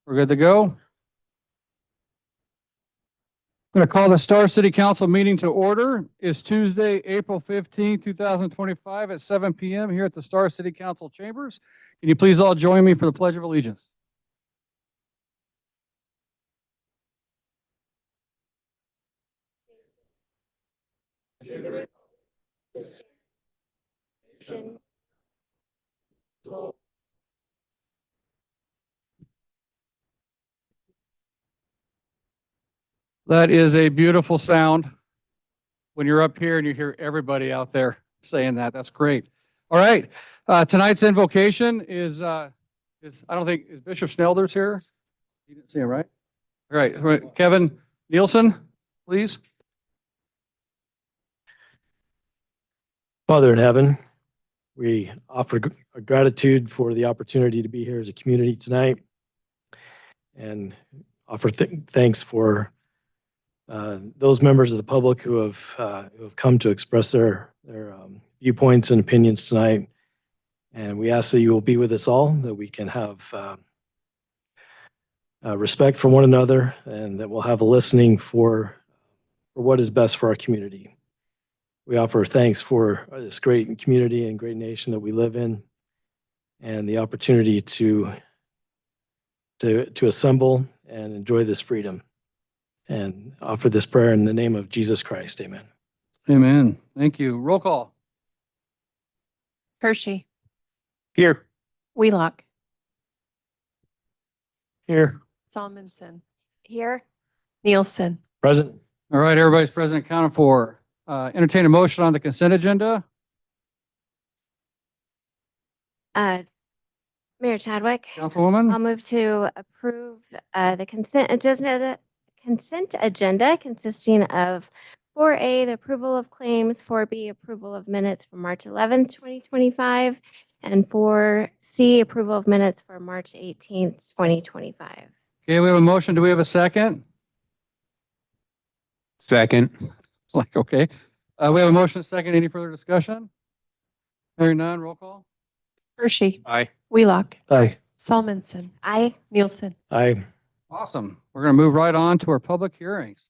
We're good to go. I'm going to call the Star City Council meeting to order. It's Tuesday, April 15th, 2025 at 7 p.m. here at the Star City Council chambers. Can you please all join me for the Pledge of Allegiance? That is a beautiful sound when you're up here and you hear everybody out there saying that. That's great. All right. Tonight's invocation is I don't think, is Bishop Snelder's here? You didn't see him, right? All right. Kevin Nielsen, please. Father in heaven, we offer gratitude for the opportunity to be here as a community tonight and offer thanks for those members of the public who have come to express their viewpoints and opinions tonight. And we ask that you will be with us all, that we can have respect for one another, and that we'll have a listening for what is best for our community. We offer thanks for this great community and great nation that we live in, and the opportunity to assemble and enjoy this freedom. And offer this prayer in the name of Jesus Christ. Amen. Amen. Thank you. Roll call. Hershey. Here. Wheelock. Here. Salmonson. Here. Nielsen. Present. All right, everybody's present, accounted for. Entertain a motion on the consent agenda. Mayor Chadwick, Councilwoman? I'll move to approve the consent agenda consisting of 4A, the approval of claims, 4B, approval of minutes for March 11th, 2025, and 4C, approval of minutes for March 18th, 2025. Okay, we have a motion. Do we have a second? Second. It's like, okay. We have a motion, a second. Any further discussion? Hearing none, roll call. Hershey. Aye. Wheelock. Aye. Salmonson. Aye. Nielsen. Aye. Awesome. We're going to move right on to our public hearings.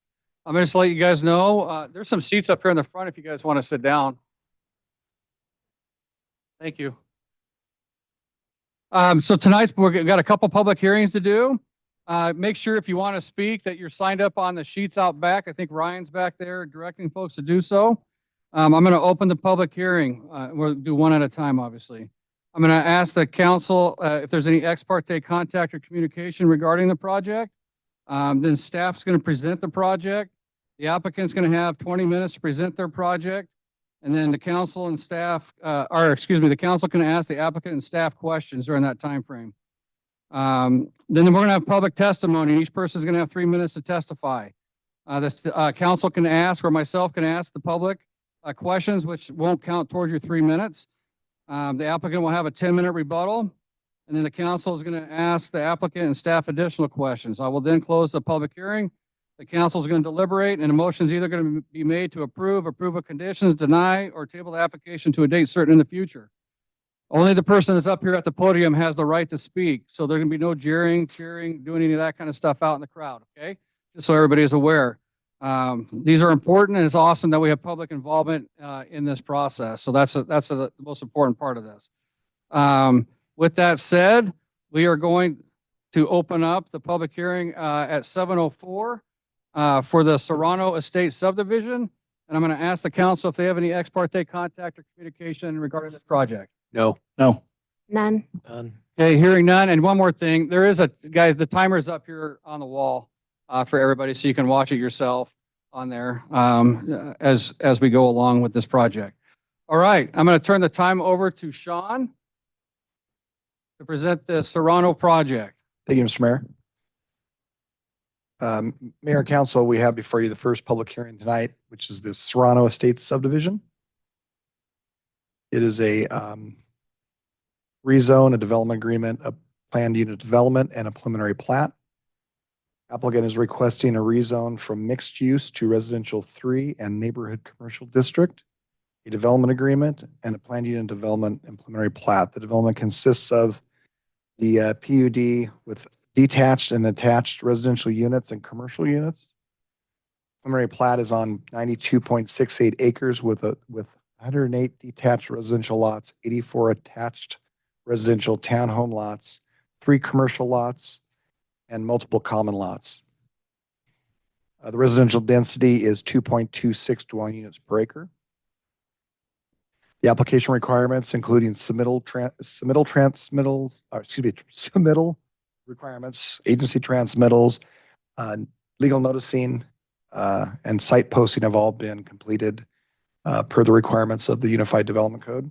I'm going to just let you guys know, there's some seats up here in the front if you guys want to sit down. Thank you. So tonight's, we've got a couple public hearings to do. Make sure if you want to speak that you're signed up on the sheets out back. I think Ryan's back there directing folks to do so. I'm going to open the public hearing. We'll do one at a time, obviously. I'm going to ask the council if there's any ex parte contact or communication regarding the project. Then staff's going to present the project. The applicant's going to have 20 minutes to present their project. And then the council and staff, the council can ask the applicant and staff questions during that time frame. Then we're going to have public testimony. Each person is going to have 3 minutes to testify. This council can ask, or myself can ask the public questions, which won't count towards your 3 minutes. The applicant will have a 10-minute rebuttal, and then the council is going to ask the applicant and staff additional questions. I will then close the public hearing. The council is going to deliberate, and a motion is either going to be made to approve of conditions, deny, or table the application to a date certain in the future. Only the person that's up here at the podium has the right to speak, so there can be no jeering, cheering, doing any of that kind of stuff out in the crowd, okay? Just so everybody is aware. These are important, and it's awesome that we have public involvement in this process. So that's the most important part of this. With that said, we are going to open up the public hearing at 7:04 for the Serrano Estate subdivision. And I'm going to ask the council if they have any ex parte contact or communication regarding this project. No. No. None. None. Okay, hearing none. And one more thing, there is guys, the timer's up here on the wall for everybody, so you can watch it yourself on there as we go along with this project. All right, I'm going to turn the time over to Sean to present the Serrano project. Thank you, Mr. Mayor. Mayor and Council, we have before you the first public hearing tonight, which is the Serrano Estates subdivision. It is a rezone, a development agreement, a planned unit development, and a preliminary plat. Applicant is requesting a rezone from mixed use to residential 3 and neighborhood commercial district, a development agreement, and a planned unit development and preliminary plat. The development consists of the PUD with detached and attached residential units and commercial units. Preliminary plat is on 92.68 acres with 108 detached residential lots, 84 attached residential townhome lots, 3 commercial lots, and multiple common lots. The residential density is 2.26 dwelling units per acre. The application requirements, including submittal requirements, agency transmittals, legal noticing, and site posting have all been completed per the requirements of the Unified Development Code.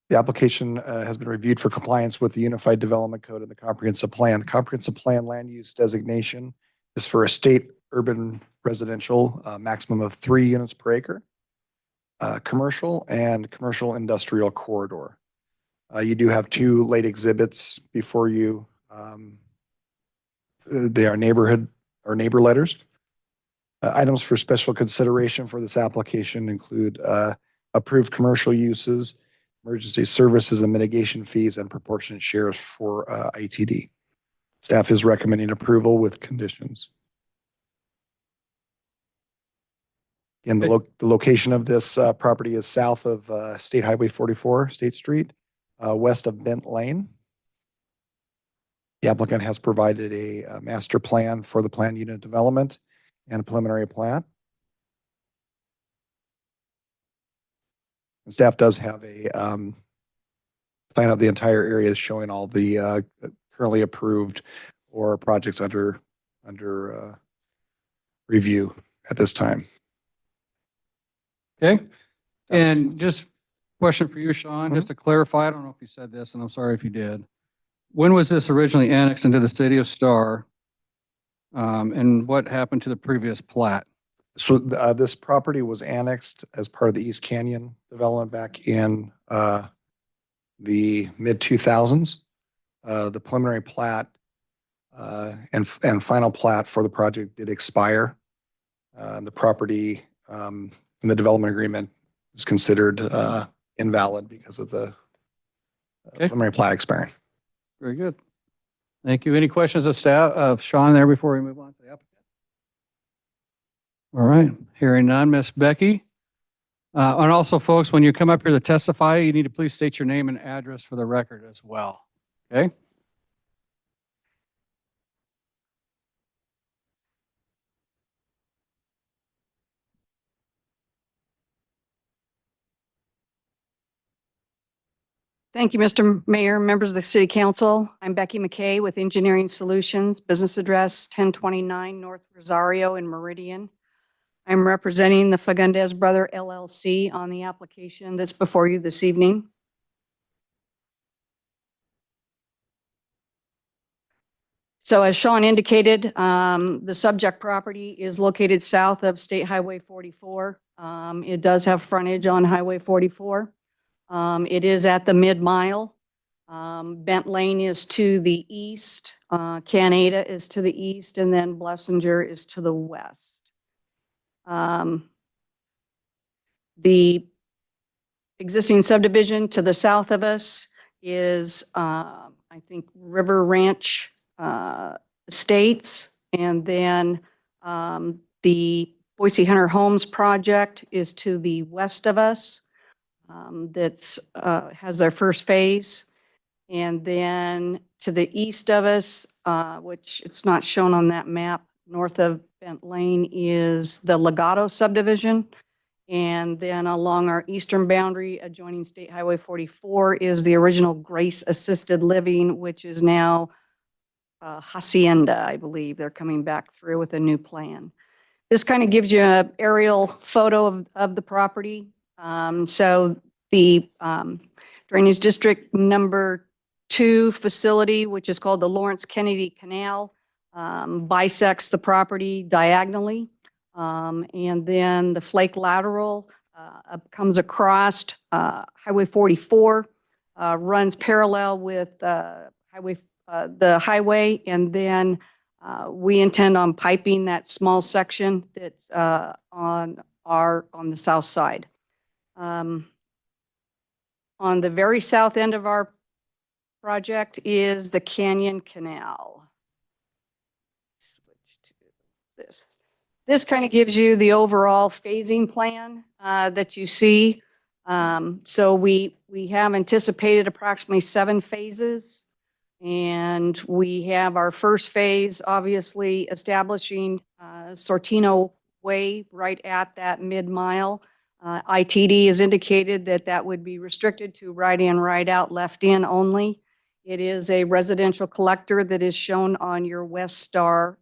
The application has been reviewed for compliance with the Unified Development Code and the Comprehensive Plan. The Comprehensive Plan land use designation is for a state urban residential, maximum of 3 units per acre, commercial and commercial industrial corridor. You do have 2 late exhibits before you. They are neighborhood or neighbor letters. Items for special consideration for this application include approved commercial uses, emergency services and mitigation fees, and proportionate shares for ITD. Staff is recommending approval with conditions. And the location of this property is south of State Highway 44, State Street, west of Bent Lane. The applicant has provided a master plan for the planned unit development and a preliminary plat. And staff does have a plan of the entire area showing all the currently approved or projects under review at this time. Okay. And just question for you, Sean, just to clarify, I don't know if you said this, and I'm sorry if you did. When was this originally annexed into the city of Star? And what happened to the previous plat? So this property was annexed as part of the East Canyon development back in the mid-2000s. The preliminary plat and final plat for the project did expire. The property in the development agreement is considered invalid because of the preliminary plat expiring. Very good. Thank you. Any questions of staff, of Sean there before we move on to the applicant? All right, hearing none, Miss Becky. And also, folks, when you come up here to testify, you need to please state your name and address for the record as well. Okay? Thank you, Mr. Mayor, members of the City Council. I'm Becky McKay with Engineering Solutions, business address 1029 North Rosario in Meridian. I'm representing the Fagundes Brother LLC on the application that's before you this evening. So as Sean indicated, the subject property is located south of State Highway 44. It does have frontage on Highway 44. It is at the mid-mile. Bent Lane is to the east, Canada is to the east, and then Blessinger is to the west. The existing subdivision to the south of us is, I think, River Ranch Estates, and then the Boise Hunter Homes project is to the west of us. That's has their first phase. And then to the east of us, which it's not shown on that map, north of Bent Lane is the Legato subdivision. And then along our eastern boundary adjoining State Highway 44 is the original Grace Assisted Living, which is now Hacienda, I believe. They're coming back through with a new plan. This kind of gives you an aerial photo of the property. So the Drainage District number 2 facility, which is called the Lawrence Kennedy Canal, bisects the property diagonally. And then the Flake Lateral comes across Highway 44, runs parallel with the highway, and then we intend on piping that small section that's on the south side. On the very south end of our project is the Canyon Canal. Switch to this. This kind of gives you the overall phasing plan that you see. So we have anticipated approximately 7 phases. And we have our first phase, obviously establishing Sortino Way right at that mid-mile. ITD has indicated that that would be restricted to right in, right out, left in only. It is a residential collector that is shown on your West Star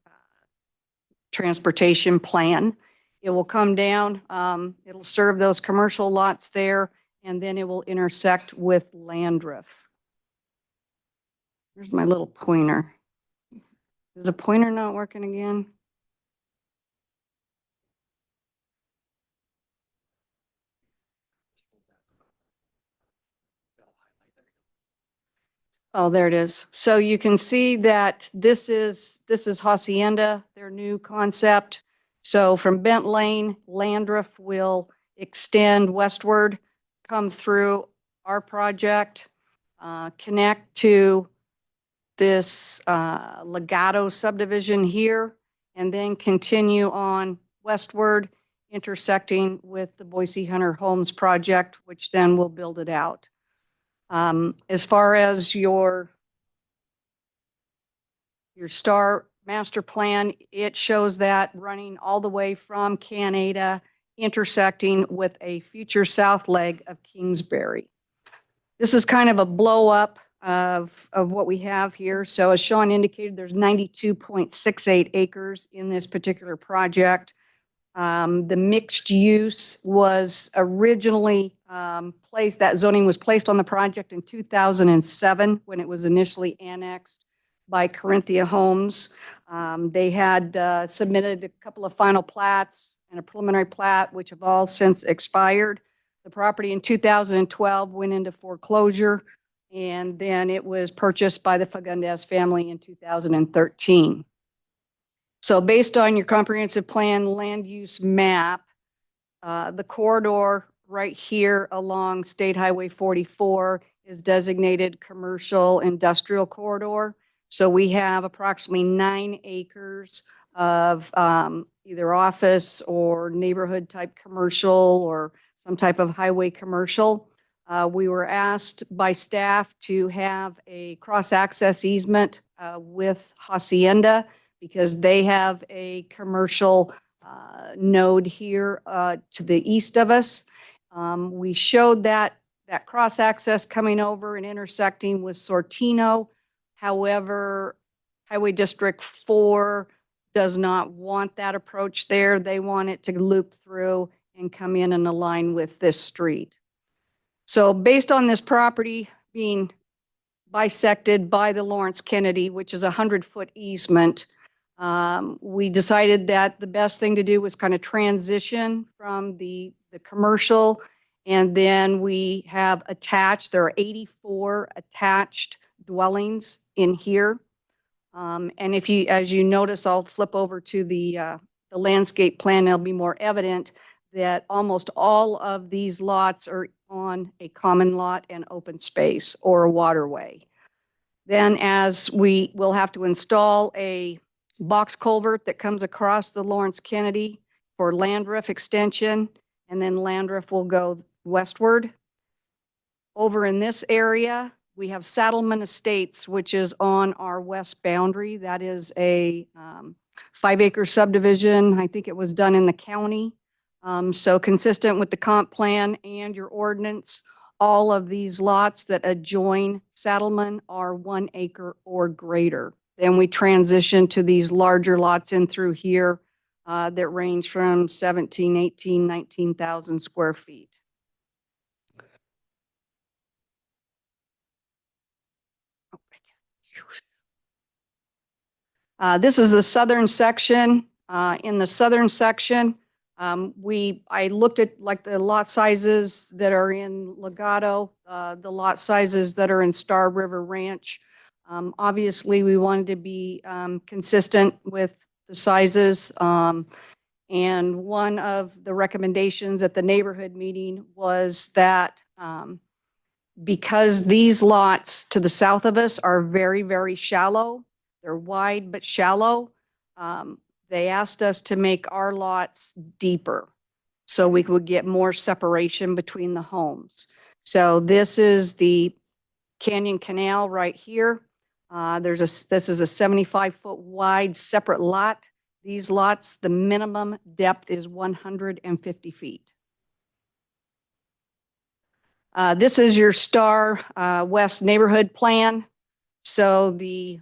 transportation plan. It will come down, it'll serve those commercial lots there, and then it will intersect with Landreth. Here's my little pointer. Is the pointer not working again? Oh, there it is. So you can see that this is Hacienda, their new concept. So from Bent Lane, Landreth will extend westward, come through our project, connect to this Legato subdivision here, and then continue on westward, intersecting with the Boise Hunter Homes project, which then will build it out. As far as your STAR master plan, it shows that running all the way from Canada, intersecting with a future south leg of Kingsbury. This is kind of a blow up of what we have here. So as Sean indicated, there's 92.68 acres in this particular project. The mixed use was originally placed, that zoning was placed on the project in 2007 when it was initially annexed by Corinthia Homes. They had submitted a couple of final plats and a preliminary plat, which have all since expired. The property in 2012 went into foreclosure, and then it was purchased by the Fagundes family in 2013. So based on your comprehensive plan land use map, the corridor right here along State Highway 44 is designated commercial industrial corridor. So we have approximately 9 acres of either office or neighborhood type commercial or some type of highway commercial. We were asked by staff to have a cross-access easement with Hacienda because they have a commercial node here to the east of us. We showed that cross-access coming over and intersecting with Sortino. However, Highway District 4 does not want that approach there. They want it to loop through and come in and align with this street. So based on this property being bisected by the Lawrence Kennedy, which is a 100-foot easement, we decided that the best thing to do was kind of transition from the commercial, and then we have attached, there are 84 attached dwellings in here. And if you, as you notice, I'll flip over to the landscape plan, it'll be more evident that almost all of these lots are on a common lot and open space or a waterway. Then as we will have to install a box culvert that comes across the Lawrence Kennedy for Landreth extension, and then Landreth will go westward. Over in this area, we have Saddleman Estates, which is on our west boundary. That is a 5-acre subdivision. I think it was done in the county. So consistent with the comp plan and your ordinance, all of these lots that adjoin Saddleman are 1 acre or greater. Then we transition to these larger lots in through here that range from 17, 18, 19,000 square feet. This is the southern section. In the southern section, I looked at like the lot sizes that are in Legato, the lot sizes that are in Star River Ranch. Obviously, we wanted to be consistent with the sizes. And one of the recommendations at the neighborhood meeting was that because these lots to the south of us are very, very shallow, they're wide but shallow, they asked us to make our lots deeper so we would get more separation between the homes. So this is the Canyon Canal right here. This is a 75-foot wide separate lot. These lots, the minimum depth is 150 feet. This is your Star West neighborhood plan. So the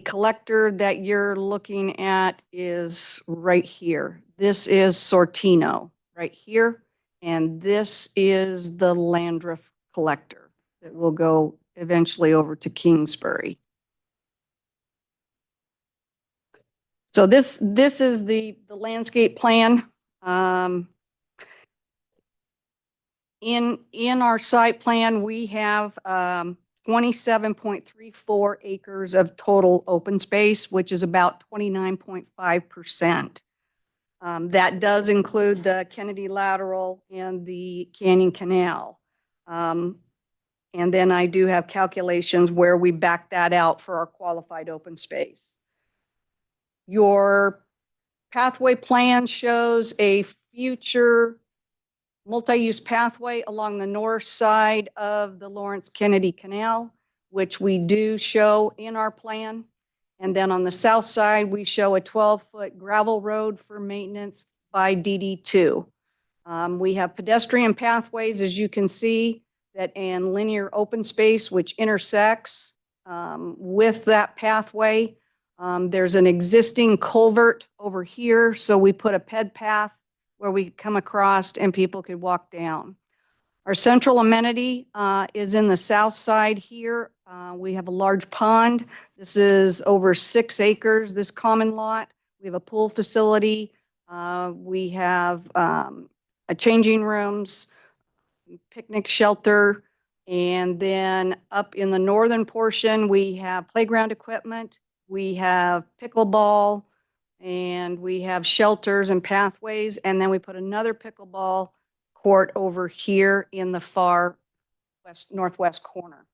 collector that you're looking at is right here. This is Sortino right here. And this is the Landreth collector that will go eventually over to Kingsbury. So this is the landscape plan. In our site plan, we have 27.34 acres of total open space, which is about 29.5%. That does include the Kennedy Lateral and the Canyon Canal. And then I do have calculations where we back that out for our qualified open space. Your pathway plan shows a future multi-use pathway along the north side of the Lawrence Kennedy Canal, which we do show in our plan. And then on the south side, we show a 12-foot gravel road for maintenance by DD2. We have pedestrian pathways, as you can see, that and linear open space, which intersects with that pathway. There's an existing culvert over here, so we put a ped path where we come across and people could walk down. Our central amenity is in the south side here. We have a large pond. This is over 6 acres, this common lot. We have a pool facility. We have changing rooms, picnic shelter, and then up in the northern portion, we have playground equipment. We have pickleball, and we have shelters and pathways, and then we put another pickleball court over here in the far northwest corner.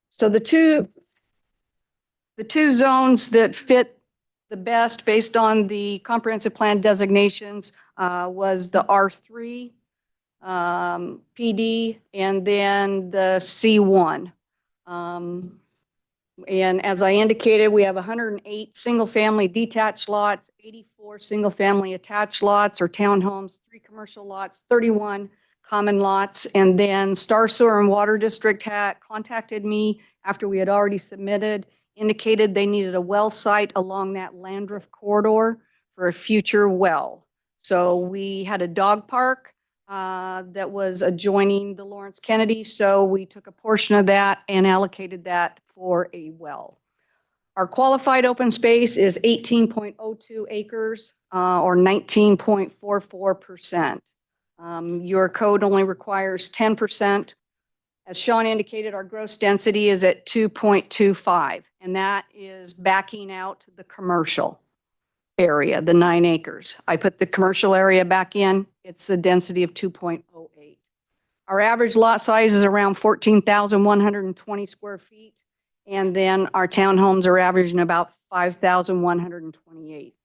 So the two zones that fit the best based on the comprehensive plan designations was the R3 PD and then the C1. And as I indicated, we have 108 single-family detached lots, 84 single-family attached lots or townhomes, 3 commercial lots, 31 common lots. And then Star Sewer and Water District had contacted me after we had already submitted, indicated they needed a well site along that Landreth corridor for a future well. So we had a dog park that was adjoining the Lawrence Kennedy. So we took a portion of that and allocated that for a well. Our qualified open space is 18.02 acres or 19.44%. Your code only requires 10%. As Sean indicated, our gross density is at 2.25, and that is backing out the commercial area, the 9 acres. I put the commercial area back in. It's a density of 2.08. Our average lot size is around 14,120 square feet. And then our townhomes are averaging about 5,128.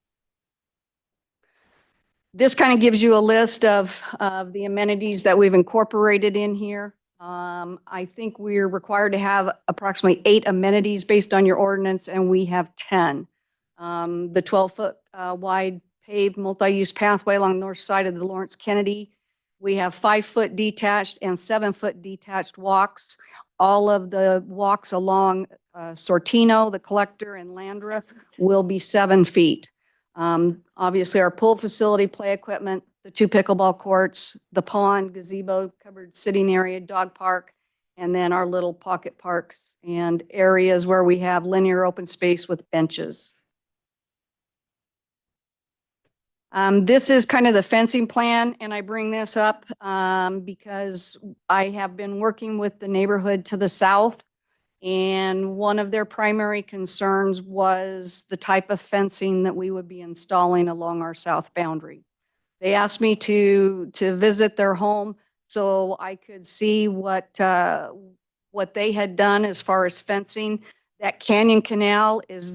This kind of gives you a list of the amenities that we've incorporated in here. I think we're required to have approximately 8 amenities based on your ordinance, and we have 10. The 12-foot wide paved multi-use pathway along the north side of the Lawrence Kennedy. We have 5-foot detached and 7-foot detached walks. All of the walks along Sortino, the collector, and Landreth will be 7 feet. Obviously, our pool facility, play equipment, the 2 pickleball courts, the pond, gazebo, covered sitting area, dog park, and then our little pocket parks and areas where we have linear open space with benches. This is kind of the fencing plan, and I bring this up because I have been working with the neighborhood to the south And one of their primary concerns was the type of fencing that we would be installing along our south boundary. They asked me to visit their home so I could see what they had done as far as fencing. That Canyon Canal is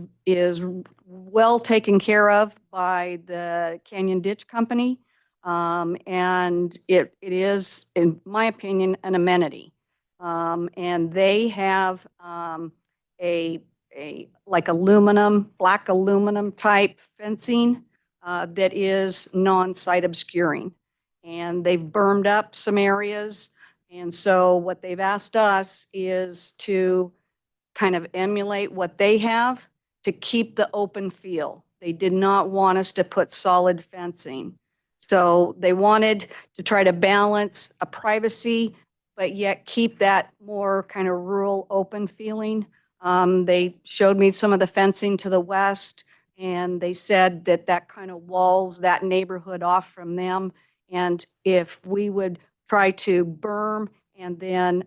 well taken care of by the Canyon Ditch Company. And it is, in my opinion, an amenity. And they have a like aluminum, black aluminum type fencing that is non-site obscuring. And they've bermed up some areas. And so what they've asked us is to kind of emulate what they have to keep the open feel. They did not want us to put solid fencing. So they wanted to try to balance a privacy, but yet keep that more kind of rural open feeling. They showed me some of the fencing to the west, and they said that that kind of walls that neighborhood off from them. And if we would try to berm and then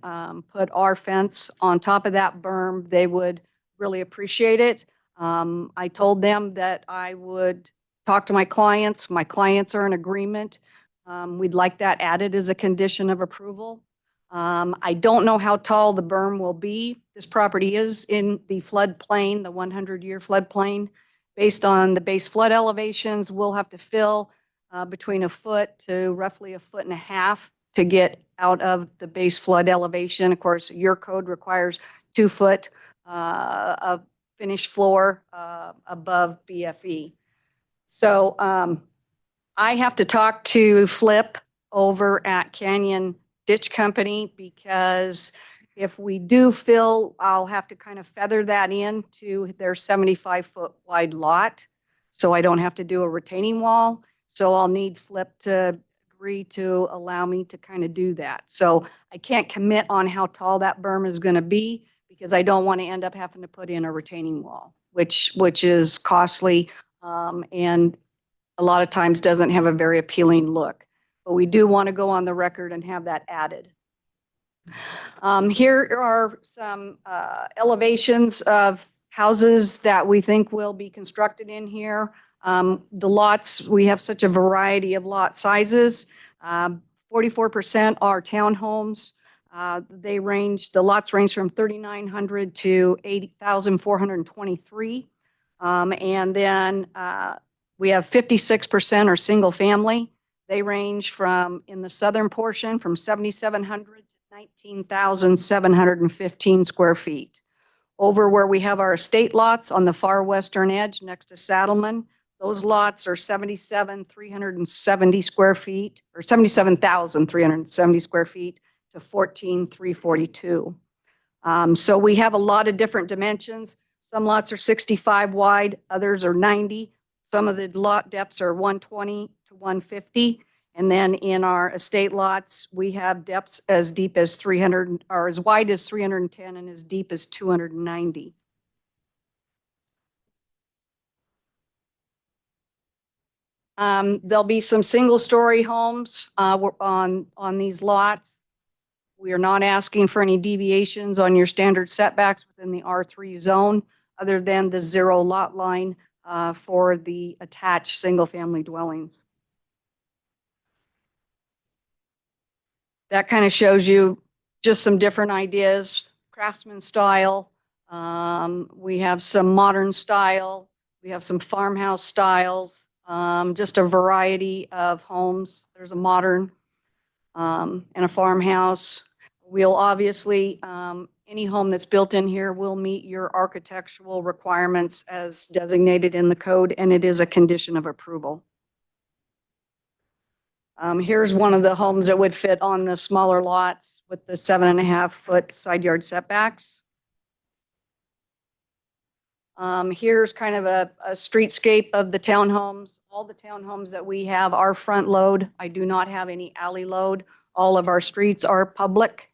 put our fence on top of that berm, they would really appreciate it. I told them that I would talk to my clients. My clients are in agreement. We'd like that added as a condition of approval. I don't know how tall the berm will be. This property is in the floodplain, the 100-year floodplain. Based on the base flood elevations, we'll have to fill between a foot to roughly 1.5 feet to get out of the base flood elevation. Of course, your code requires 2 foot of finished floor above BFE. So I have to talk to Flip over at Canyon Ditch Company, because if we do fill, I'll have to kind of feather that into their 75-foot wide lot, so I don't have to do a retaining wall. So I'll need Flip to agree to allow me to kind of do that. So I can't commit on how tall that berm is going to be, because I don't want to end up having to put in a retaining wall, which is costly and a lot of times doesn't have a very appealing look. But we do want to go on the record and have that added. Here are some elevations of houses that we think will be constructed in here. The lots, we have such a variety of lot sizes. 44% are townhomes. The lots range from 3,900 to 80,423. And then we have 56% are single family. They range from, in the southern portion, from 7,700 to 19,715 square feet. Over where we have our estate lots on the far western edge next to Saddleman, those lots are 77,370 square feet, or 77,370 square feet to 14,342. So we have a lot of different dimensions. Some lots are 65 wide, others are 90. Some of the lot depths are 120 to 150. And then in our estate lots, we have depths as deep as 300, or as wide as 310 and as deep as 290. There'll be some single-story homes on these lots. We are not asking for any deviations on your standard setbacks within the R3 zone, other than the 0 lot line for the attached single-family dwellings. That kind of shows you just some different ideas, craftsman style. We have some modern style. We have some farmhouse styles, just a variety of homes. There's a modern and a farmhouse. We'll obviously, any home that's built in here will meet your architectural requirements as designated in the code, and it is a condition of approval. Here's one of the homes that would fit on the smaller lots with the 7.5 foot side yard setbacks. Here's kind of a streetscape of the townhomes. All the townhomes that we have are front load. I do not have any alley load. All of our streets are public.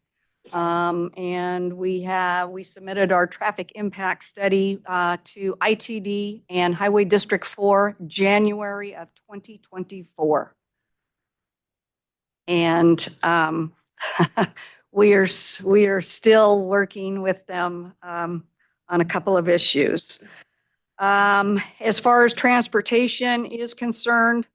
And we submitted our traffic impact study to ITD and Highway District 4, January of 2024. And we are still working with them on a couple of issues. As far as transportation is concerned,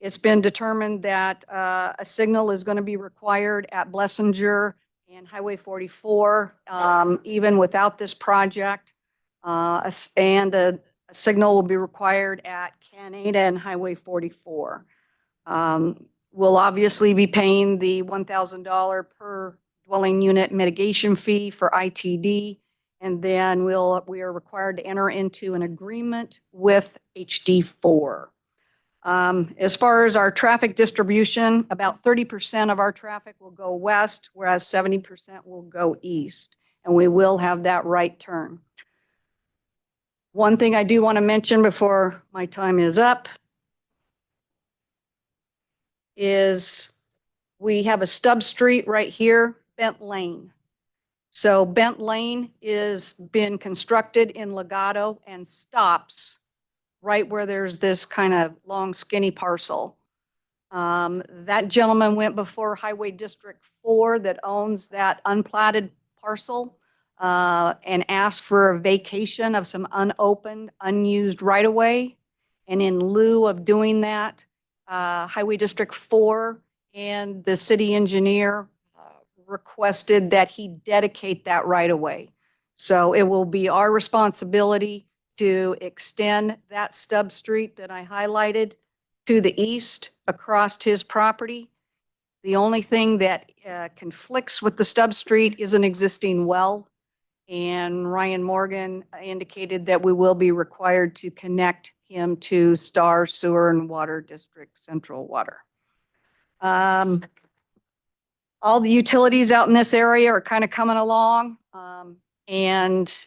it's been determined that a signal is going to be required at Blessinger and Highway 44, even without this project. And a signal will be required at Canada and Highway 44. We'll obviously be paying the $1,000 per dwelling unit mitigation fee for ITD. And then we are required to enter into an agreement with HD4. As far as our traffic distribution, about 30% of our traffic will go west, whereas 70% will go east. And we will have that right turn. One thing I do want to mention before my time is up is we have a stub street right here, Bent Lane. So Bent Lane is been constructed in Legato and stops right where there's this kind of long skinny parcel. That gentleman went before Highway District 4 that owns that unplatted parcel and asked for a vacation of some unopened, unused right-of-way. And in lieu of doing that, Highway District 4 and the city engineer requested that he dedicate that right-of-way. So it will be our responsibility to extend that stub street that I highlighted to the east across his property. The only thing that conflicts with the stub street is an existing well. And Ryan Morgan indicated that we will be required to connect him to Star Sewer and Water District Central Water. All the utilities out in this area are kind of coming along. And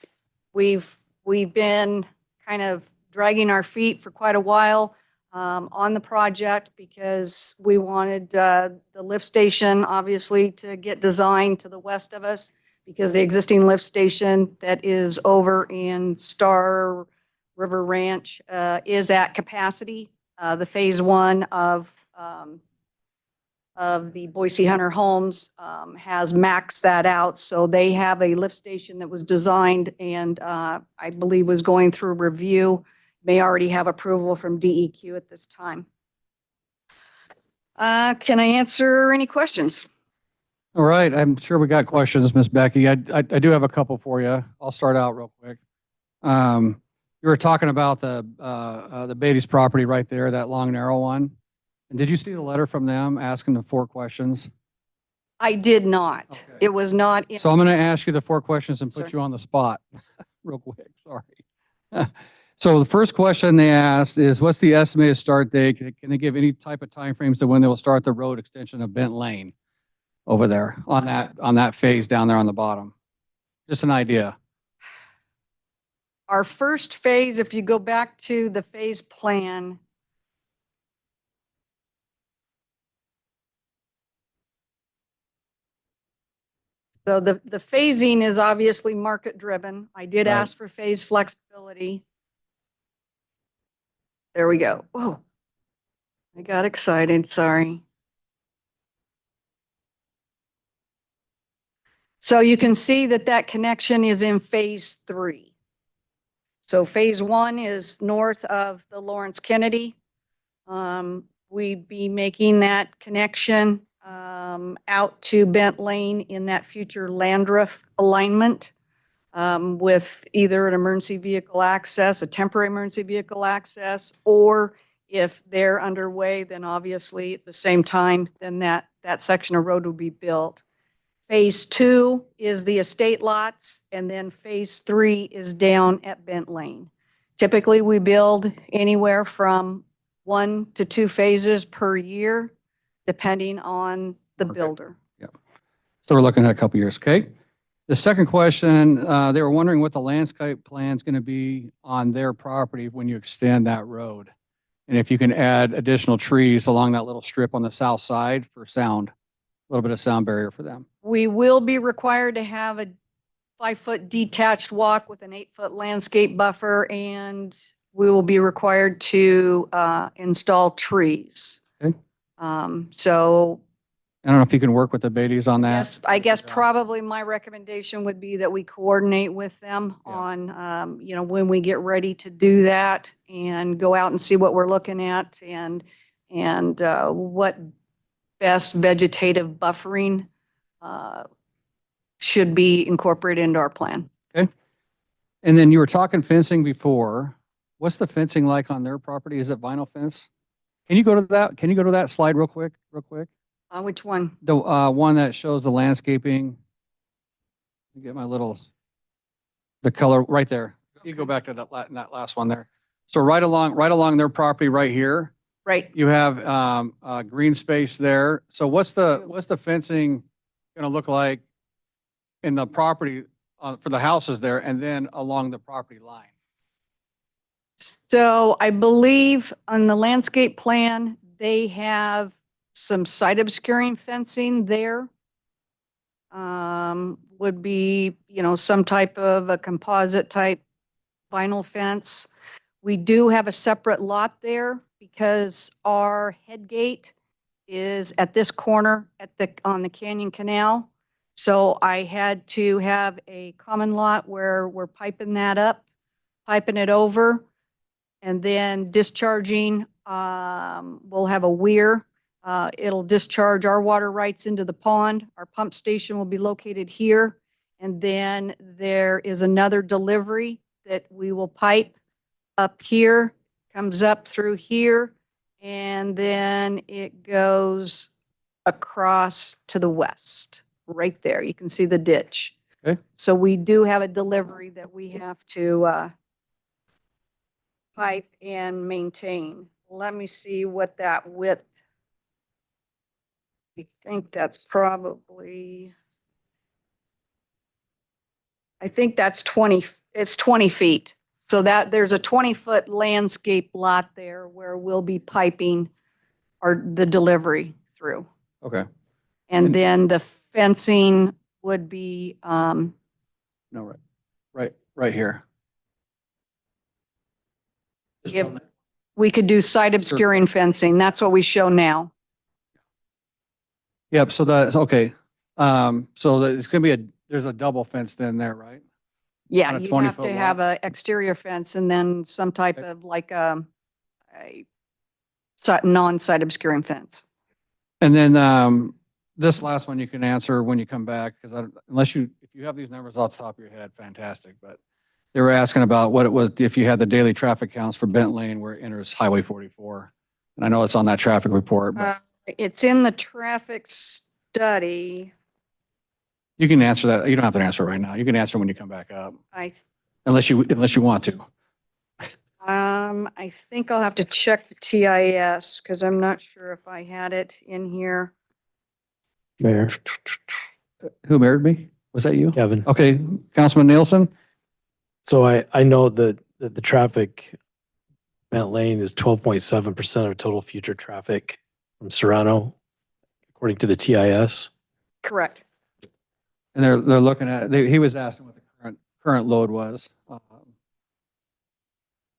we've been kind of dragging our feet for quite a while on the project because we wanted the lift station, obviously, to get designed to the west of us because the existing lift station that is over in Star River Ranch is at capacity. The phase 1 of the Boise Hunter Homes has maxed that out. So they have a lift station that was designed and I believe was going through review, may already have approval from DEQ at this time. Can I answer any questions? All right, I'm sure we got questions, Miss Becky. I do have a couple for you. I'll start out real quick. You were talking about the Beatty's property right there, that long, narrow one. And did you see the letter from them asking the 4 questions? I did not. Okay. It was not. In So I'm going to ask you the 4 questions and put Sir. you on the spot real quick. Sorry. So the first question they asked is, what's the estimated start date? Can they give any type of timeframes to when they will start the road extension of Bent Lane over there on that phase down there on the bottom? Just an idea. Our first phase, if you go back to the phase plan, so the phasing is obviously market driven. I did Right. ask for phase flexibility. There we go. Oh, I got excited, sorry. So you can see that that connection is in phase 3. So phase 1 is north of the Lawrence Kennedy. We'd be making that connection out to Bent Lane in that future Landreth alignment with either an emergency vehicle access, a temporary emergency vehicle access, or if they're underway, then obviously at the same time, then that section of road will be built. Phase 2 is the estate lots, and then phase 3 is down at Bent Lane. Typically, we build anywhere from 1 to 2 phases per year, depending on the Okay. builder. So we're looking at a couple years, okay? The second question, they were wondering what the landscape plan is going to be on their property when you extend that road. And if you can add additional trees along that little strip on the south side for sound, a little bit of sound barrier for them. We will be required to have a 5-foot detached walk with an 8-foot landscape buffer, and we will be required to install trees. Okay. So I don't know if you can work with the Beatties on that. Yes, I guess probably my recommendation would be that we coordinate with them Yeah. on, when we get ready to do that and go out and see what we're looking at and what best vegetative buffering should be incorporated into our plan. And then you were talking fencing before. What's the fencing like on their property? Is it vinyl fence? Can you go to that? Can you go to that slide real quick? Which one? The one that shows the landscaping. Let me get my the color right there. You go back to that last one there. So right along their property right here, Right. you have green space there. So what's the fencing gonna look like in the property for the houses there and then along the property line? So I believe on the landscape plan, they have some site obscuring fencing there. Would be, some type of a composite type vinyl fence. We do have a separate lot there because our head gate is at this corner on the Canyon Canal. So I had to have a common lot where we're piping it over, and then discharging. We'll have a weir. It'll discharge our water rights into the pond. Our pump station will be located here. And then there is another delivery that we will pipe up here, comes up through here, and then it goes across to the west, right there. You can see the ditch. Okay. So we do have a delivery that we have to pipe and maintain. Let me see what that width. I think that's probably, it's 20 feet. So that there's a 20-foot landscape lot there where we'll be piping the delivery through. Okay. And then the fencing would be, No, right here. if we could do site obscuring fencing. That's what we show now. Yep, so that's, okay. So it's gonna be there's a double fence then there, right? Yeah, On a you 20 have foot to lot? have a exterior fence and then some type Okay. of like a non-site obscuring fence. And then this last one you can answer when you come back, because if you have these numbers off the top of your head, fantastic. But they were asking about what it was, if you had the daily traffic counts for Bent Lane where it enters Highway 44. And I know it's on that traffic report, but It's in the traffic study. you can answer that. You don't have to answer it right now. You can answer when you come back up, unless you want to. I think I'll have to check the TIS because I'm not sure if I had it in here. Mayor, Who married me? Was that you? Kevin. Okay, Councilman Nielsen? So I know that the traffic Bent Lane is 12.7% of total future traffic from Serrano, according to the TIS. Correct. And they're looking at, he was asking what the current load was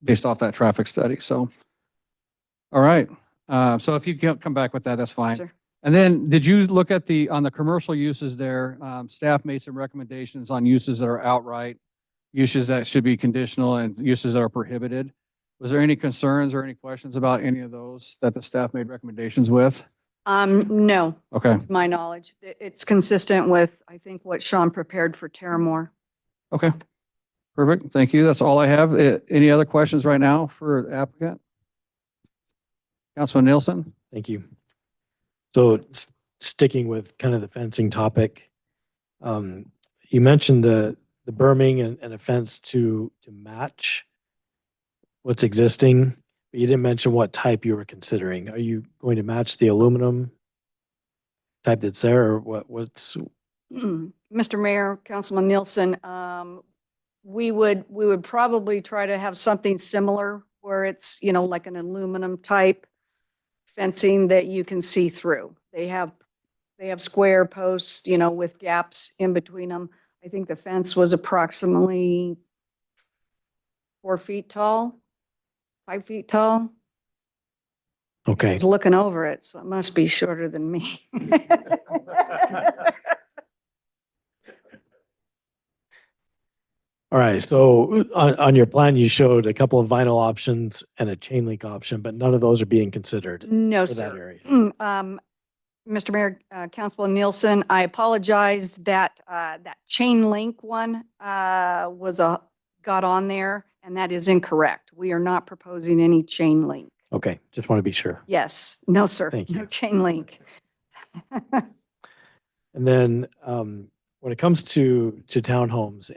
based off that traffic study. So, all right. So if you can come back with that, that's fine. Sure. And then did you look at on the commercial uses there? Staff made some recommendations on uses that are outright, uses that should be conditional, and uses that are prohibited. Was there any concerns or any questions about any of those that the staff made recommendations with? No, Okay. to my knowledge. It's consistent with, I think, what Sean prepared for Terramore. Okay. Perfect. Thank you. That's all I have. Any other questions right now for the applicant? Councilman Nielsen? Thank you. So sticking with kind of the fencing topic, you mentioned the berming and a fence to match what's existing, but you didn't mention what type you were considering. Are you going to match the aluminum type that's there, or what's? Mr. Mayor, Councilman Nielsen, we would probably try to have something similar where it's, like an aluminum type fencing that you can see through. They have square posts, with gaps in between them. I think the fence was approximately 4 feet tall, 5 feet tall. I Okay. was looking over it, so it must be shorter than me. All right, so on your plan, you showed a couple of vinyl options and a chain link option, but none of those are being considered No, for that sir. area. Mr. Mayor, Councilman Nielsen, I apologize that that chain link one got on there, and that is incorrect. We are not proposing any chain link. Okay, just want to be sure. Yes, no, sir. Thank No you. chain link. And then when it comes to townhomes,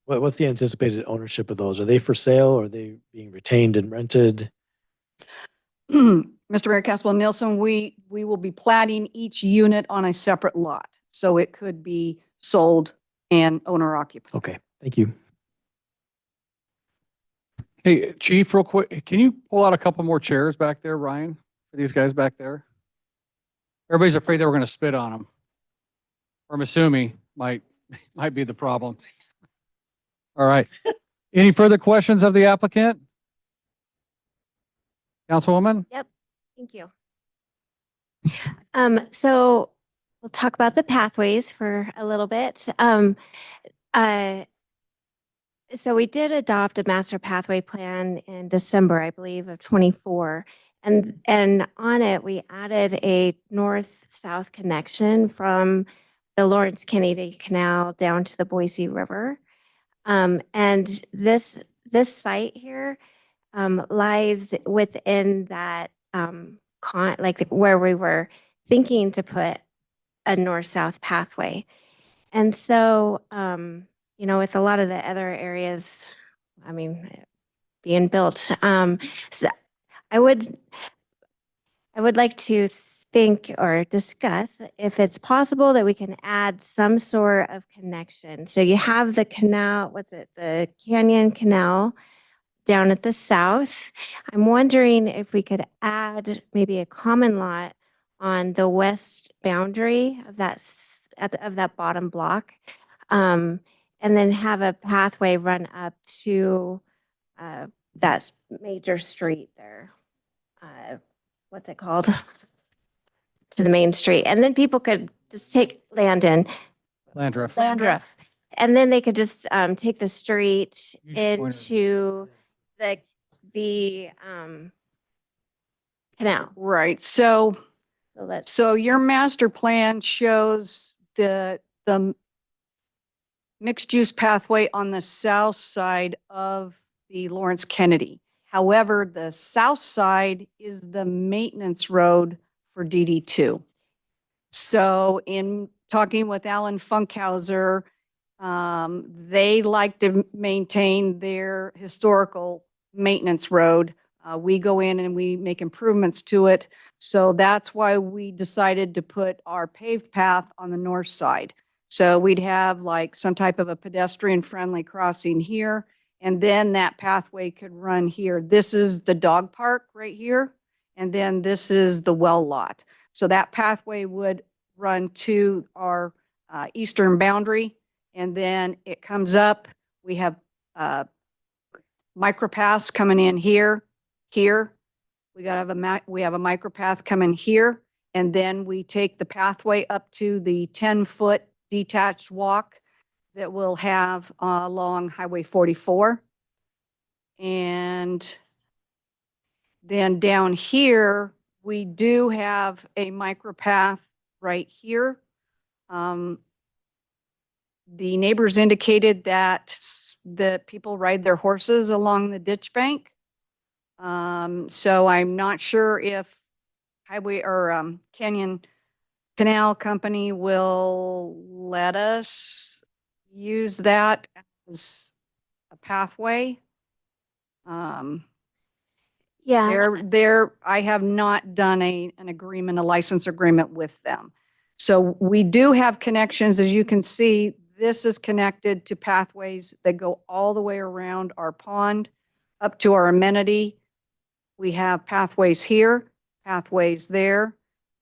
what's the anticipated ownership of those? Are they for sale or are they being retained and rented? Mr. Mayor, Councilman Nielsen, we will be platting each unit on a separate lot, so it could be sold and owner occupied. Okay, thank you. Hey, Chief, real quick, can you pull out a couple more chairs back there, Ryan, for these guys back there? Everybody's afraid they were going to spit on them. Or I'm assuming might be the problem. All right. Any further questions of the applicant? Councilwoman? Thank you. So we'll talk about the pathways for a little bit. So we did adopt a master pathway plan in December, I believe, of 24. And on it, we added a north-south connection from the Lawrence Kennedy Canal down to the Boise River. And this site here lies within that where we were thinking to put a north-south pathway. And so, with a lot of the other areas, being built, so I would like to think or discuss if it's possible that we can add some sort of connection. So you have the canal, the Canyon Canal down at the south. I'm wondering if we could add maybe a common lot on the west boundary of that bottom block, and then have a pathway run up to that major street there. What's it called? To the main street, and then people could just take Landon. Landriff. And then they could just take the street You just pointed. into the canal. Right, so that's So your master plan shows the mixed use pathway on the south side of the Lawrence Kennedy. However, the south side is the maintenance road for DD2. So in talking with Alan Funkhauser, they like to maintain their historical maintenance road. We go in and we make improvements to it. So that's why we decided to put our paved path on the north side. So we'd have like some type of a pedestrian friendly crossing here. And then that pathway could run here. This is the dog park right here. And then this is the well lot. So that pathway would run to our eastern boundary. And then it comes up. We have micropaths coming in here. We have a micropath coming here, and then we take the pathway up to the 10-foot detached walk that we'll have along Highway 44. And then down here, we do have a micropath right here. The neighbors indicated that the people ride their horses along the ditch bank. So I'm not sure if Highway or Canyon Canal Company will let us use that as a pathway. yeah. I have not done an agreement, a license agreement with them. So we do have connections, as you can see. This is connected to pathways that go all the way around our pond up to our amenity. We have pathways here, pathways there,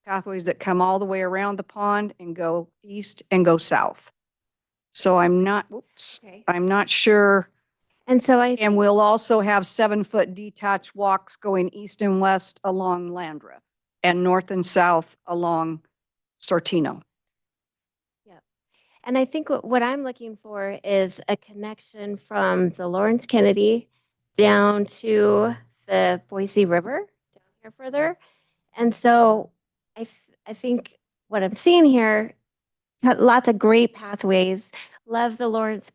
pathways that come all the way around the pond and go east and go south. So I'm not Okay. I'm not sure. And so And we'll also have 7-foot detached walks going east and west along Landreth and north and south along Sortino. And I think what I'm looking for is a connection from the Lawrence Kennedy down to the Boise River, down here further. And so I think what I'm seeing here, lots of great pathways. Love the Lawrence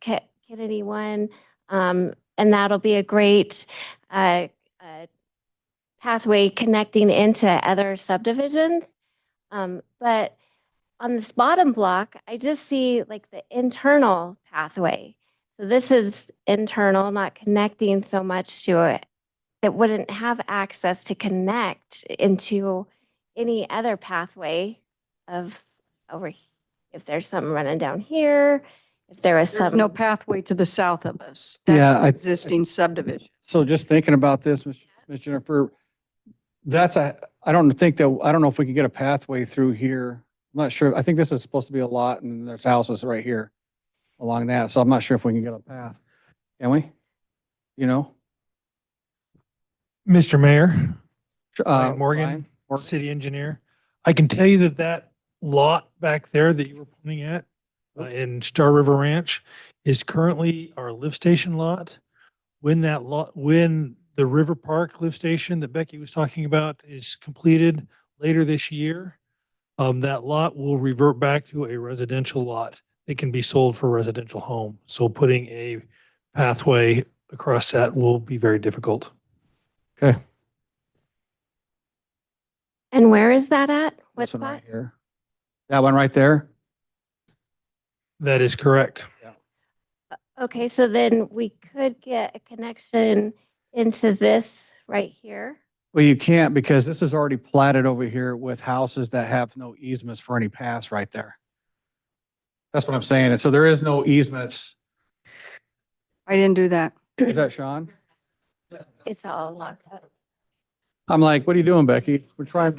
Kennedy one. And that'll be a great pathway connecting into other subdivisions. But on this bottom block, I just see like the internal pathway. So this is internal, not connecting so much to it. It wouldn't have access to connect into any other pathway of over, if there's something running down here, if there was There's some. no pathway to the south of us. Yeah, That's I- existing subdivision. So just thinking about this, Ms. Jennifer, I don't know if we can get a pathway through here. I'm not sure. I think this is supposed to be a lot and there's houses right here along that. So I'm not sure if we can get a path. Can we? You know? Mr. Mayor, Uh, Ryan Morgan, Ryan Morgan? city engineer, I can tell you that that lot back there that you were pointing at in Star River Ranch is currently our lift station lot. When the River Park lift station that Becky was talking about is completed later this year, that lot will revert back to a residential lot. It can be sold for residential home. So putting a pathway across that will be very difficult. Okay. And where is that at? What This one right spot? here. That one right there? That is correct. Okay, so then we could get a connection into this right here. Well, you can't because this is already platted over here with houses that have no easements for any paths right there. That's what I'm saying. And so there is no easements. I didn't do that. Is that Sean? It's all locked up. I'm like, what are you doing, Becky? We're trying.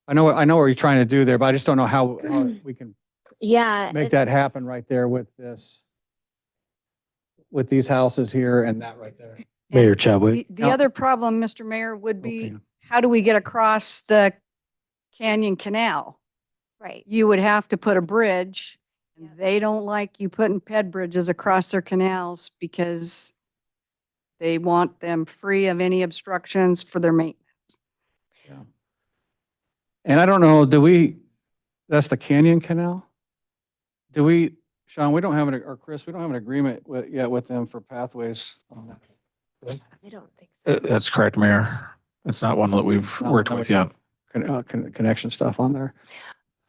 I know what you're trying to do there, but I just don't know how we can Yeah. make that happen right there with this, with these houses here and that right there. Mayor Chadwick. The other problem, Mr. Mayor, would be Okay. how do we get across the Canyon Canal? Right. You would have to put a bridge. Yeah. And they don't like you putting ped bridges across their canals because they want them free of any obstructions for their maintenance. And I don't know, that's the Canyon Canal? Sean, we don't have or Chris, we don't have an agreement yet with them for pathways on that. I don't think so. That's correct, Mayor. That's not one that we've No, worked no, with we yet. Connection stuff on there.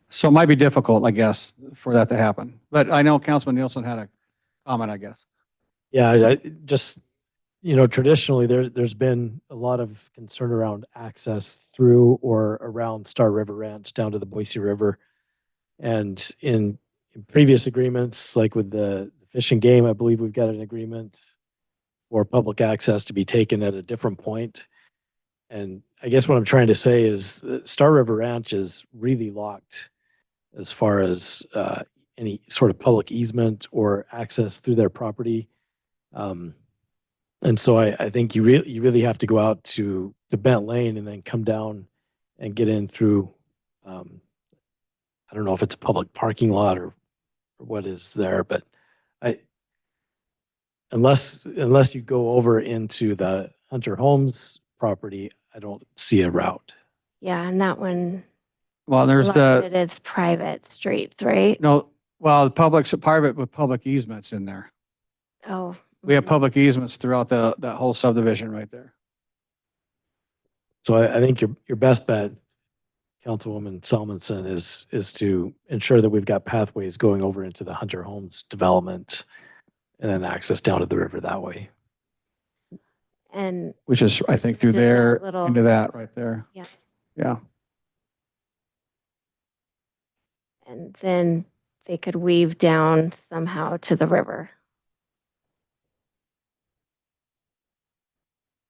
So it might be difficult, I guess, for that to happen. But I know Councilman Nielsen had a comment, I guess. Yeah, I just, traditionally there's been a lot of concern around access through or around Star River Ranch down to the Boise River. And in previous agreements, like with the Fish and Game, I believe we've got an agreement for public access to be taken at a different point. And I guess what I'm trying to say is that Star River Ranch is really locked as far as any sort of public easement or access through their property. And so I think you really have to go out to Bent Lane and then come down and get in through, I don't know if it's a public parking lot or what is there, but unless you go over into the Hunter Homes property, I don't see a route. Yeah, and that one, Well, a there's lot of it the, is private streets, right? the public's private with public easements in there. Oh. We have mhm. public easements throughout that whole subdivision right there. So I think your best bet, Councilwoman Salmonson, is to ensure that we've got pathways going over into the Hunter Homes development and then access down to the river that way. And Which is, I think, through Just that there, little- into that right there. Yeah. Yeah. and then they could weave down somehow to the river.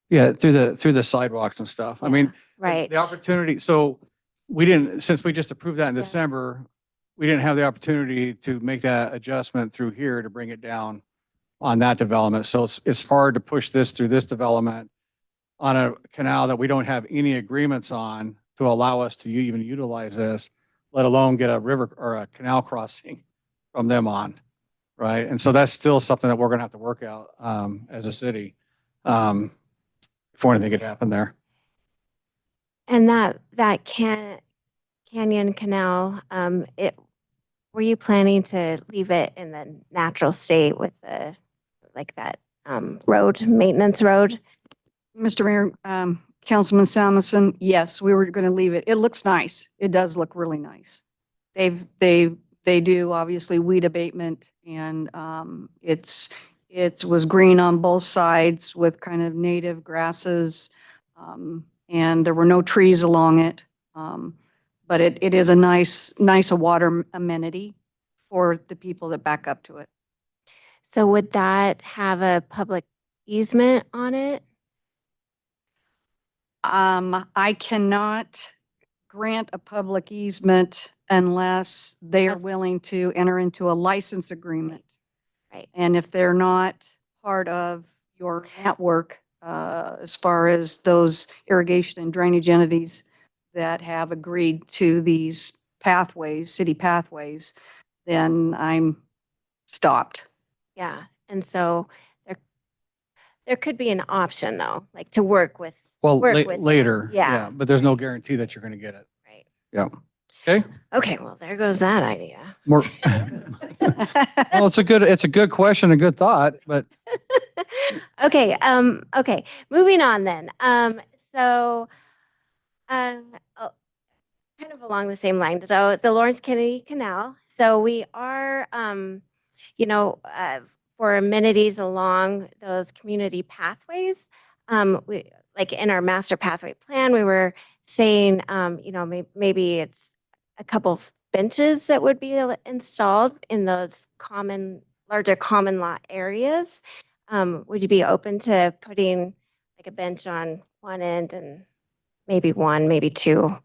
Yeah, through the sidewalks and stuff. I mean, Right. the opportunity, so since we just approved that in Yeah. December, we didn't have the opportunity to make that adjustment through here to bring it down on that development. So it's hard to push this through this development on a canal that we don't have any agreements on to allow us to even utilize this, let alone get a river or a canal crossing from them on, right? And so that's still something that we're gonna have to work out as a city before anything could happen there. And that Canyon Canal, were you planning to leave it in the natural state with the, like that, road, maintenance road? Mr. Mayor, Councilman Samuelson, yes, we were going to leave it. It looks nice. It does look really nice. They do obviously weed abatement, and it was green on both sides with kind of native grasses, and there were no trees along it. But it is a nice water amenity for the people that back up to it. So would that have a public easement on it? I cannot grant a public easement unless they are That's- willing to enter into a license agreement. Right. And if they're not part of your network, as far as those irrigation and drainage entities that have agreed to these pathways, city pathways, then I'm stopped. Yeah, and so there could be an option though, like to work with, Well, Work with them. later, Yeah. yeah, but there's no guarantee that you're gonna get it. right? Yeah. Okay. Okay, well, there goes that idea. More, well, it's a good question, a good thought, but Okay, okay, moving on then. So, oh, kind of along the same line, so the Lawrence Kennedy Canal. So we are, for amenities along those community pathways, we, like in our master pathway plan, we were saying, maybe it's a couple of benches that would be installed in those larger common lot areas. Would you be open to putting like a bench on one end and maybe one, maybe two?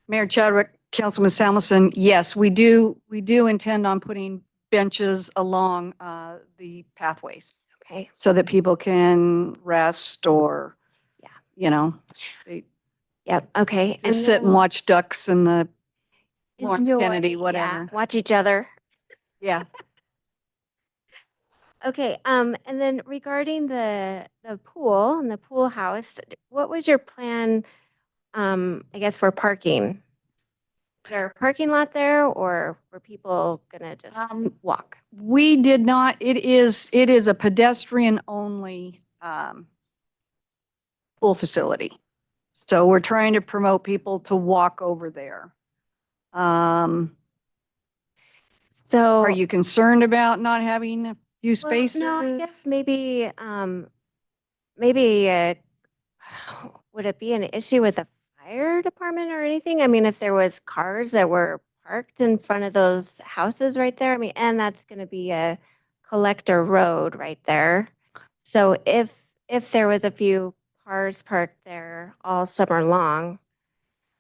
Mayor Chadwick, Councilman Samuelson, yes, we do intend on putting benches along the pathways Okay, so that people can rest or, Yeah. they yep, okay. just sit and then watch ducks in the Lawrence enjoy, Kennedy, yeah, whatever. watch each other. Yeah. Okay, and then regarding the pool and the pool house, what was your plan, I guess, for parking? Is there a parking lot there, or were people gonna just walk? We did not, it is a pedestrian only pool facility. So we're trying to promote people to walk over there. So. Are you concerned about not having a few Well, spaces? no, I guess maybe, would it be an issue with the fire department or anything? I mean, if there was cars that were parked in front of those houses right there, I mean, and that's gonna be a collector road right there. So if there was a few cars parked there all summer long,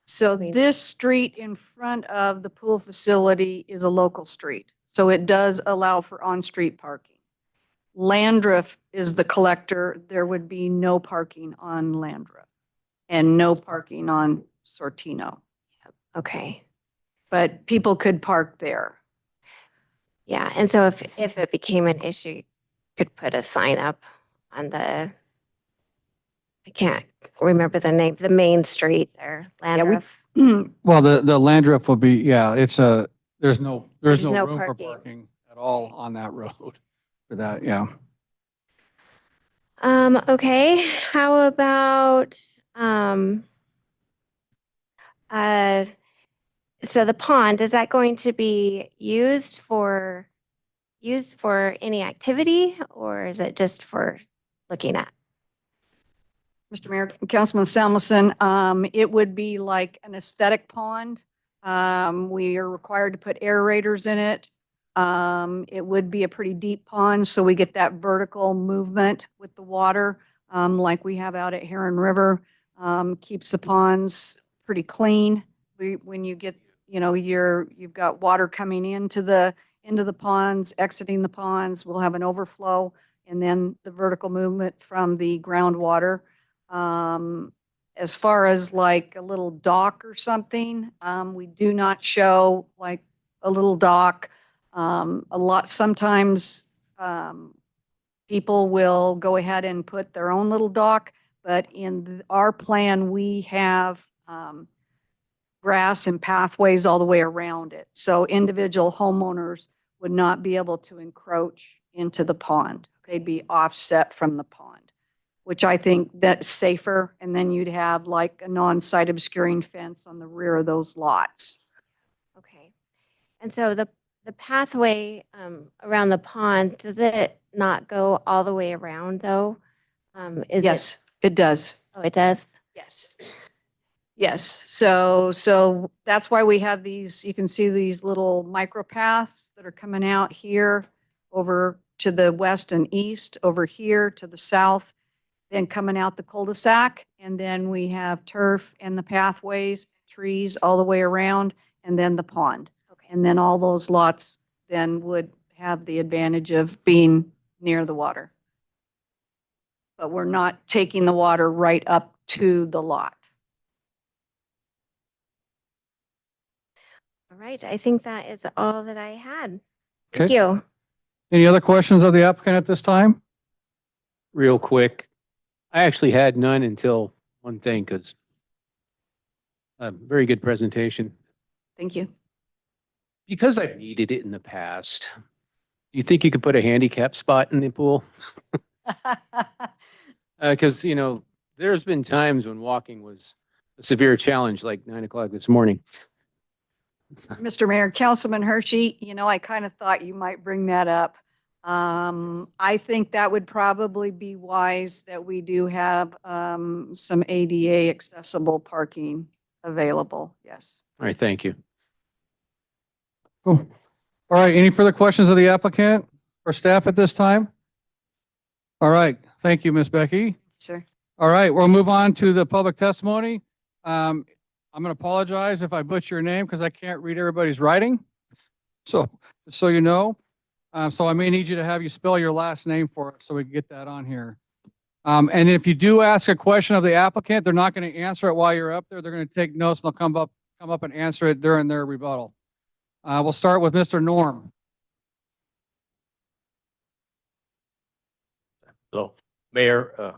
So mean- this street in front of the pool facility is a local street. So it does allow for on-street parking. Landriff is the collector. There would be no parking on Landriff and no parking on Sortino. okay. But people could park there. Yeah, and so if it became an issue, you could put a sign up on I can't remember the name, the main street there, Yeah, we- Landriff. well, the Landriff will be, yeah, there's no There's no room for parking. parking at all on that road for that, yeah. Okay, how about, so the pond, is that going to be used for any activity, or is it just for looking at? Mr. Mayor, Councilman Samuelson, it would be like an aesthetic pond. We are required to put aerators in it. It would be a pretty deep pond, so we get that vertical movement with the water, like we have out at Heron River. Keeps the ponds pretty clean. When you get, you've got water coming into the ponds, exiting the ponds. We'll have an overflow and then the vertical movement from the groundwater. As far as like a little dock or something, we do not show like a little dock. Sometimes people will go ahead and put their own little dock, but in our plan, we have grass and pathways all the way around it. So individual homeowners would not be able to encroach into the pond. They'd be offset from the pond, which I think that's safer. And then you'd have like a non-site obscuring fence on the rear of those lots. Okay. And so the pathway around the pond, does it not go all the way around though? Yes, it does. Oh, it does? Yes. Yes. So that's why we have these, you can see these little micro paths that are coming out here over to the west and east, over here to the south, then coming out the cul-de-sac. And then we have turf and the pathways, trees all the way around, and then the pond. Okay. And then all those lots then would have the advantage of being near the water. But we're not taking the water right up to the lot. All right. I think that is all that I had. Okay. Thank you. Any other questions of the applicant at this time? Real quick. I actually had none until one thing, because very good presentation. Thank you. Because I've needed it in the past, do you think you could put a handicap spot in the pool? Because, there's been times when walking was a severe challenge, like 9 o'clock this morning. Mr. Mayor, Councilman Hershey, I kind of thought you might bring that up. I think that would probably be wise that we do have some ADA accessible parking available. Yes. All right, thank you. Cool. All right, any further questions of the applicant or staff at this time? All right, thank you, Ms. Becky. Sure. All right, we'll move on to the public testimony. I'm going to apologize if I butcher your name because I can't read everybody's writing. So, just so you know. So I may need you to have you spell your last name for us so we can get that on here. And if you do ask a question of the applicant, they're not going to answer it while you're up there. They're going to take notes and they'll come up and answer it during their rebuttal. We'll start with Mr. Norm. So, Mayor,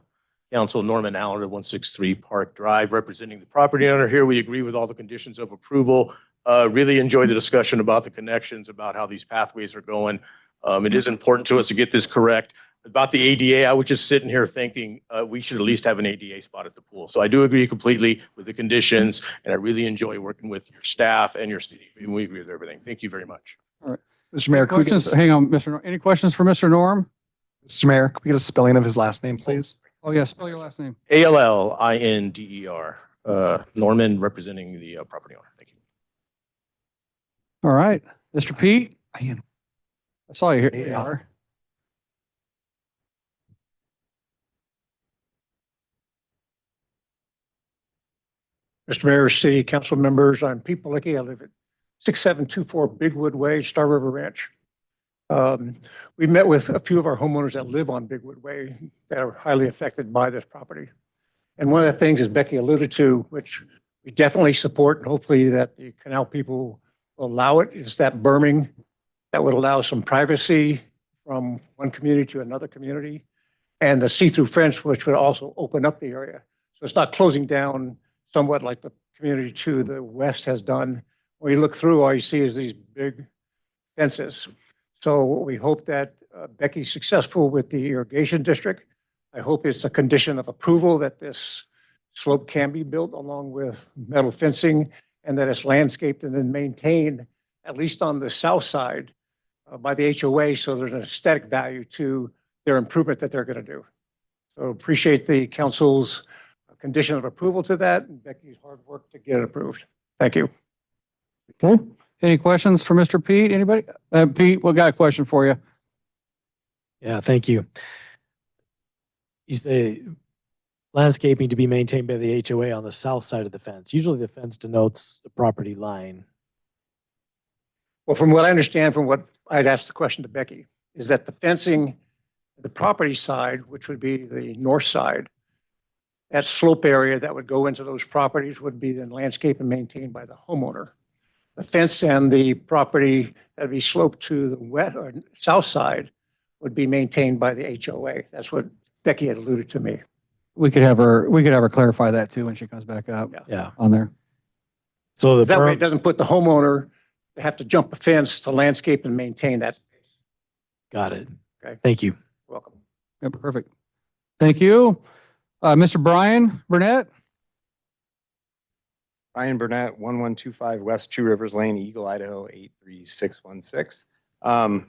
Council, Norman Allen at 163 Park Drive, representing the property owner here. We agree with all the conditions of approval. Really enjoyed the discussion about the connections, about how these pathways are going. It is important to us to get this correct. About the ADA, I was just sitting here thinking we should at least have an ADA spot at the pool. So I do agree completely with the conditions, and I really enjoy working with your staff and your city. We agree with everything. Thank you very much. Mr. Mayor, could we get Questions? a, Hang on, Mr. Norm. Any questions for Mr. Norm? Mr. Mayor, could we get a spelling of his last name, please? Oh, yeah, spell your last name. ALLINDER, Norman representing the property owner. Thank you. All right, Mr. Pete, Ian. I saw you here. Yeah. You are. Mr. Mayor, City Council members, I'm Pete Malicki. I live at 6724 Bigwood Way, Star River Ranch. We met with a few of our homeowners that live on Bigwood Way that are highly affected by this property. And one of the things, as Becky alluded to, which we definitely support, and hopefully that the canal people will allow it, is that berming that would allow some privacy from one community to another community, and the see-through fence, which would also open up the area. So it's not closing down somewhat like the community to the west has done. When you look through, all you see is these big fences. So we hope that Becky's successful with the irrigation district. I hope it's a condition of approval that this slope can be built along with metal fencing and that it's landscaped and then maintained, at least on the south side, by the HOA, so there's an aesthetic value to their improvement that they're going to do. So appreciate the council's condition of approval to that and Becky's hard work to get it approved. Thank you. Okay. Any questions for Mr. Pete? Anybody? Pete, we got a question for you. Yeah, thank you. You say landscaping to be maintained by the HOA on the south side of the fence. Usually the fence denotes a property line. Well, from what I understand, from what I'd asked the question to Becky, is that the fencing, the property side, which would be the north side, that slope area that would go into those properties would be then landscaped and maintained by the homeowner. The fence and the property that'd be sloped to the west or south side would be maintained by the HOA. That's what Becky had alluded to me. We could have her clarify that too when she comes back up Yeah. on there. So the That way it berm, doesn't put the homeowner to have to jump a fence to landscape and maintain that space. got it. Okay. Thank you. Welcome. Yep, perfect. Thank you. Mr. Brian Burnett? Ryan Burnett, 1125 West Two Rivers Lane, Eagle, Idaho, 83616.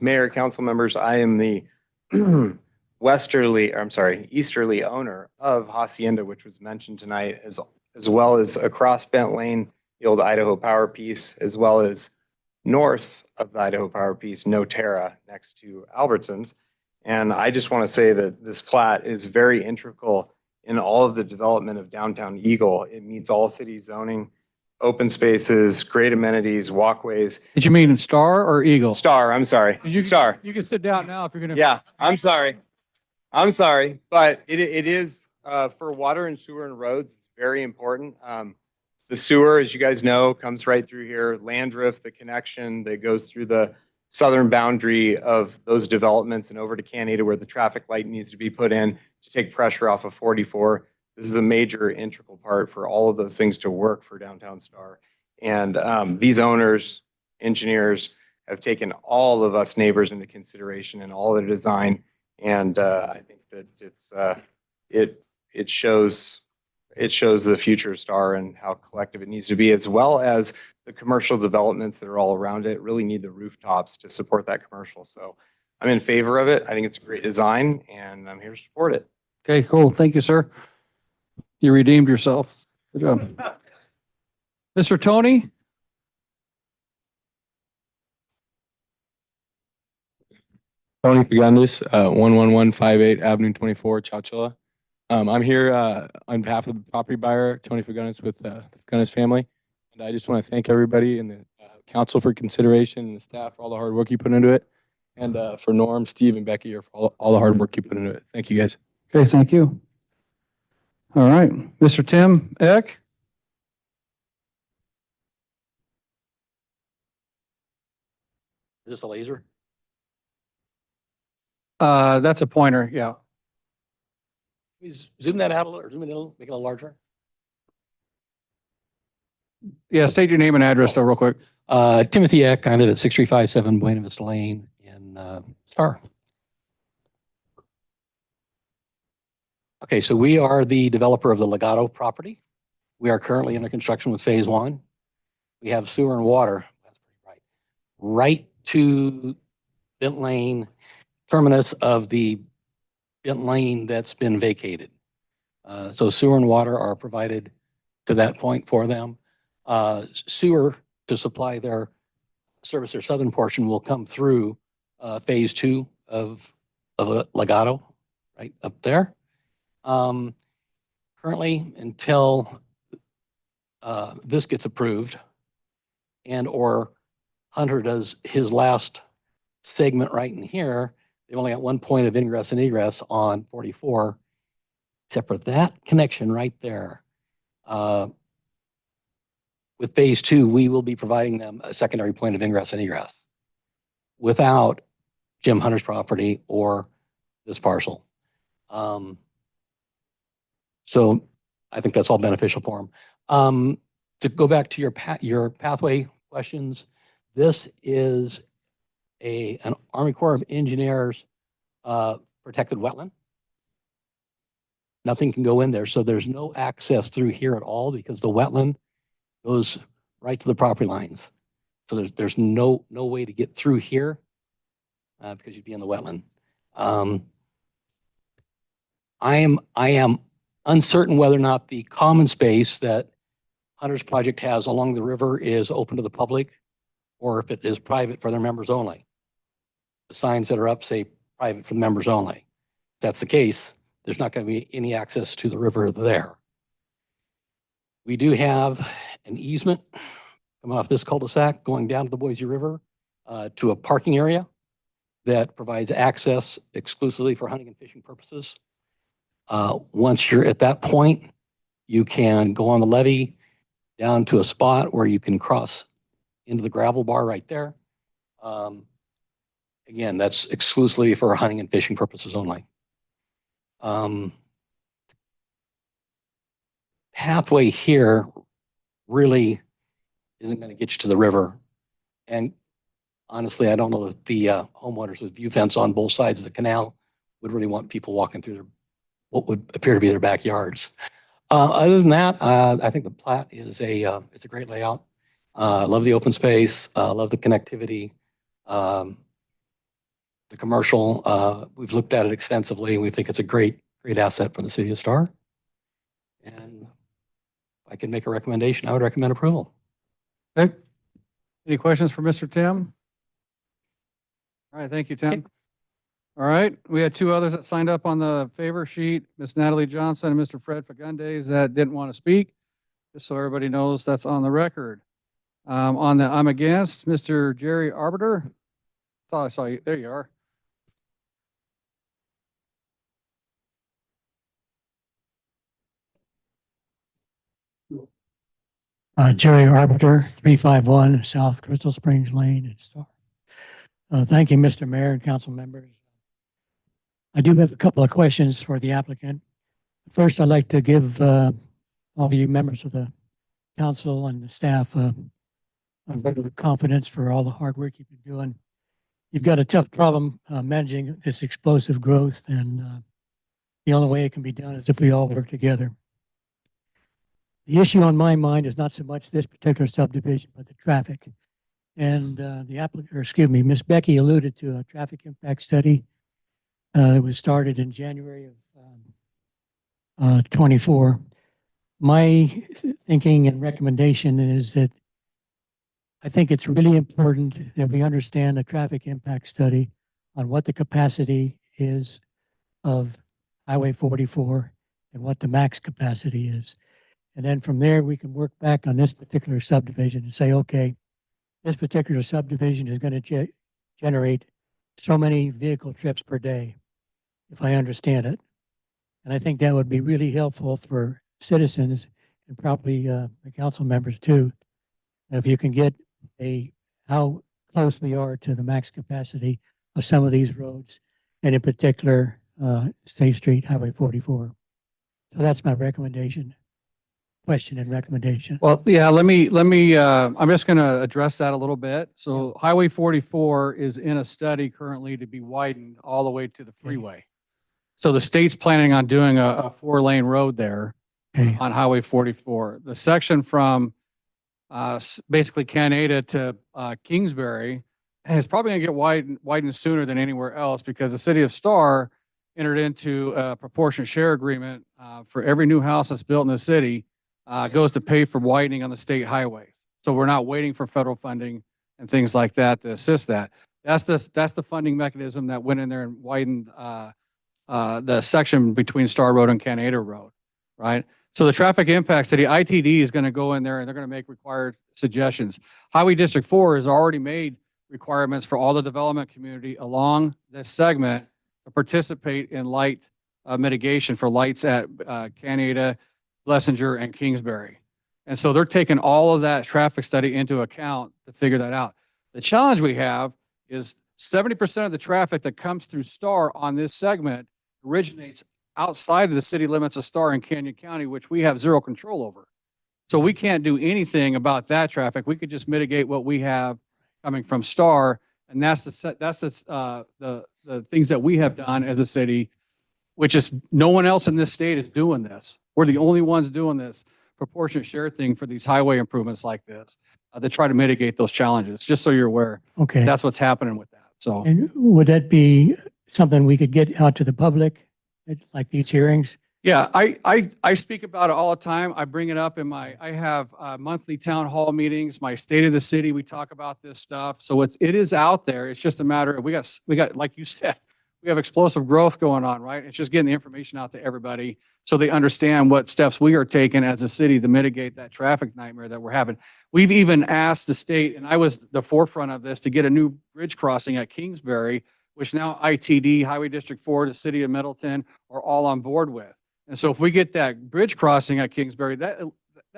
Mayor, council members, I am the easterly owner of Hacienda, which was mentioned tonight, as well as across Bent Lane, the old Idaho Power Piece, as well as north of the Idaho Power Piece, Noterra, next to Albertsons. And I just want to say that this plat is very integral in all of the development of downtown Eagle. It meets all city zoning, open spaces, great amenities, walkways. Did you mean Star or Eagle? Star, I'm sorry. Star. You can sit down now if you're gonna. Yeah, I'm sorry. But it is, for water and sewer and roads, it's very important. The sewer, as you guys know, comes right through here. Landrift, the connection that goes through the southern boundary of those developments and over to Canada where the traffic light needs to be put in to take pressure off of 44. This is a major integral part for all of those things to work for downtown Star. And these owners, engineers have taken all of us neighbors into consideration in all their design. And I think that it shows the future of Star and how collective it needs to be, as well as the commercial developments that are all around it really need the rooftops to support that commercial. So I'm in favor of it. I think it's a great design and I'm here to support it. Okay, cool. Thank you, sir. You redeemed yourself. Good job. Mr. Tony? Tony Pagundes, 11158 Avenue 24, Chowchilla. I'm here on behalf of the property buyer, Tony Fagundes, with the Fagundes family. And I just want to thank everybody in the council for consideration and the staff for all the hard work you put into it. And for Norm, Steve, and Becky for all the hard work you put into it. Thank you, guys. Okay, thank you. All right, Mr. Tim Eck? Is this a laser? That's a pointer, yeah. Zoom that out a little, or zoom it in a little, make it a little larger. Yeah, state your name and address though, real quick. Timothy Eck, I live at 6357 Buena Vista Lane in Star. Okay, so we are the developer of the Legato property. We are currently under construction with phase one. We have sewer and water, that's pretty right to Bent Lane, terminus of the Bent Lane that's been vacated. So sewer and water are provided to that point for them. Sewer to supply their service, their southern portion will come through phase two of Legato, right up there. Currently, until this gets approved and or Hunter does his last segment right in here, they've only got one point of ingress and egress on 44, except for that connection right there. With phase two, we will be providing them a secondary point of ingress and egress without Jim Hunter's property or this parcel. So I think that's all beneficial for them. To go back to your pathway questions, this is an Army Corps of Engineers protected wetland. Nothing can go in there, so there's no access through here at all because the wetland goes right to the property lines. So there's no way to get through here because you'd be in the wetland. I am uncertain whether or not the common space that Hunter's project has along the river is open to the public or if it is private for their members only. The signs that are up say private for the members only. If that's the case, there's not going to be any access to the river there. We do have an easement coming off this cul-de-sac going down to the Boise River to a parking area that provides access exclusively for hunting and fishing purposes. Once you're at that point, you can go on the levee down to a spot where you can cross into the gravel bar right there. Again, that's exclusively for hunting and fishing purposes only. Pathway here really isn't going to get you to the river. And honestly, I don't know that the homeowners with view fence on both sides of the canal would really want people walking through their, what would appear to be their backyards. Other than that, I think the plat is it's a great layout. Love the open space, love the connectivity. The commercial, we've looked at it extensively, and we think it's a great asset for the city of Star. And if I can make a recommendation, I would recommend approval. Okay. Any questions for Mr. Tim? All right, thank you, Tim. All right, we had two others that signed up on the favor sheet, Miss Natalie Johnson and Mr. Fred Fagundes, that didn't want to speak. Just so everybody knows that's on the record. On the I'm against, Mr. Jerry Arbiter. Thought I saw you. There you are. Jerry Arbiter, 351 South Crystal Springs Lane in Star. Thank you, Mr. Mayor and council members. I do have a couple of questions for the applicant. First, I'd like to give all of you members of the council and the staff a vote of confidence for all the hard work you've been doing. You've got a tough problem managing this explosive growth, and the only way it can be done is if we all work together. The issue on my mind is not so much this particular subdivision, but the traffic. And the applicant, or excuse me, Ms. Becky alluded to a traffic impact study that was started in January of 24. My thinking and recommendation is that I think it's really important that we understand a traffic impact study on what the capacity is of Highway 44 and what the max capacity is. And then from there, we can work back on this particular subdivision and say, okay, this particular subdivision is going to generate so many vehicle trips per day, if I understand it. And I think that would be really helpful for citizens and probably the council members too. If you can get how close we are to the max capacity of some of these roads, and in particular, State Street, Highway 44. So that's my recommendation. Question and recommendation. Well, yeah, let me, I'm just going to address that a little bit. So Highway 44 is in a study currently to be widened all the way to the freeway. So the state's planning on doing a 4-lane road there on Highway 44. The section from basically Canada to Kingsbury is probably going to get widened sooner than anywhere else, because the city of Star entered into a proportionate share agreement for every new house that's built in the city. Goes to pay for widening on the state highways. So we're not waiting for federal funding and things like that to assist that. That's the funding mechanism that went in there and widened the section between Star Road and Canada Road, right? So the traffic impact study, ITD is going to go in there and they're going to make required suggestions. Highway District 4 has already made requirements for all the development community along this segment to participate in light mitigation for lights at Canada, Blessinger, and Kingsbury. And so they're taking all of that traffic study into account to figure that out. The challenge we have is 70% of the traffic that comes through Star on this segment originates outside of the city limits of Star and Canyon County, which we have zero control over. So we can't do anything about that traffic. We could just mitigate what we have coming from Star. And that's the things that we have done as a city, which is no one else in this state is doing this. We're the only ones doing this proportionate share thing for these highway improvements like this that try to mitigate those challenges, just so you're aware. Okay. That's what's happening with that. So, And would that be something we could get out to the public, like these hearings? yeah, I speak about it all the time. I bring it up in I have monthly town hall meetings, my state of the city. We talk about this stuff. So it is out there. It's just a matter of, we got, like you said, we have explosive growth going on, right? It's just getting the information out to everybody so they understand what steps we are taking as a city to mitigate that traffic nightmare that we're having. We've even asked the state, and I was the forefront of this, to get a new bridge crossing at Kingsbury, which now ITD, Highway District 4, the city of Middleton are all on board with. And so if we get that bridge crossing at Kingsbury, that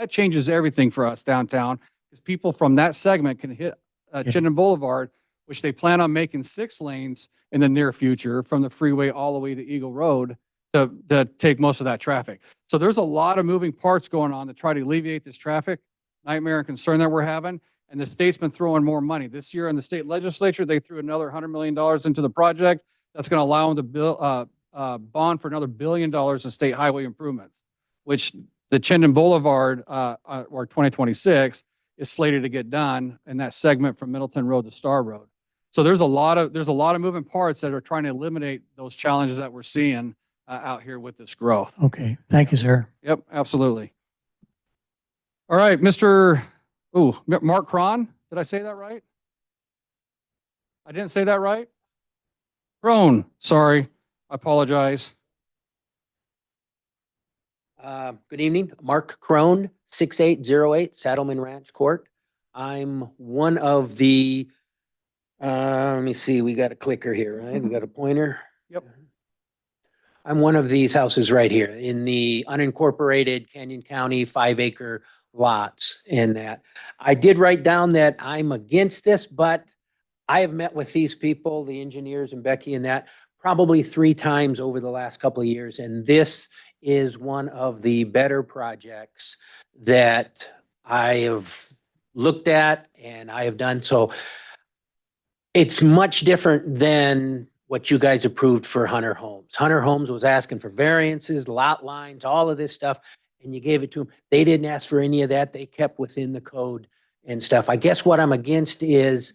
changes everything for us downtown, because people from that segment can hit Chittenden Boulevard, which they plan on making 6 lanes in the near future from the freeway all the way to Eagle Road to take most of that traffic. So there's a lot of moving parts going on to try to alleviate this traffic nightmare and concern that we're having. And the state's been throwing more money. This year in the state legislature, they threw another $100 million into the project. That's going to allow them to bond for another $1 billion of state highway improvements, which the Chittenden Boulevard, or 2026, is slated to get done in that segment from Middleton Road to Star Road. So there's a lot of moving parts that are trying to eliminate those challenges that we're seeing out here with this growth. Okay, thank you, sir. Yep, absolutely. All right, Mark Cron, did I say that right? I didn't say that right? Crone, sorry, I apologize. Good evening, Mark Crone, 6808 Saddleman Ranch Court. I'm one of the, let me see, we got a clicker here, right? We got a pointer. Yep. I'm one of these houses right here in the unincorporated Canyon County 5-acre lots in that. I did write down that I'm against this, but I have met with these people, the engineers and Becky and that, probably 3 times over the last couple of years. And this is one of the better projects that I have looked at and I have done. So it's much different than what you guys approved for Hunter Homes. Hunter Homes was asking for variances, lot lines, all of this stuff, and you gave it to them. They didn't ask for any of that. They kept within the code and stuff. I guess what I'm against is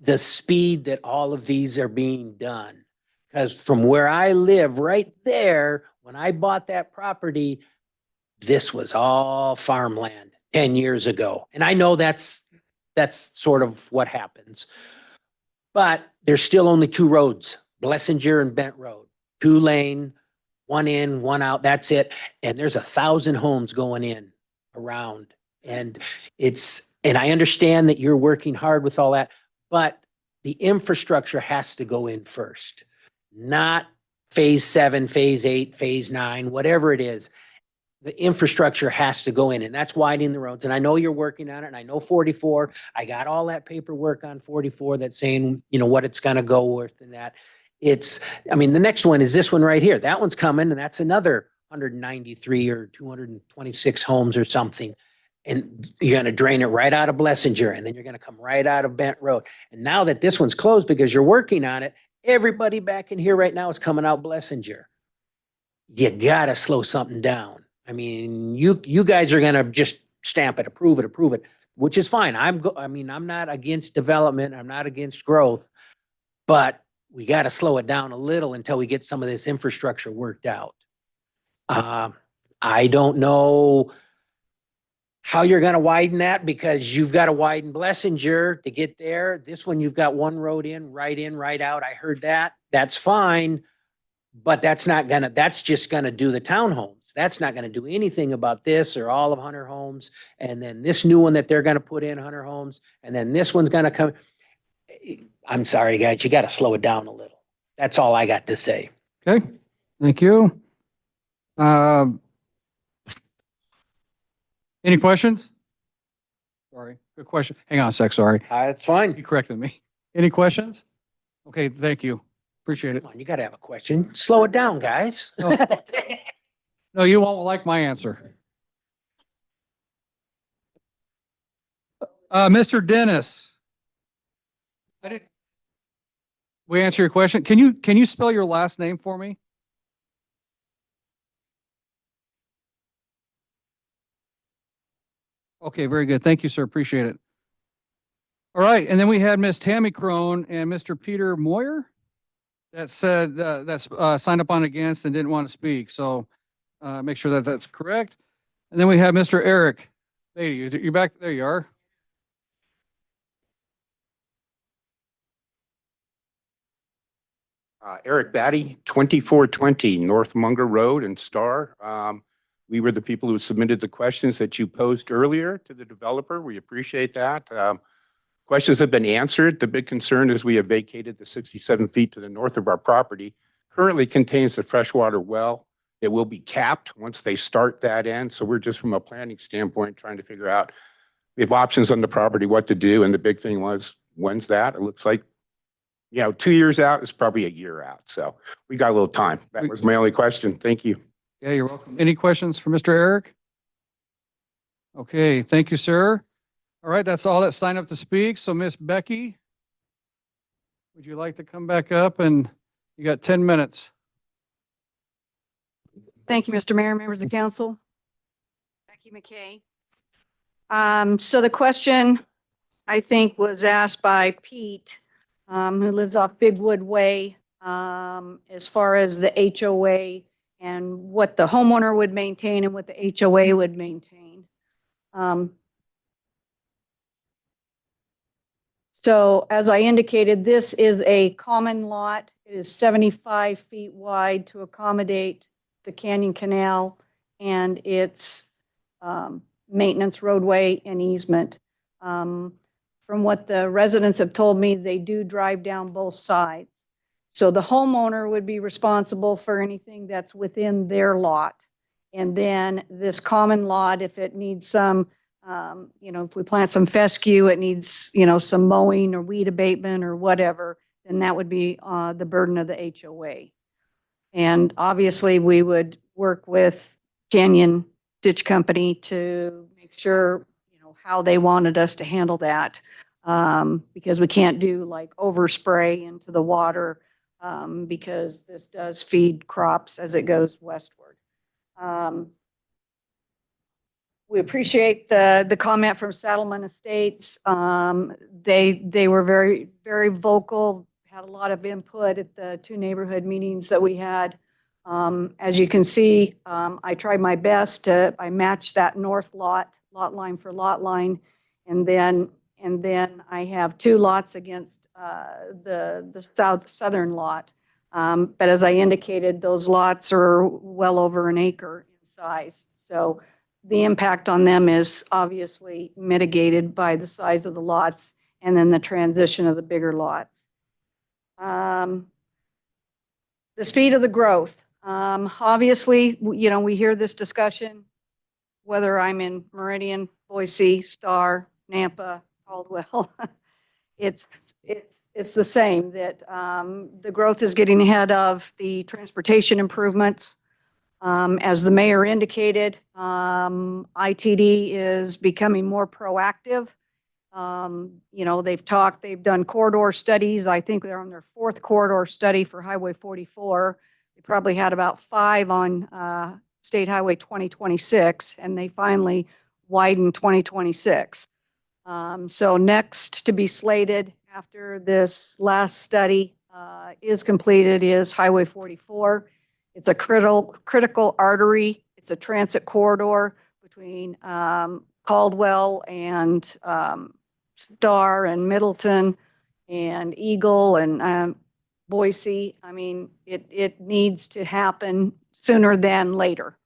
the speed that all of these are being done. Because from where I live right there, when I bought that property, this was all farmland 10 years ago. And I know that's sort of what happens. But there's still only 2 roads, Blessinger and Bent Road, 2 lane, 1 in, 1 out, that's it. And there's 1,000 homes going in around. And I understand that you're working hard with all that, but the infrastructure has to go in first, not phase 7, phase 8, phase 9, whatever it is. The infrastructure has to go in, and that's widening the roads. And I know you're working on it, and I know 44. I got all that paperwork on 44 that's saying, what it's going to go worth and that. The next one is this one right here. That one's coming, and that's another 193 or 226 homes or something. And you're going to drain it right out of Blessinger, and then you're going to come right out of Bent Road. And now that this one's closed because you're working on it, everybody back in here right now is coming out Blessinger. You got to slow something down. You guys are going to just stamp it, approve it, which is fine. I'm not against development. I'm not against growth, but we got to slow it down a little until we get some of this infrastructure worked out. I don't know how you're going to widen that, because you've got to widen Blessinger to get there. This one, you've got 1 road in, right out. I heard that. That's fine, but that's just going to do the townhomes. That's not going to do anything about this or all of Hunter Homes. And then this new one that they're going to put in Hunter Homes. And then this one's going to come. I'm sorry, guys, you got to slow it down a little. That's all I got to say. Okay, thank you. Any questions? Sorry, good question. Hang on a sec, sorry. That's fine. You corrected me. Any questions? Okay, thank you. Appreciate it. Come on, you got to have a question. Slow it down, guys. No, you won't like my answer. Mr. Dennis. We answer your question. Can you spell your last name for me? Okay, very good. Thank you, sir. Appreciate it. All right, and then we had Miss Tammy Crone and Mr. Peter Moyer that said that's signed up on against and didn't want to speak. So make sure that that's correct. And then we have Mr. Eric Beatty. You back? There you are. Eric Batty, 2420 North Munger Road in Star. We were the people who submitted the questions that you posed earlier to the developer. We appreciate that. Questions have been answered. The big concern is we have vacated the 67 feet to the north of our property. Currently contains the freshwater well. It will be capped once they start that in. So we're just from a planning standpoint trying to figure out, we have options on the property, what to do. And the big thing was, when's that? It looks like, 2 years out is probably a year out. So we got a little time. That was my only question. Thank you. Yeah, you're welcome. Any questions for Mr. Eric? Okay, thank you, sir. All right, that's all that signed up to speak. So Miss Becky, would you like to come back up? And you got 10 minutes. Thank you, Mr. Mayor, members of council. Becky McKay. So the question, I think, was asked by Pete, who lives off Bigwood Way, as far as the HOA and what the homeowner would maintain and what the HOA would maintain. So as I indicated, this is a common lot. It is 75 feet wide to accommodate the Canyon Canal and its maintenance roadway and easement. From what the residents have told me, they do drive down both sides. So the homeowner would be responsible for anything that's within their lot. And then this common lot, if it needs some, if we plant some fescue, it needs, some mowing or weed abatement or whatever, then that would be the burden of the HOA. And obviously we would work with Canyon Ditch Company to make sure, how they wanted us to handle that. Because we can't do like overspray into the water, because this does feed crops as it goes westward. We appreciate the comment from Saddleman Estates. They were very, very vocal, had a lot of input at the 2 neighborhood meetings that we had. As you can see, I tried my best I matched that north lot line for lot line. And then I have 2 lots against the southern lot. But as I indicated, those lots are well over an acre in size. So the impact on them is obviously mitigated by the size of the lots and then the transition of the bigger lots. The speed of the growth. Obviously, we hear this discussion, whether I'm in Meridian, Boise, Star, Nampa, Caldwell, it's the same, that the growth is getting ahead of the transportation improvements. As the mayor indicated, ITD is becoming more proactive. They've done corridor studies. I think they're on their 4th corridor study for Highway 44. They probably had about 5 on State Highway 2026, and they finally widened 2026. So next to be slated after this last study is completed is Highway 44. It's a critical artery. It's a transit corridor between Caldwell and Star and Middleton and Eagle and Boise. I mean, it needs to happen sooner than later.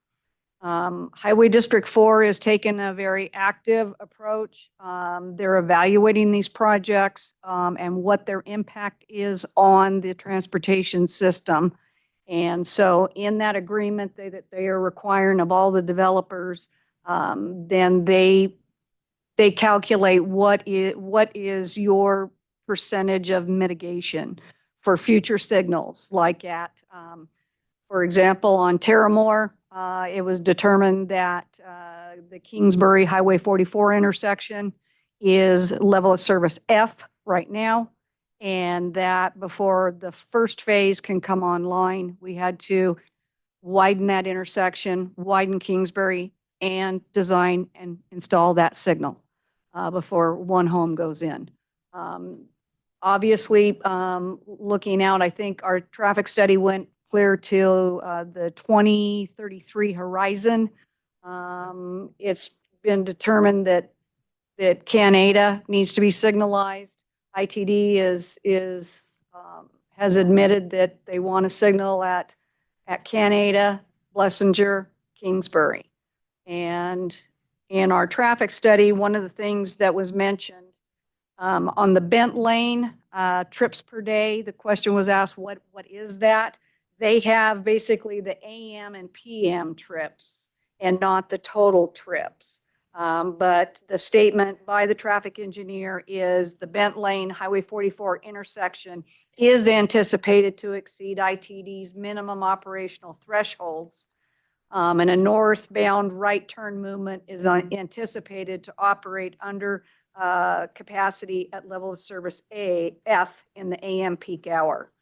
Highway District 4 has taken a very active approach. They're evaluating these projects and what their impact is on the transportation system. And so in that agreement that they are requiring of all the developers, then they calculate what is your percentage of mitigation for future signals, like at, for example, on Terramore, it was determined that the Kingsbury Highway 44 intersection is level of service F right now, and that before the first phase can come online, we had to widen that intersection, widen Kingsbury, and design and install that signal before one home goes in. Obviously, looking out, I think our traffic study went clear to the 2033 horizon. It's been determined that Canada needs to be signalized. ITD has admitted that they want a signal at Canada, Blessinger, Kingsbury. And in our traffic study, one of the things that was mentioned on the Bent Lane, trips per day, the question was asked, what is that? They have basically the AM and PM trips and not the total trips. But the statement by the traffic engineer is the Bent Lane Highway 44 intersection is anticipated to exceed ITD's minimum operational thresholds. And a northbound right turn movement is anticipated to operate under capacity at level of service F in the AM peak hour.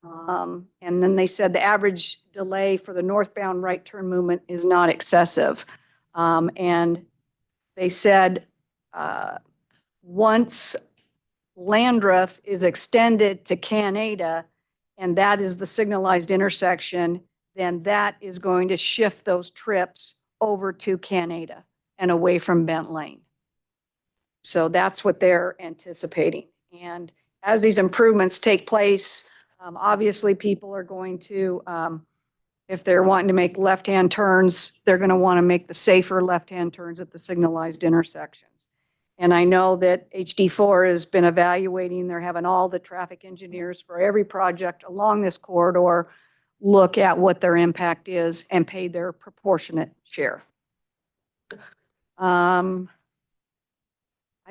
And then they said the average delay for the northbound right turn movement is not excessive. And they said once Landreth is extended to Canada, and that is the signalized intersection, then that is going to shift those trips over to Canada and away from Bent Lane. So that's what they're anticipating. And as these improvements take place, obviously people are going to, if they're wanting to make left-hand turns, they're going to want to make the safer left-hand turns at the signalized intersections. And I know that HD4 has been evaluating, they're having all the traffic engineers for every project along this corridor look at what their impact is and pay their proportionate share. I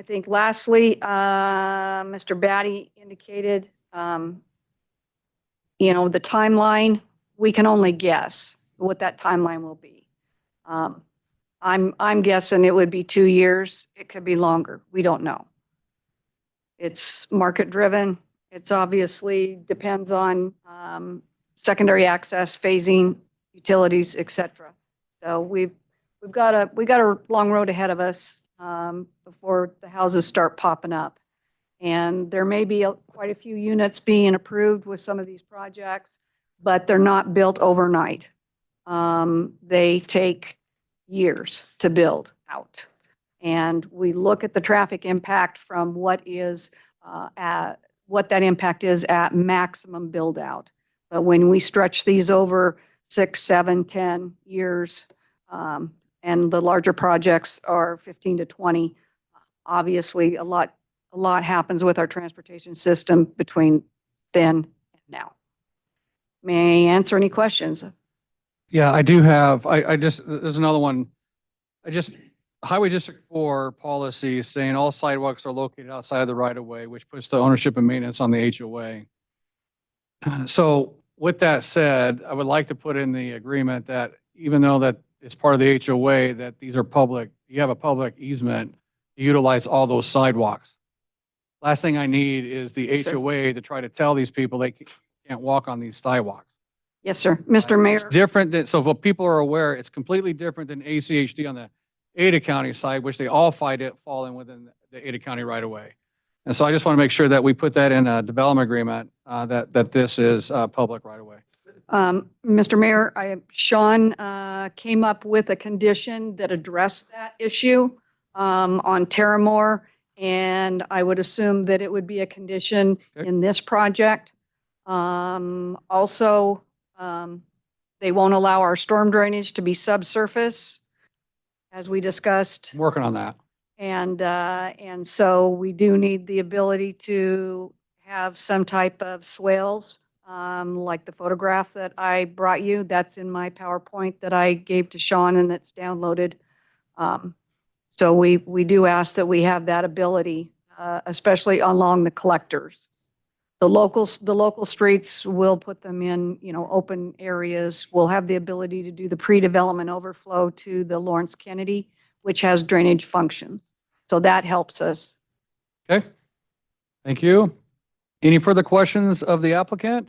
think lastly, Mr. Batty indicated, the timeline, we can only guess what that timeline will be. I'm guessing it would be 2 years. It could be longer. We don't know. It's market driven. It's obviously depends on secondary access, phasing, utilities, et cetera. So we've got a long road ahead of us before the houses start popping up. And there may be quite a few units being approved with some of these projects, but they're not built overnight. They take years to build out. And we look at the traffic impact from what that impact is at maximum build out. But when we stretch these over 6, 7, 10 years, and the larger projects are 15 to 20, obviously a lot happens with our transportation system between then and now. May I answer any questions? Yeah, I do have, there's another one. Highway District 4 policy is saying all sidewalks are located outside of the right of way, which puts the ownership and maintenance on the HOA. So with that said, I would like to put in the agreement that even though that it's part of the HOA, that these are public, you have a public easement to utilize all those sidewalks. Last thing I need is the Yes, sir. HOA to try to tell these people they can't walk on these sidewalks. Yes, sir. Mr. Mayor. It's different than, so what people are aware, it's completely different than ACHD on the Ada County side, which they all fall in within the Ada County right away. And so I just want to make sure that we put that in a development agreement, that this is public right away. Mr. Mayor, Sean came up with a condition that addressed that issue on Terramore, and I would assume that it would be a condition in this project. Also, they won't allow our storm drainage to be subsurface, as we discussed. I'm working on that. And so we do need the ability to have some type of swales, like the photograph that I brought you. That's in my PowerPoint that I gave to Sean and that's downloaded. So we do ask that we have that ability, especially along the collectors. The local streets will put them in, open areas. We'll have the ability to do the pre-development overflow to the Lawrence Kennedy, which has drainage function. So that helps us. Okay. Thank you. Any further questions of the applicant?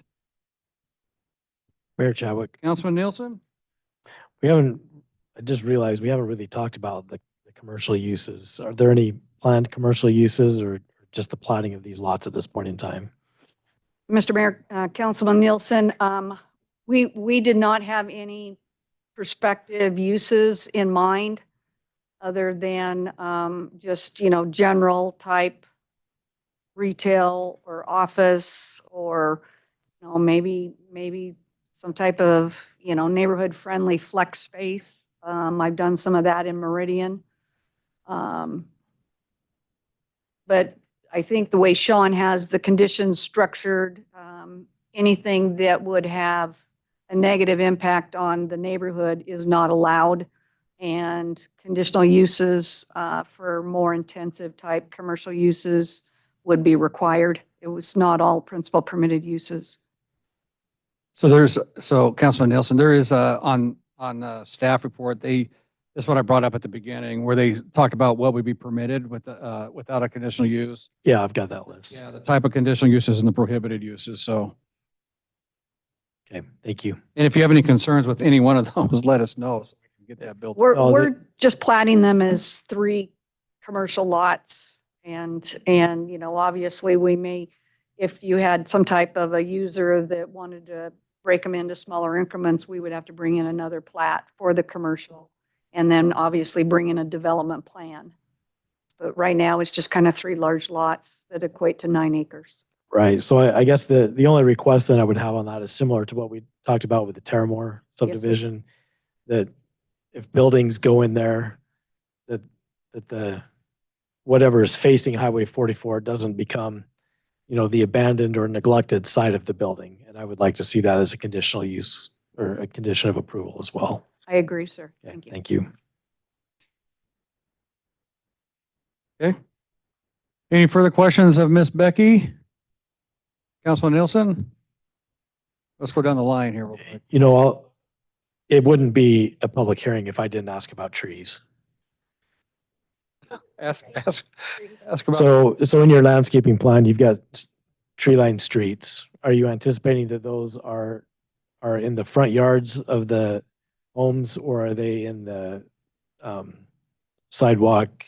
Mayor Chadwick, Councilman Nielsen? I just realized we haven't really talked about the commercial uses. Are there any planned commercial uses or just the platting of these lots at this point in time? Mr. Mayor, Councilman Nielsen, we did not have any prospective uses in mind other than just, general type retail or office or maybe some type of, neighborhood friendly flex space. I've done some of that in Meridian. But I think the way Sean has the conditions structured, anything that would have a negative impact on the neighborhood is not allowed. And conditional uses for more intensive type commercial uses would be required. It was not all principal permitted uses. So Councilman Nielsen, there is on the staff report, that's what I brought up at the beginning, where they talked about what would be permitted without a conditional use. Yeah, I've got that list. Yeah, the type of conditional uses and the prohibited uses, so. Okay, thank you. And if you have any concerns with any one of those, let us know so we can get that built. We're just platting them as 3 commercial lots. And, obviously we may, if you had some type of a user that wanted to break them into smaller increments, we would have to bring in another plat for the commercial. And then obviously bring in a development plan. But right now it's just kind of 3 large lots that equate to 9 acres. Right. So I guess the only request that I would have on that is similar to what we talked about with the Terramore subdivision, that if buildings go in there, that the whatever is facing Highway 44 doesn't become, the abandoned or neglected side of the building. And I would like to see that as a conditional use or a condition of approval as well. I agree, sir. Okay, Thank you. thank you. Okay. Any further questions of Miss Becky? Councilman Nielsen? Let's go down the line here real quick. It wouldn't be a public hearing if I didn't ask about trees. Ask about. So in your landscaping plan, you've got tree-lined streets. Are you anticipating that those are in the front yards of the homes, or are they in the sidewalk,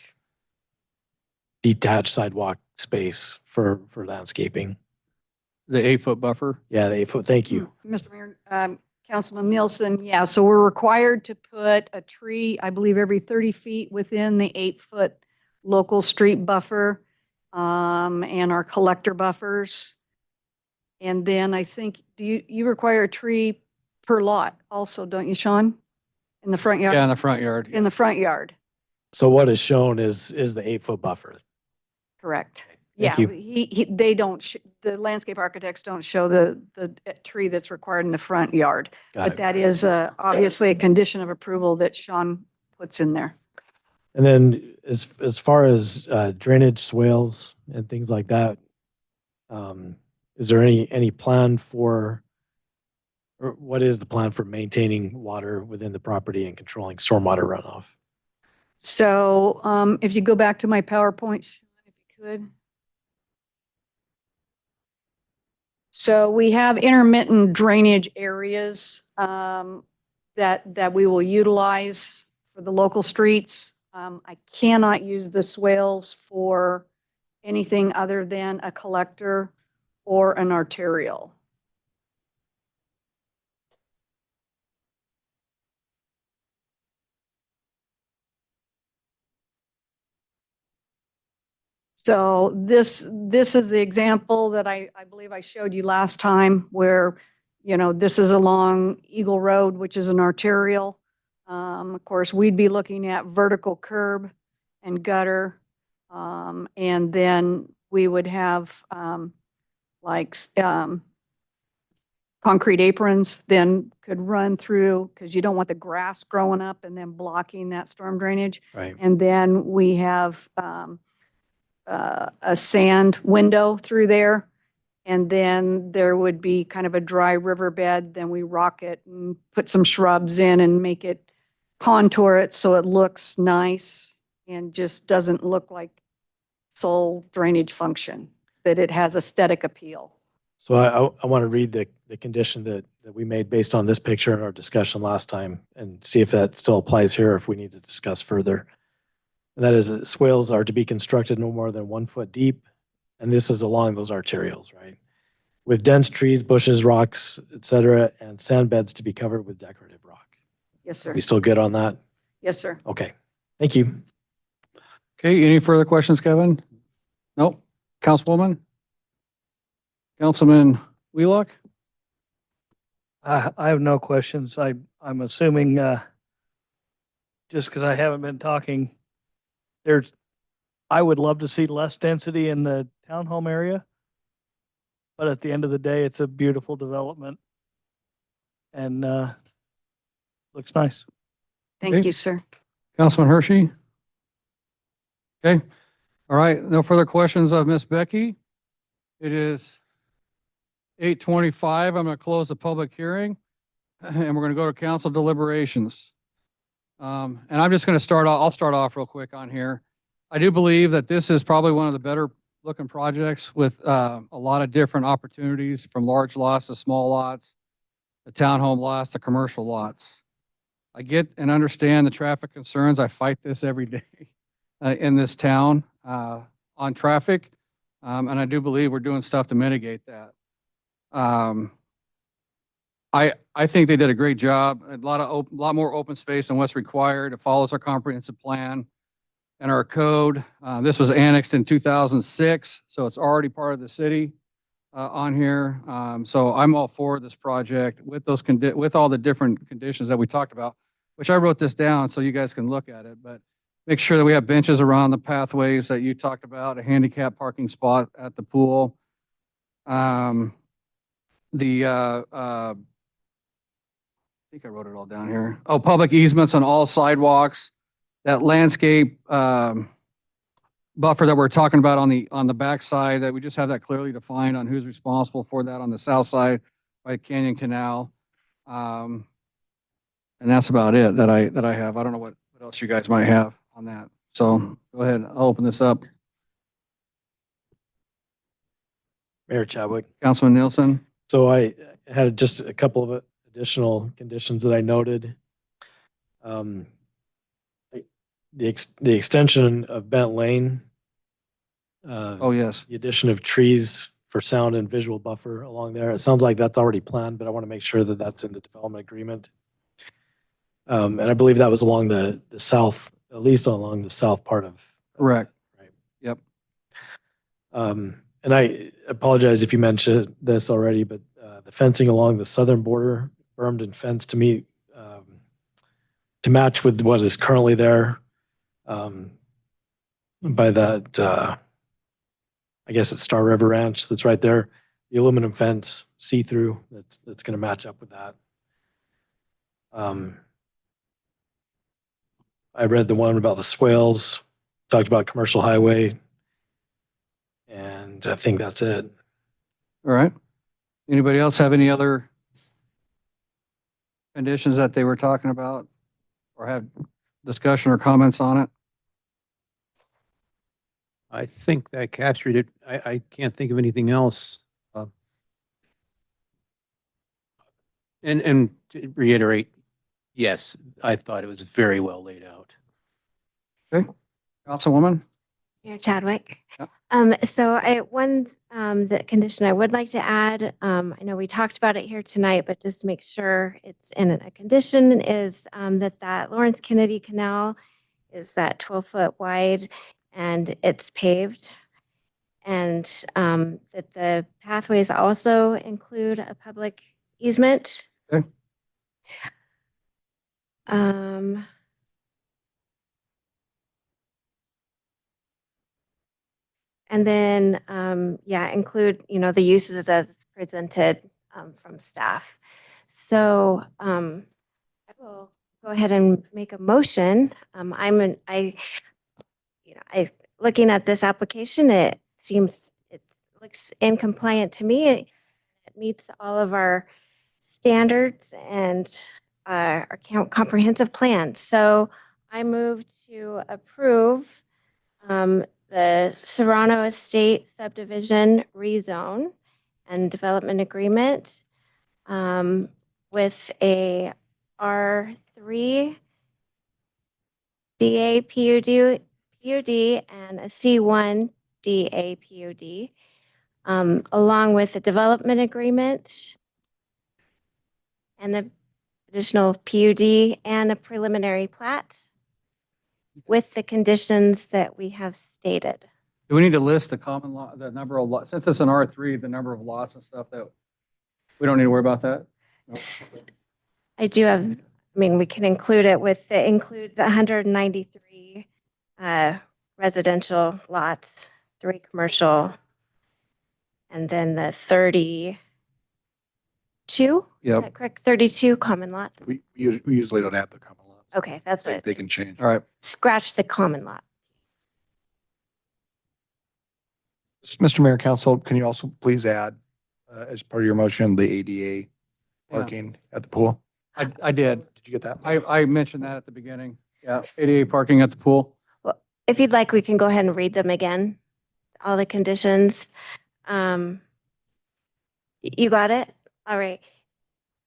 detached sidewalk space for landscaping? The 8-foot buffer? Yeah, the 8-foot. Thank you. Mr. Mayor, Councilman Nielsen, yeah, so we're required to put a tree, I believe, every 30 feet within the 8-foot local street buffer and our collector buffers. And then I think, do you require a tree per lot also, don't you, Sean? In the front yard? Yeah, in the front yard. In the front yard, So what is shown is the 8-foot buffer. correct. Yeah, Thank you. they don't, the landscape architects don't show the tree that's required in the front yard. Got But it. that is obviously a condition of approval that Sean puts in there. And then as far as drainage swales and things like that, is there any plan for, or what is the plan for maintaining water within the property and controlling stormwater runoff? So if you go back to my PowerPoint, Sean, if you could. So we have intermittent drainage areas that we will utilize for the local streets. I cannot use the swales for anything other than a collector or an arterial. So this is the example that I believe I showed you last time where, this is along Eagle Road, which is an arterial. Of course, we'd be looking at vertical curb and gutter. And then we would have concrete aprons then could run through, because you don't want the grass growing up and then blocking that storm drainage. Right. And then we have a sand window through there. And then there would be kind of a dry riverbed. Then we rock it and put some shrubs in and make it contour it so it looks nice and just doesn't look like sole drainage function, that it has aesthetic appeal. So I want to read the condition that we made based on this picture in our discussion last time and see if that still applies here or if we need to discuss further. And that is that swales are to be constructed no more than 1 foot deep. And this is along those arterials, right? With dense trees, bushes, rocks, et cetera, and sand beds to be covered with decorative rock. Yes, sir. We still good on that? Yes, sir. Okay. Thank you. Okay, any further questions, Kevin? Nope. Councilwoman? Councilman Wheelock? I have no questions. I'm assuming, just because I haven't been talking, I would love to see less density in the townhome area. But at the end of the day, it's a beautiful development and, looks nice. Thank Okay. you, sir. Councilman Hershey? Okay, all right, no further questions of Miss Becky. It is 8:25. I'm going to close the public hearing and we're going to go to council deliberations. And I'm just going to I'll start off real quick on here. I do believe that this is probably one of the better looking projects with a lot of different opportunities from large lots to small lots, the townhome lots to commercial lots. I get and understand the traffic concerns. I fight this every day in this town on traffic. And I do believe we're doing stuff to mitigate that. I think they did a great job. A lot more open space than what's required. It follows our comprehensive plan and our code. This was annexed in 2006, so it's already part of the city on here. So I'm all for this project with with all the different conditions that we talked about, which I wrote this down so you guys can look at it. But make sure that we have benches around the pathways that you talked about, a handicap parking spot at the pool. I think I wrote it all down here. Oh, public easements on all sidewalks. That landscape buffer that we're talking about on the back side, that we just have that clearly defined on who's responsible for that on the south side by Canyon Canal. And that's about it that I have. I don't know what else you guys might have on that. So go ahead. I'll open this up. Mayor Chadwick. Councilman Nielsen. So I had just a couple of additional conditions that I noted. The extension of Bent Lane. Oh, yes. The addition of trees for sound and visual buffer along there. It sounds like that's already planned, but I want to make sure that that's in the development agreement. And I believe that was along the south, at least along the south part of. Correct. Right. Yep. And I apologize if you mentioned this already, but the fencing along the southern border, bermed and fenced to me, to match with what is currently there, by that, I guess it's Star River Ranch that's right there. The aluminum fence, see-through, that's going to match up with that. I read the one about the swales, talked about commercial highway, and I think that's it. All right. Anybody else have any other conditions that they were talking about or have discussion or comments on it? I think that captured it. I can't think of anything else. And to reiterate, yes, I thought it was very well laid out. Okay. Councilwoman? Mayor Chadwick. Yep. The condition I would like to add, I know we talked about it here tonight, but just to make sure it's in a condition is that Lawrence Kennedy Canal is that 12-foot wide and it's paved. And that the pathways also include a public easement. Okay. And then, include, the uses as presented from staff. So I will go ahead and make a motion. Looking at this application, it looks in compliant to me. It meets all of our standards and our comprehensive plan. So I move to approve the Serrano Estate subdivision rezone and development agreement with a R3 DA PUD and a C1 DA PUD, along with the development agreement and the additional PUD and a preliminary plat with the conditions that we have stated. Do we need to list the common lot, the number of lots? Since it's an R3, the number of lots and stuff that we don't need to worry about that? I do have, I mean, we can include it with, it includes 193 residential lots, 3 commercial, and then the 32? Is Yep. that correct? 32 common lots? We usually don't add the common lots. Okay, that's They what, they can change. All right. scratch the common lot. Mr. Mayor, Council, can you also please add, as part of your motion, the ADA Yeah. parking at the pool? I did. Did you get that? I mentioned that at the beginning. Yeah, ADA parking at the pool. Well, if you'd like, we can go ahead and read them again, all the conditions. You got it? All right.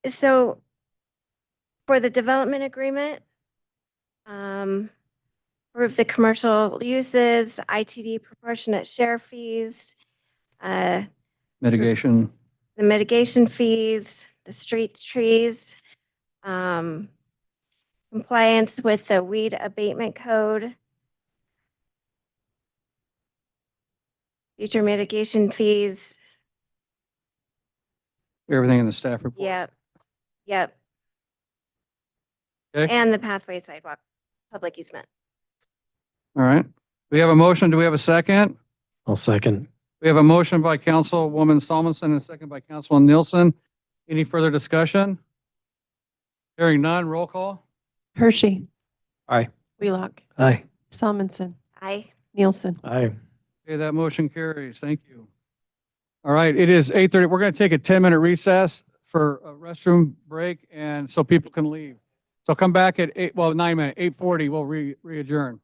So for the development agreement, for the commercial uses, ITD proportionate share fees, Mitigation. the mitigation fees, the streets trees, compliance with the weed abatement code, future mitigation fees. Everything in the staff report. Yep. Yep. Okay. And the pathway sidewalk, public easement. All right. We have a motion. Do we have a second? I'll second. We have a motion by Councilwoman Solmonson and a second by Councilman Nielsen. Any further discussion? Hearing none, roll call. Hershey. Aye. Wheelock. Aye. Salmonson. Aye. Nielsen. Aye. Okay, that motion carries. Thank you. All right, it is 8:30. We're going to take a 10-minute recess for a restroom break and so people can leave. So come back at 9 minutes, 8:40, we'll re-adjourn.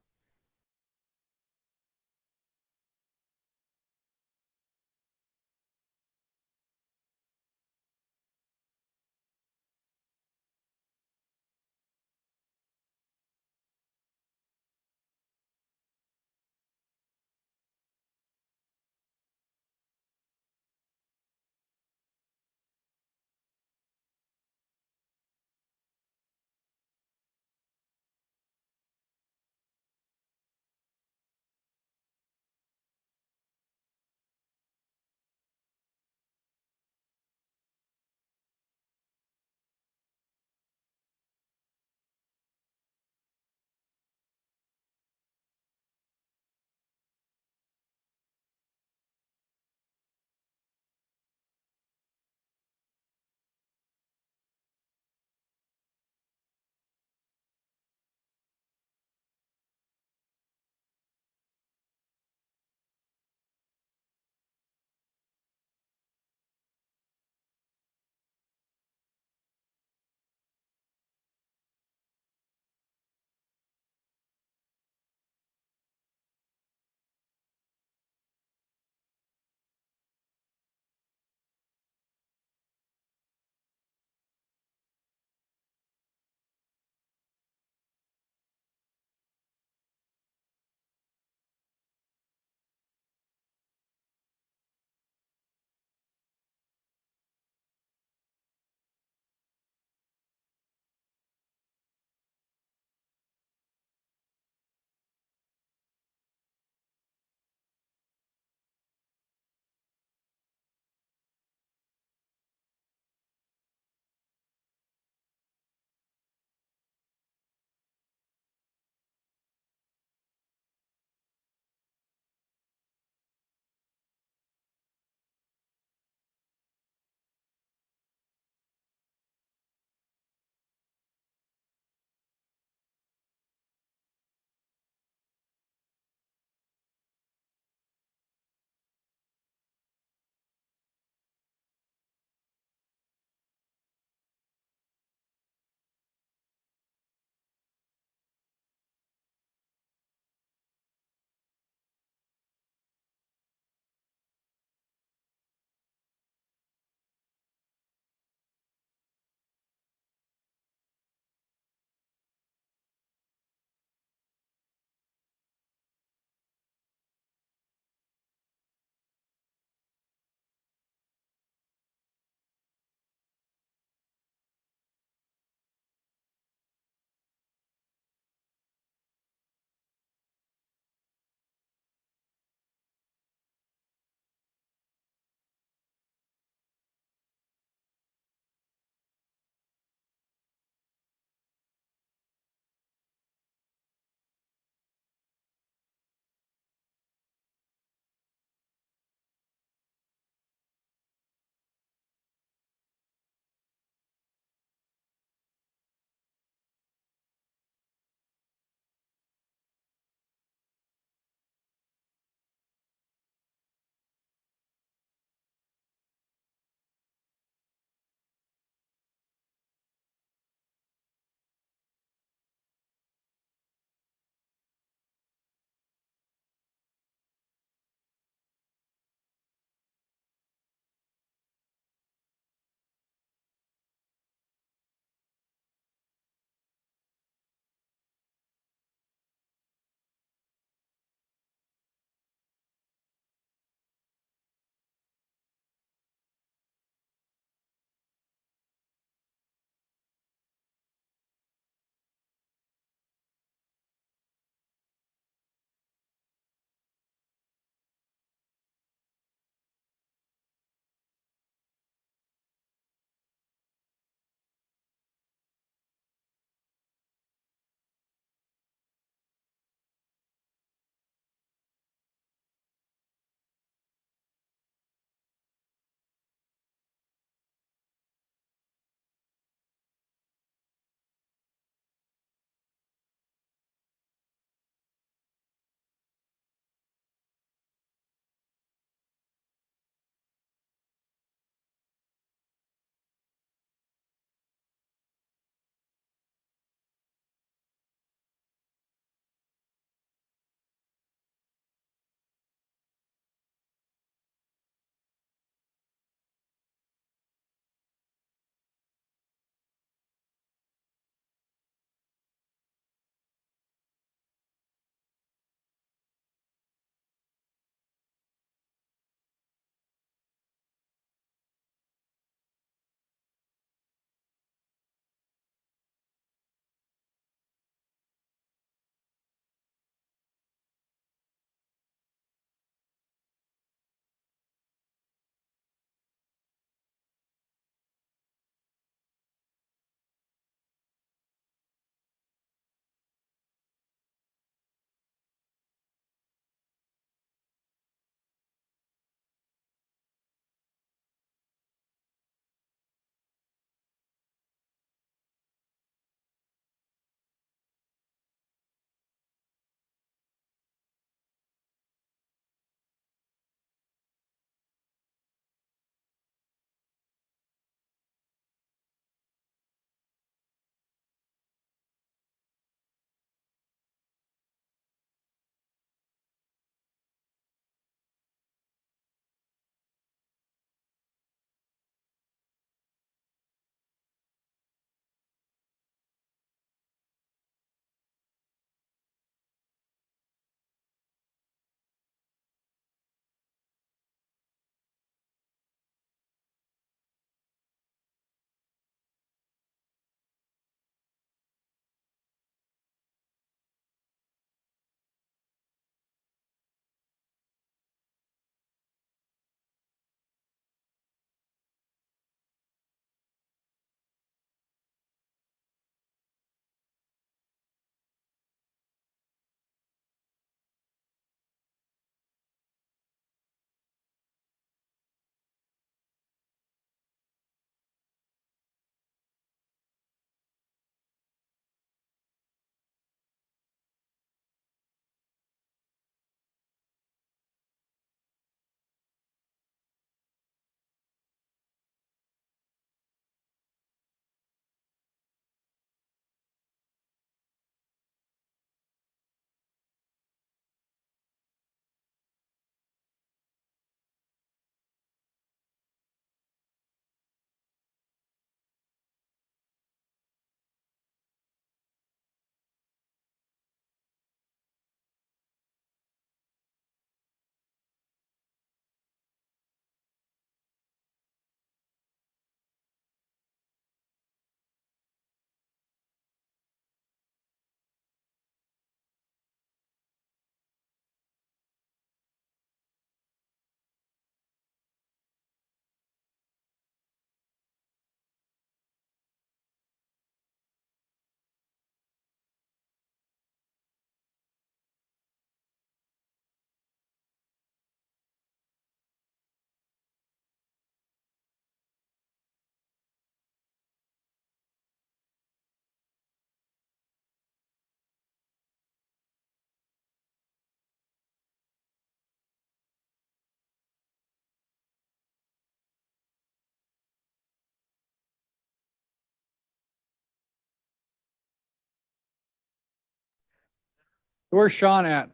Where's Sean at?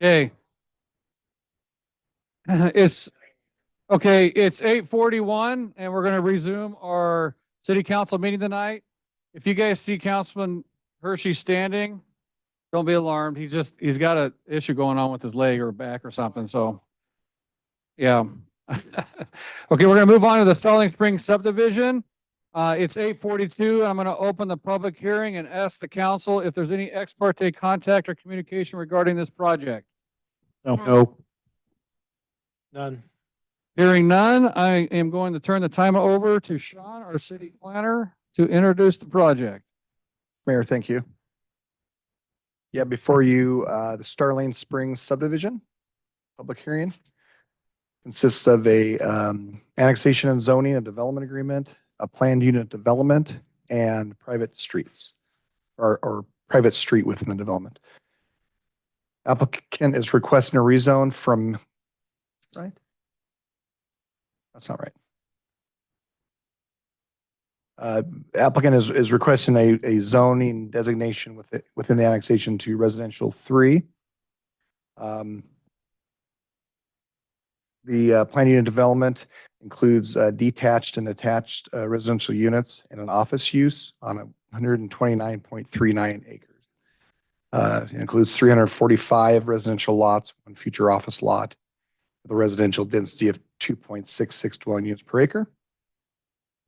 Okay. It's, okay, it's 8:41 and we're gonna resume our city council meeting tonight. If you guys see Councilman Hershey standing, don't be alarmed. He's got a issue going on with his leg or back or something, so. Yeah. Okay, we're gonna move on to the Starling Springs subdivision. It's 8:42 and I'm gonna open the public hearing and ask the council if there's any ex parte contact or communication regarding this project. No. None. Hearing none, I am going to turn the time over to Sean, our city planner, to introduce the project. Mayor, thank you. Yeah, before you, the Starling Springs subdivision, public hearing consists of a annexation and zoning, a development agreement, a planned unit development, and private streets, or private street within the development. Applicant is requesting a rezone from, right? That's not right. Applicant is requesting a zoning designation within the annexation to residential 3. The planned unit development includes detached and attached residential units and an office use on 129.39 acres. It includes 345 residential lots, 1 future office lot, with a residential density of 2.66 dwelling units per acre.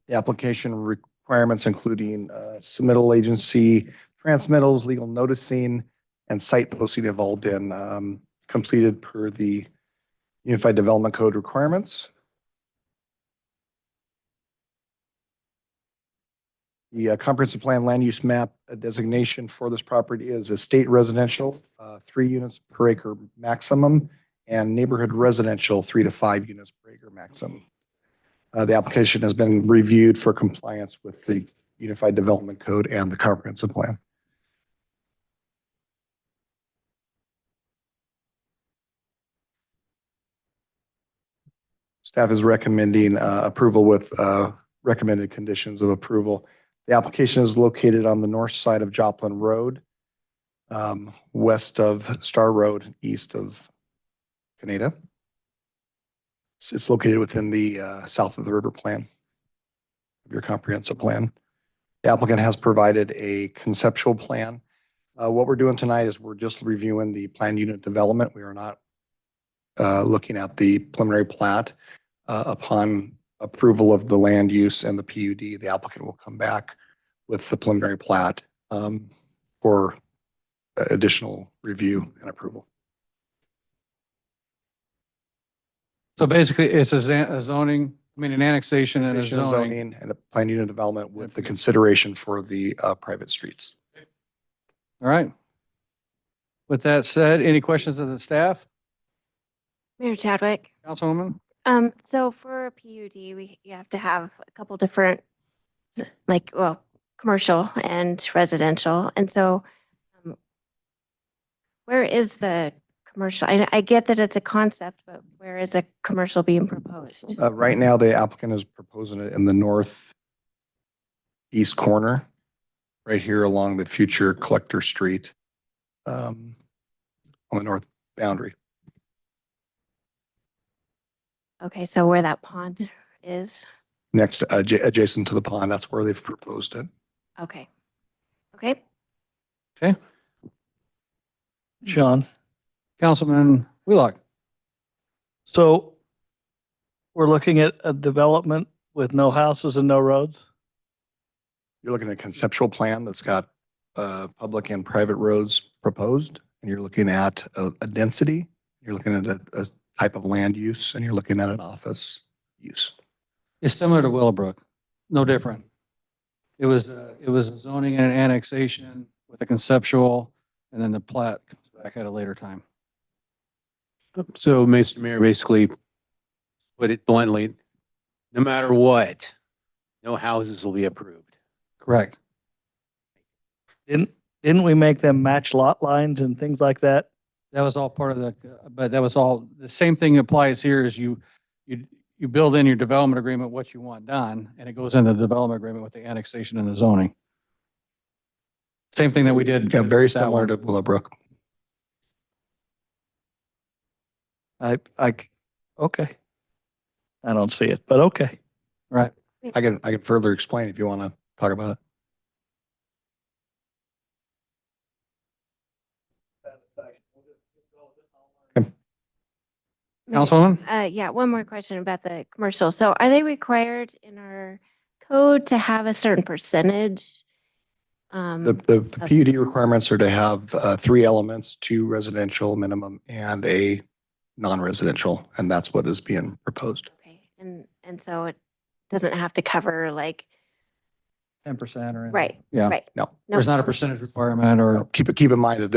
The application requirements including submittal agency transmittals, legal noticing, and site posting have all been completed per the Unified Development Code requirements. The comprehensive plan land use map designation for this property is estate residential, 3 units per acre maximum, and neighborhood residential, 3 to 5 units per acre maximum. The application has been reviewed for compliance with the Unified Development Code and the comprehensive plan. Staff is recommending approval with recommended conditions of approval. The application is located on the north side of Joplin Road, west of Star Road, east of Canada. It's located within the south of the river plan of your comprehensive plan. The applicant has provided a conceptual plan. What we're doing tonight is we're just reviewing the planned unit development. We are not looking at the preliminary plat. Upon approval of the land use and the PUD, the applicant will come back with the preliminary plat for additional review and approval. So basically, it's a zoning, an annexation and a Annexation, zoning. and a planned unit development with the consideration for the private streets. All right. With that said, any questions of the staff? Mayor Chadwick. Councilwoman? So for a PUD, you have to have a couple different, commercial and residential. And so where is the commercial? I get that it's a concept, but where is a commercial being proposed? Right now, the applicant is proposing it in the northeast corner, right here along the future Collector Street, on the north boundary. Okay, so where that pond is? Next, adjacent to the pond, that's where they've proposed it. Okay. Okay. Okay. Sean, Councilman Wheelock. so we're looking at a development with no houses and no roads? You're looking at a conceptual plan that's got public and private roads proposed, and you're looking at a density, you're looking at a type of land use, and you're looking at an office use. It's similar to Willowbrook, no different. It was a zoning and an annexation with a conceptual, and then the plat comes back at a later time. So, Mr. Mayor, basically, put it bluntly, no matter what, no houses will be approved. Correct. Didn't we make them match lot lines and things like that? That was all part of the, but that was all, the same thing applies here is you build in your development agreement what you want done, and it goes into the development agreement with the annexation and the zoning. Same thing that we did. Yeah, very that similar one. to Willowbrook. Okay. I don't see it, but okay. Right. I can further explain if you want to talk about it. Councilwoman? Yeah, one more question about the commercial. So are they required in our code to have a certain percentage? The PUD requirements are to have 3 elements, 2 residential minimum and a non-residential, and that's what is being proposed. Okay, and so it doesn't have to cover like, 10% or anything. right, Yeah. right. No. There's not a percentage requirement or. Keep in mind that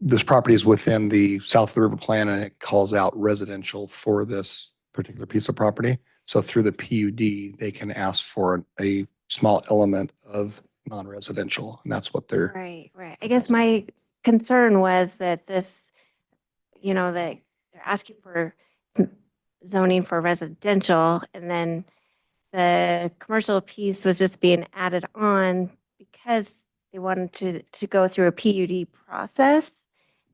this property is within the South of the River Plan, and it calls out residential for this particular piece of property. So through the PUD, they can ask for a small element of non-residential, and that's what they're. Right, right. I guess my concern was that this, that they're asking for zoning for residential, and then the commercial piece was just being added on because they wanted to go through a PUD process.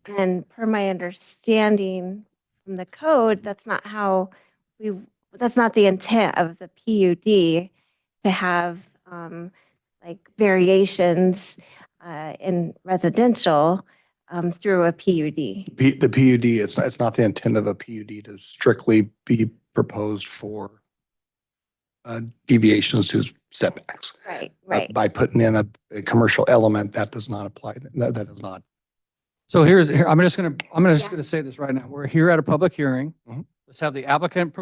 And per my understanding from the code, that's not the intent of the PUD to have like variations in residential through a PUD. The PUD, it's not the intent of a PUD to strictly be proposed for deviations to setbacks. Right, right. By putting in a commercial element, that does not apply. That does not. So I'm just gonna say this right now. We're here at a public hearing. Let's have the applicant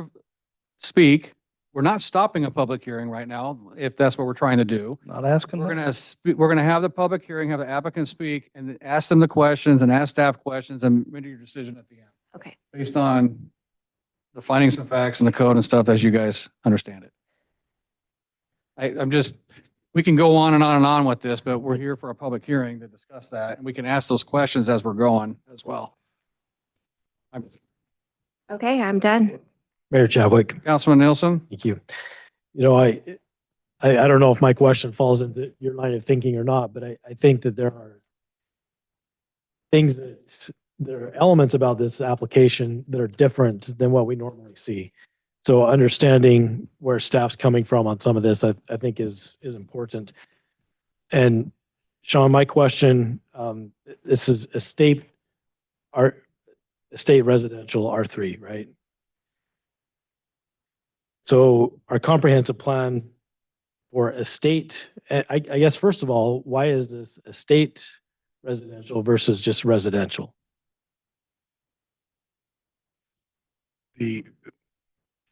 speak. We're not stopping a public hearing right now, if that's what we're trying to do. Not asking. We're gonna have the public hearing, have the applicant speak, and then ask them the questions and ask staff questions and make your decision at the end. Okay. Based on the findings and facts and the code and stuff as you guys understand it. We can go on and on and on with this, but we're here for a public hearing to discuss that, and we can ask those questions as we're going as well. Okay, I'm done. Mayor Chadwick. Councilman Nielsen? Thank you. I don't know if my question falls into your line of thinking or not, but I think that there are things there are elements about this application that are different than what we normally see. So understanding where staff's coming from on some of this, I think is important. And Sean, my question, this is estate residential R3, right? So our comprehensive plan for estate, I guess, first of all, why is this estate residential versus just residential?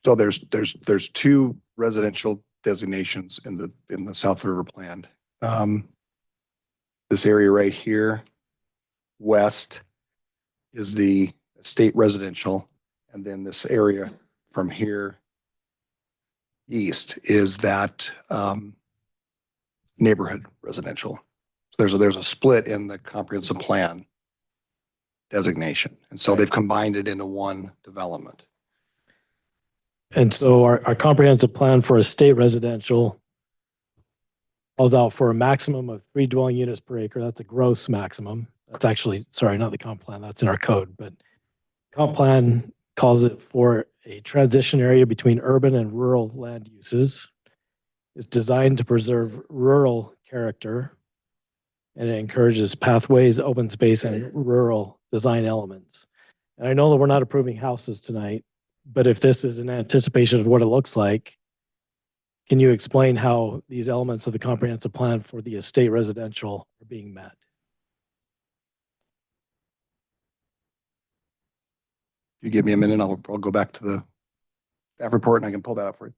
So there's 2 residential designations in the South River Plan. This area right here, west, is the estate residential, and then this area from here east is that neighborhood residential. So there's a split in the comprehensive plan designation. And so they've combined it into one development. And so our comprehensive plan for estate residential calls out for a maximum of 3 dwelling units per acre. That's a gross maximum. That's actually, sorry, not the comp plan. That's in our code, but comp plan calls it for a transition area between urban and rural land uses. It's designed to preserve rural character, and it encourages pathways, open space, and rural design elements. And I know that we're not approving houses tonight, but if this is an anticipation of what it looks like, can you explain how these elements of the comprehensive plan for the estate residential are being met? You give me a minute, I'll go back to the staff report and I can pull that up for you.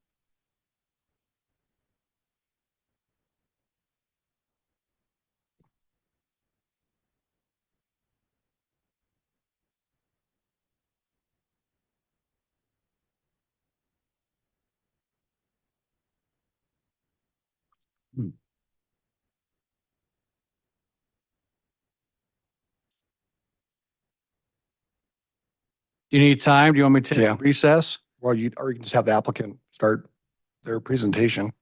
Do you need time? Do you want me to Yeah. take recess? Well, or you can just have the applicant start their presentation.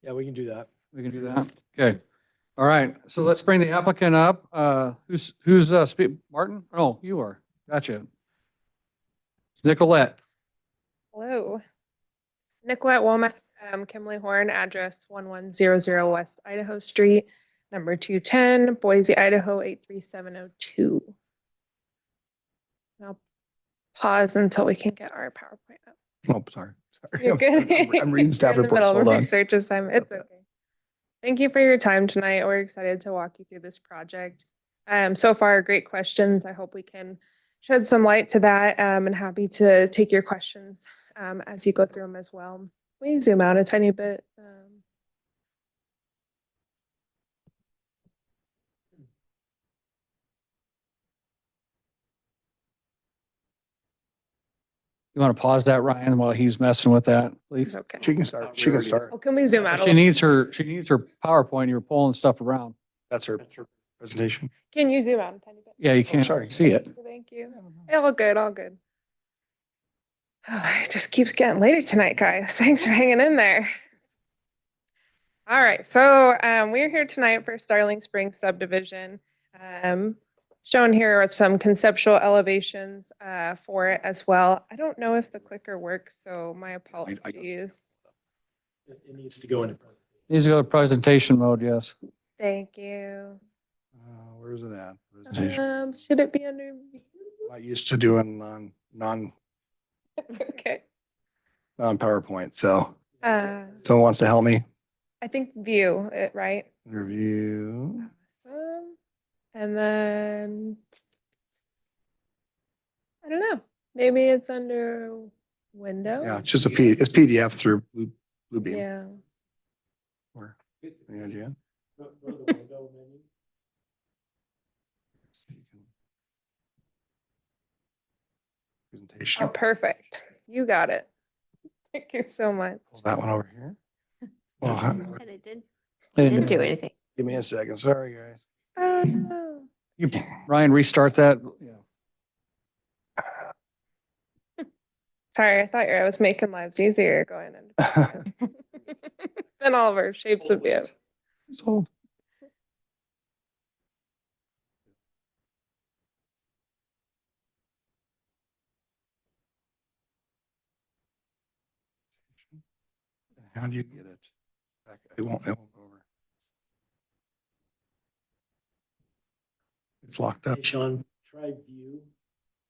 Yeah, we can do that. We can do that. Okay. All right. So let's bring the applicant up. Who's Martin? Oh, you are. Gotcha. Nicolette. Hello. Nicolette Womack, Kimley Horn, address 1100 West Idaho Street, number 210, Boise, Idaho 83702. I'll pause until we can get our PowerPoint up. Oh, sorry. You're good. I'm reading staff You're in the reports. middle of Hold a on. research assignment. It's okay. Thank you for your time tonight. We're excited to walk you through this project. So far, great questions. I hope we can shed some light to that, and happy to take your questions as you go through them as well. Let me zoom out a tiny bit. You want to pause that, Ryan, while he's messing with that, please? Okay. She can start. She can start. Oh, can we zoom out? She needs her PowerPoint. You're pulling stuff around. That's her presentation. Can you zoom out a tiny bit? Yeah, you can't sorry. see it. Thank you. All good, all good. It just keeps getting later tonight, guys. Thanks for hanging in there. All right, so we're here tonight for Starling Springs subdivision. Shown here are some conceptual elevations for it as well. I don't know if the clicker works, so my apologies. It needs to go into. Needs to go to presentation mode, yes. Thank you. Where's it at? Presentation. Should it be under? Not used to doing non Okay. PowerPoint. So Someone wants to help me. I think view it, right? Review. Awesome. And then I don't know. Maybe it's under window. Yeah, it's just it's PDF through Bluebeam. Yeah. Or any idea? Presentation. Oh, perfect. You got it. Thank you so much. Pull that one over here. Well, And it didn't do anything. give me a second. Sorry, guys. Oh, no. You, Ryan, restart that. Sorry, I thought I was making lives easier going into than all of our shapes of view. So How do you get it back? It won't go over. It's locked up. Hey, Sean, try view,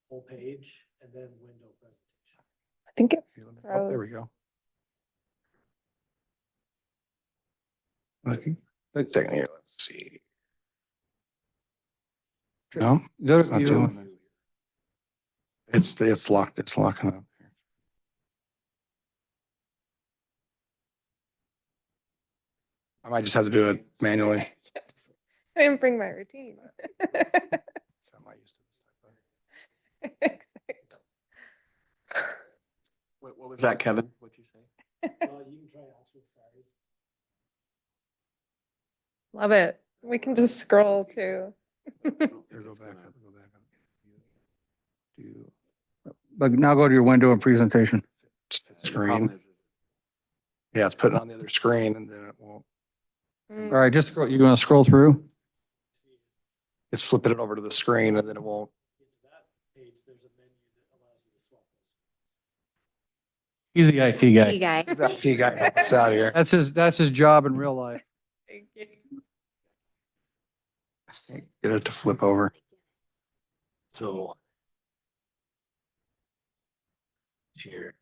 whole page, and then window presentation. I think it Oh, there we go. Looking. Second here, let's see. No, go it's to not view. doing it. It's locked. It's locking up. I might just have to do it manually. Yes. I didn't bring my routine. So I'm not used to this. Exactly. What was that, Kevin? What'd you say? You can try actual size. Love it. We can just scroll too. Here, go back up, go back up. But now go to your window and presentation. Screen. Yeah, it's putting on the other screen and then it won't. All right, just scroll, you going to scroll through? It's flipping it over to the screen and then it won't. He's the IT Hey, guy. guy. That T guy help us out here. That's his job in real life. Get it to flip over. So. Here.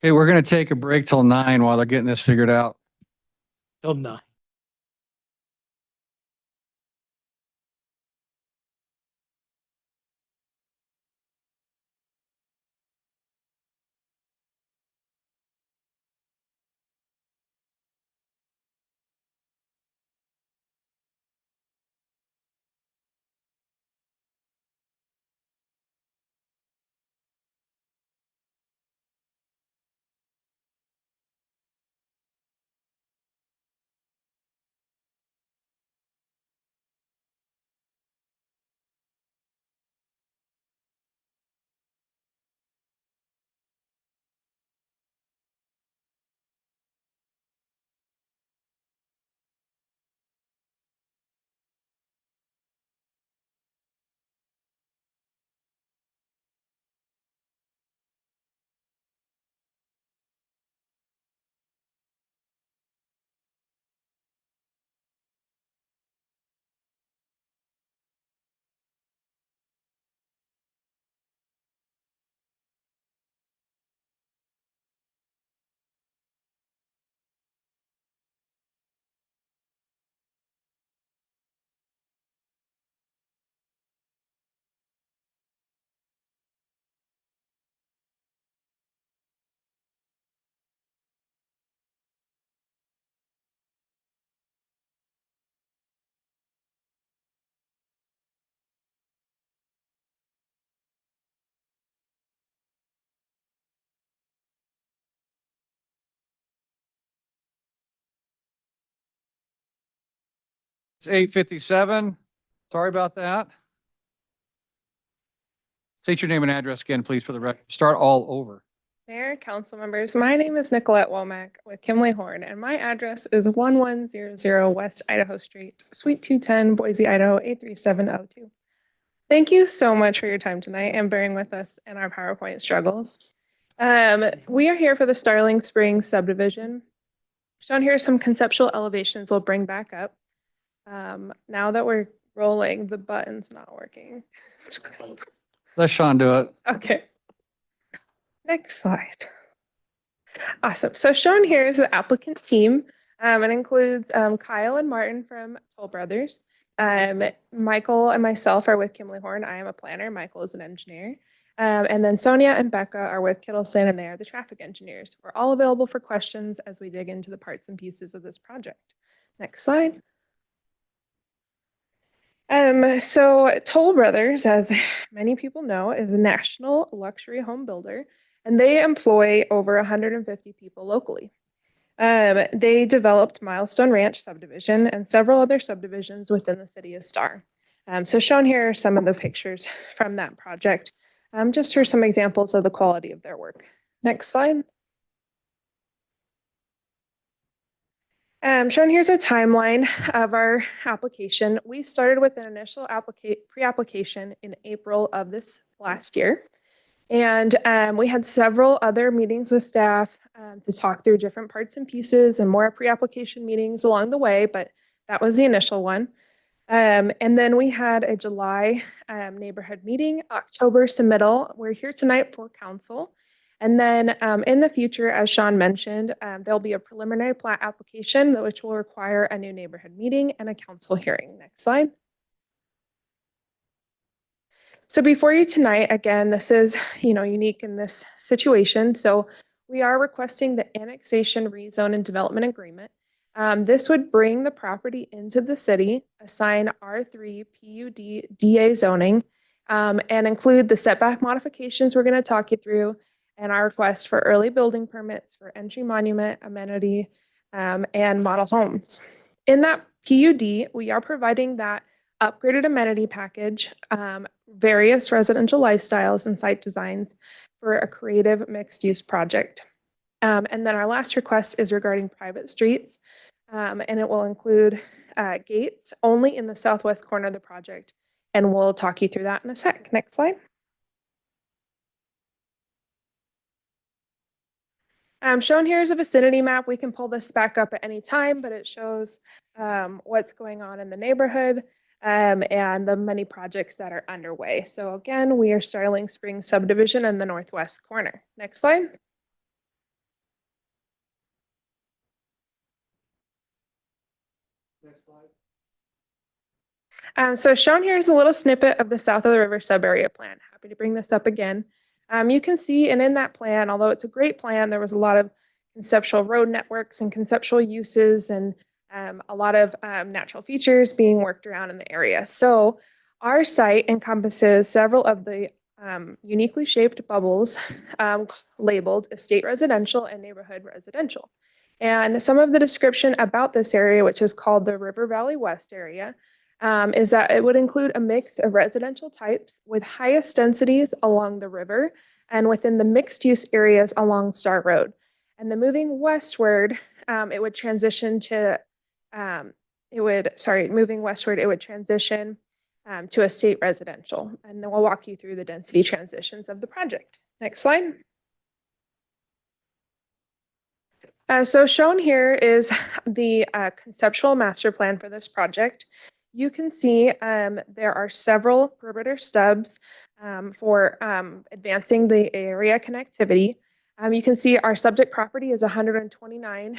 Okay, we're going to take a break till 9 while they're getting this figured out. Till 9. It's 8:57. Sorry about that. State your name and address again, please, for the record. Start all over. Mayor, council members, my name is Nicolette Womack with Kimley Horn, and my address is 1100 West Idaho Street, Suite 210, Boise, Idaho 83702. Thank you so much for your time tonight and bearing with us in our PowerPoint struggles. We are here for the Starling Springs subdivision. Shown here are some conceptual elevations we'll bring back up. Now that we're rolling, the button's not working. Let Sean do it. Okay. Next slide. Awesome. So shown here is the applicant team. It includes Kyle and Martin from Toll Brothers. Michael and myself are with Kimley Horn. I am a planner. Michael is an engineer. And then Sonia and Becca are with Kittleson, and they are the traffic engineers. We're all available for questions as we dig into the parts and pieces of this project. Next slide. So Toll Brothers, as many people know, is a national luxury home builder, and they employ over 150 people locally. They developed Milestone Ranch subdivision and several other subdivisions within the city of Star. So shown here are some of the pictures from that project, just for some examples of the quality of their work. Next slide. Shown here's a timeline of our application. We started with an initial pre-application in April of this last year. And we had several other meetings with staff to talk through different parts and pieces and more pre-application meetings along the way, but that was the initial one. And then we had a July neighborhood meeting, October submittal. We're here tonight for council. And then in the future, as Sean mentioned, there'll be a preliminary plat application which will require a new neighborhood meeting and a council hearing. Next slide. So before you tonight, again, this is, unique in this situation. So we are requesting the annexation, rezone, and development agreement. This would bring the property into the city, assign R3 PUD DA zoning, and include the setback modifications we're going to talk you through, and our request for early building permits for entry monument, amenity, and model homes. In that PUD, we are providing that upgraded amenity package, various residential lifestyles and site designs for a creative mixed-use project. And then our last request is regarding private streets, and it will include gates only in the southwest corner of the project. And we'll talk you through that in a sec. Next slide. Shown here is a vicinity map. We can pull this back up at any time, but it shows what's going on in the neighborhood and the many projects that are underway. So again, we are Starling Springs subdivision in the northwest corner. Next slide. So shown here is a little snippet of the South of the River sub-area plan. Happy to bring this up again. You can see, and in that plan, although it's a great plan, there was a lot of conceptual road networks and conceptual uses and a lot of natural features being worked around in the area. So our site encompasses several of the uniquely shaped bubbles labeled estate residential and neighborhood residential. And some of the description about this area, which is called the River Valley West area, is that it would include a mix of residential types with highest densities along the river and within the mixed use areas along Star Road. And then moving westward, it would transition to, moving westward, it would transition to estate residential. And then we'll walk you through the density transitions of the project. Next slide. So shown here is the conceptual master plan for this project. You can see there are several perimeter stubs for advancing the area connectivity. You can see our subject property is 129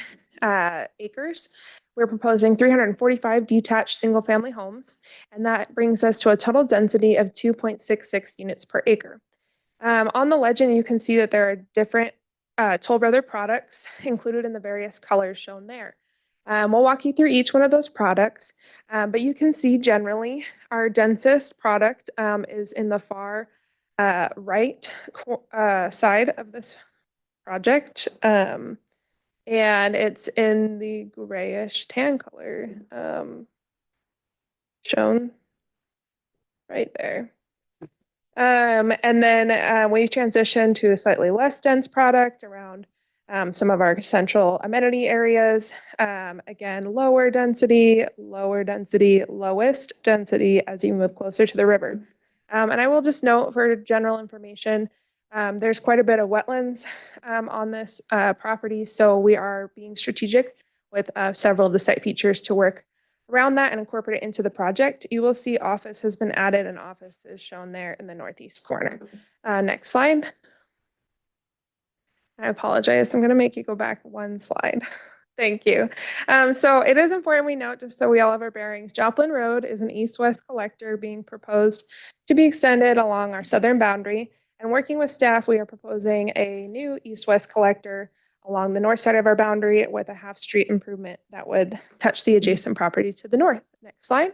acres. We're proposing 345 detached single-family homes, and that brings us to a total density of 2.66 units per acre. On the legend, you can see that there are different Toll Brother products included in the various colors shown there. We'll walk you through each one of those products, but you can see generally our densest product is in the far right side of this project, and it's in the grayish tan color shown right there. And then we transition to a slightly less dense product around some of our central amenity areas. Again, lower density, lowest density as you move closer to the river. And I will just note for general information, there's quite a bit of wetlands on this property, so we are being strategic with several of the site features to work around that and incorporate it into the project. You will see office has been added and office is shown there in the northeast corner. Next slide. I apologize. I'm going to make you go back one slide. Thank you. So it is important we note, just so we all have our bearings, Joplin Road is an east-west collector being proposed to be extended along our southern boundary. And working with staff, we are proposing a new east-west collector along the north side of our boundary with a half-street improvement that would touch the adjacent property to the north. Next slide.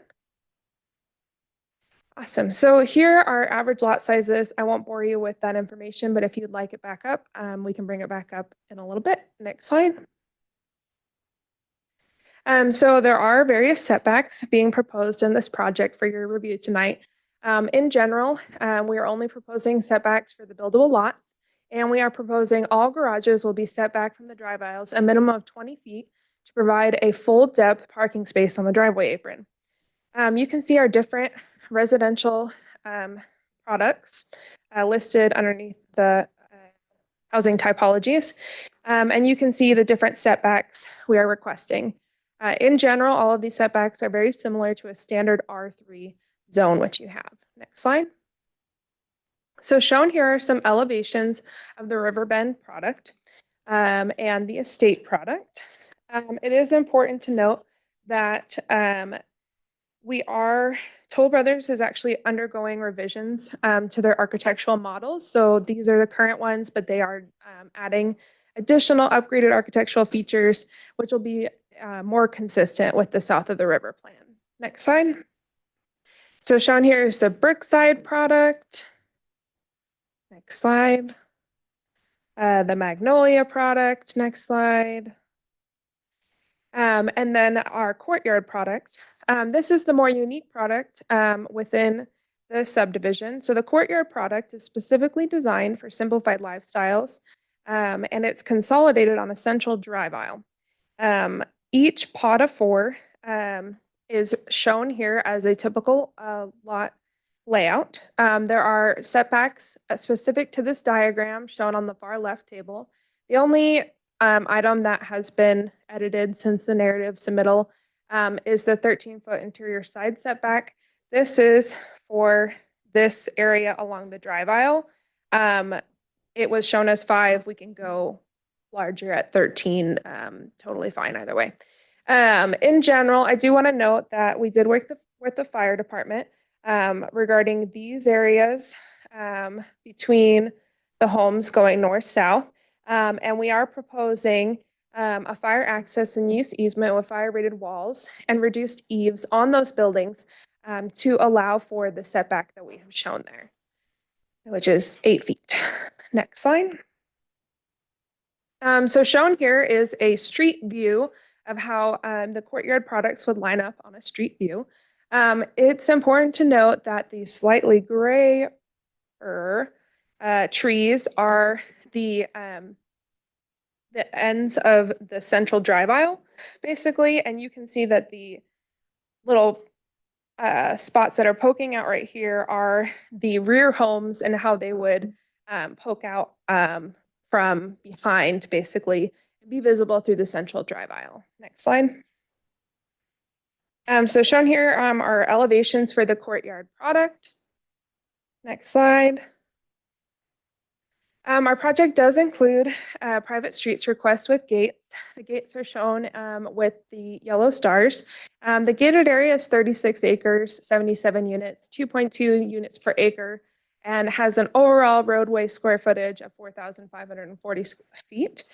Awesome. So here are average lot sizes. I won't bore you with that information, but if you'd like it back up, we can bring it back up in a little bit. Next slide. So there are various setbacks being proposed in this project for your review tonight. In general, we are only proposing setbacks for the buildable lots, and we are proposing all garages will be set back from the drive aisles a minimum of 20 feet to provide a full depth parking space on the driveway apron. You can see our different residential products listed underneath the housing typologies. And you can see the different setbacks we are requesting. In general, all of these setbacks are very similar to a standard R3 zone, which you have. Next slide. So shown here are some elevations of the Riverbend product and the estate product. It is important to note that Toll Brothers is actually undergoing revisions to their architectural models. So these are the current ones, but they are adding additional upgraded architectural features, which will be more consistent with the South of the River plan. Next slide. So shown here is the Brookside product. Next slide. The Magnolia product. Next slide. And then our courtyard product. This is the more unique product within the subdivision. So the courtyard product is specifically designed for simplified lifestyles, and it's consolidated on a central drive aisle. Each pod of 4 is shown here as a typical lot layout. There are setbacks specific to this diagram shown on the far left table. The only item that has been edited since the narrative submittal is the 13-foot interior side setback. This is for this area along the drive aisle. It was shown as 5. We can go larger at 13, totally fine either way. In general, I do want to note that we did work with the fire department regarding these areas between the homes going north-south. And we are proposing a fire access and use easement with fire-rated walls and reduced eaves on those buildings to allow for the setback that we have shown there, which is 8 feet. Next slide. So shown here is a street view of how the courtyard products would line up on a street view. It's important to note that the slightly grayer trees are the ends of the central drive aisle, basically, and you can see that the little spots that are poking out right here are the rear homes and how they would poke out from behind, basically, and be visible through the central drive aisle. Next slide. So shown here are elevations for the courtyard product. Next slide. Our project does include private streets requests with gates. The gates are shown with the yellow stars. The gated area is 36 acres, 77 units, 2.2 units per acre, and has an overall roadway square footage of 4,540 feet.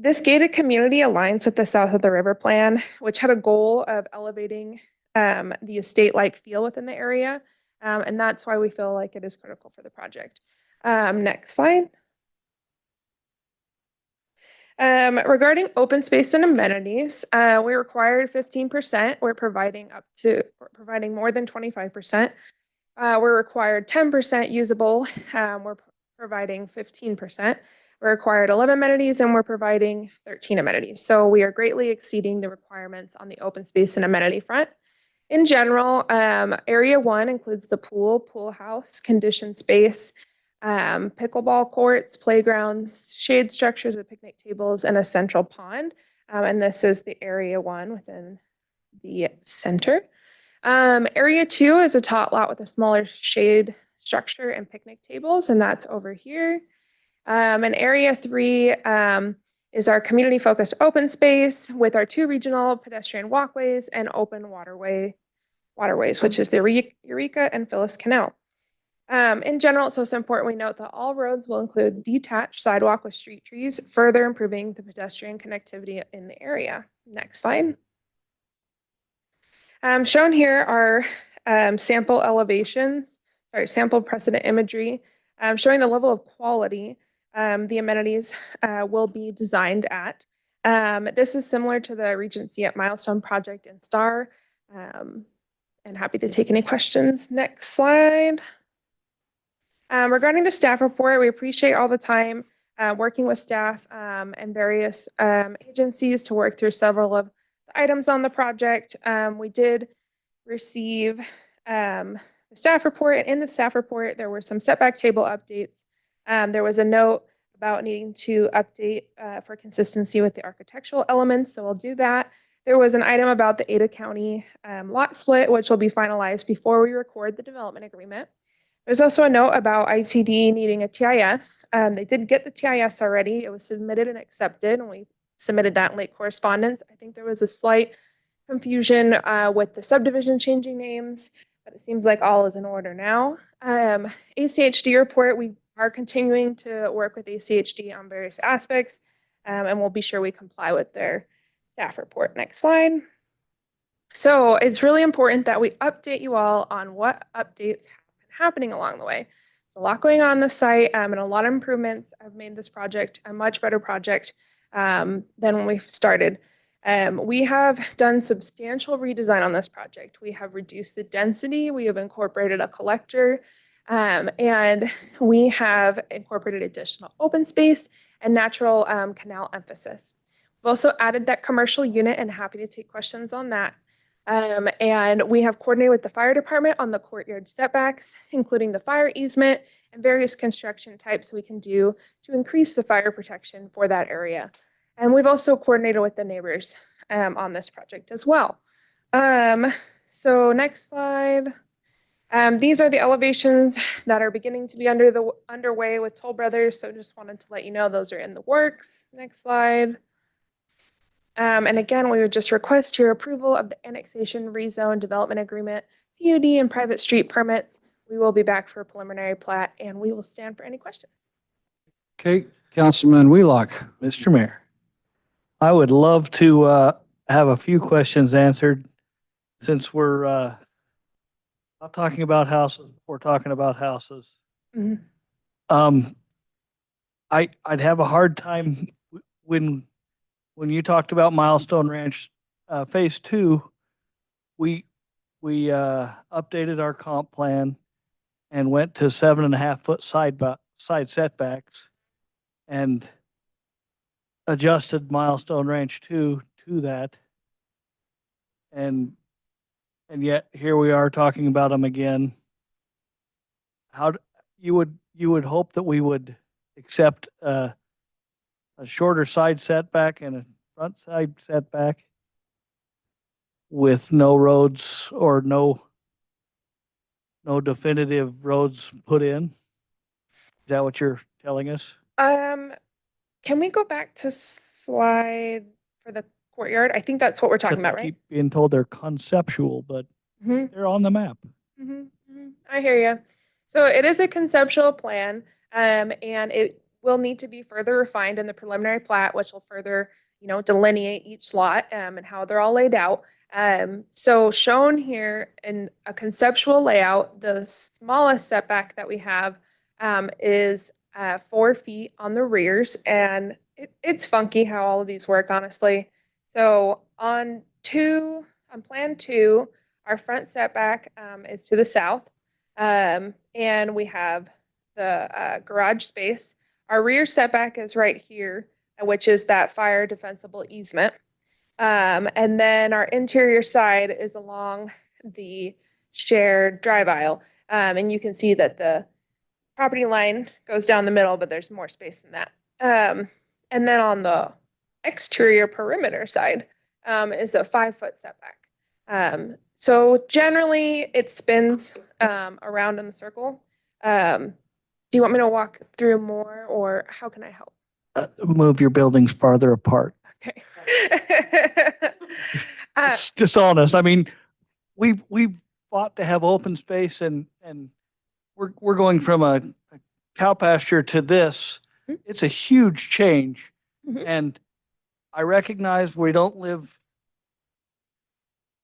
This gated community aligns with the South of the River Plan, which had a goal of elevating the estate-like feel within the area, and that's why we feel like it is critical for the project. Next slide. Regarding open space and amenities, we required 15%. We're providing more than 25%. We're required 10% usable. We're providing 15%. We're required 11 amenities and we're providing 13 amenities. So we are greatly exceeding the requirements on the open space and amenity front. In general, area 1 includes the pool house, conditioned space, pickleball courts, playgrounds, shade structures with picnic tables, and a central pond. And this is the area 1 within the center. Area 2 is a tot lot with a smaller shade structure and picnic tables, and that's over here. And area 3 is our community-focused open space with our 2 regional pedestrian walkways and open waterways, which is the Eureka and Phyllis Canal. In general, it's also important we note that all roads will include detached sidewalk with street trees, further improving the pedestrian connectivity in the area. Next slide. Shown here are sample precedent imagery showing the level of quality the amenities will be designed at. This is similar to the Regency at Milestone project in Star. And happy to take any questions. Next slide. Regarding the staff report, we appreciate all the time working with staff and various agencies to work through several of the items on the project. We did receive the staff report, and in the staff report, there were some setback table updates. There was a note about needing to update for consistency with the architectural elements, so we'll do that. There was an item about the Ada County lot split, which will be finalized before we record the development agreement. There's also a note about ITD needing a TIS. They did get the TIS already. It was submitted and accepted, and we submitted that in late correspondence. I think there was a slight confusion with the subdivision changing names, but it seems like all is in order now. ACHD report, we are continuing to work with ACHD on various aspects, and we'll be sure we comply with their staff report. Next slide. So it's really important that we update you all on what updates have been happening along the way. There's a lot going on the site, and a lot of improvements have made this project a much better project. than when we started. We have done substantial redesign on this project. We have reduced the density, we have incorporated a collector, and we have incorporated additional open space and natural canal emphasis. We've also added that commercial unit and happy to take questions on that. And we have coordinated with the fire department on the courtyard setbacks, including the fire easement and various construction types we can do to increase the fire protection for that area. And we've also coordinated with the neighbors on this project as well. So next slide. These are the elevations that are beginning to be underway with Toll Brothers. So just wanted to let you know those are in the works. Next slide. And again, we would just request your approval of the annexation rezone development agreement, PUD and private street permits. We will be back for a preliminary plat and we will stand for any questions. Okay, Councilman Wheelock. Mr. Mayor, I would love to have a few questions answered since we're not talking about houses, we're talking about houses. Mhm. I'd have a hard time when you talked about Milestone Ranch Phase 2, we updated our comp plan and went to 7.5 foot side setbacks and adjusted Milestone Ranch 2 to that. And yet here we are talking about them again. You would hope that we would accept a shorter side setback and a front side setback with no roads or no definitive roads put in? Is that what you're telling us? Can we go back to slide for the courtyard? I think that's what we're talking about, I right? keep being told they're conceptual, but Mhm. they're on the map. I hear you. So it is a conceptual plan, and it will need to be further refined in the preliminary plat, which will further, delineate each lot and how they're all laid out. So shown here in a conceptual layout, the smallest setback that we have is 4 feet on the rears, and it's funky how all of these work, honestly. So on plan 2, our front setback is to the south, and we have the garage space. Our rear setback is right here, which is that fire defensible easement. And then our interior side is along the shared drive aisle. And you can see that the property line goes down the middle, but there's more space than that. And then on the exterior perimeter side is a 5 foot setback. So generally it spins around in the circle. Do you want me to walk through more or how can I help? Move your buildings farther apart. Okay. It's dishonest. I mean, we've fought to have open space and we're going from a cow pasture to this. It's a huge change. And I recognize we don't live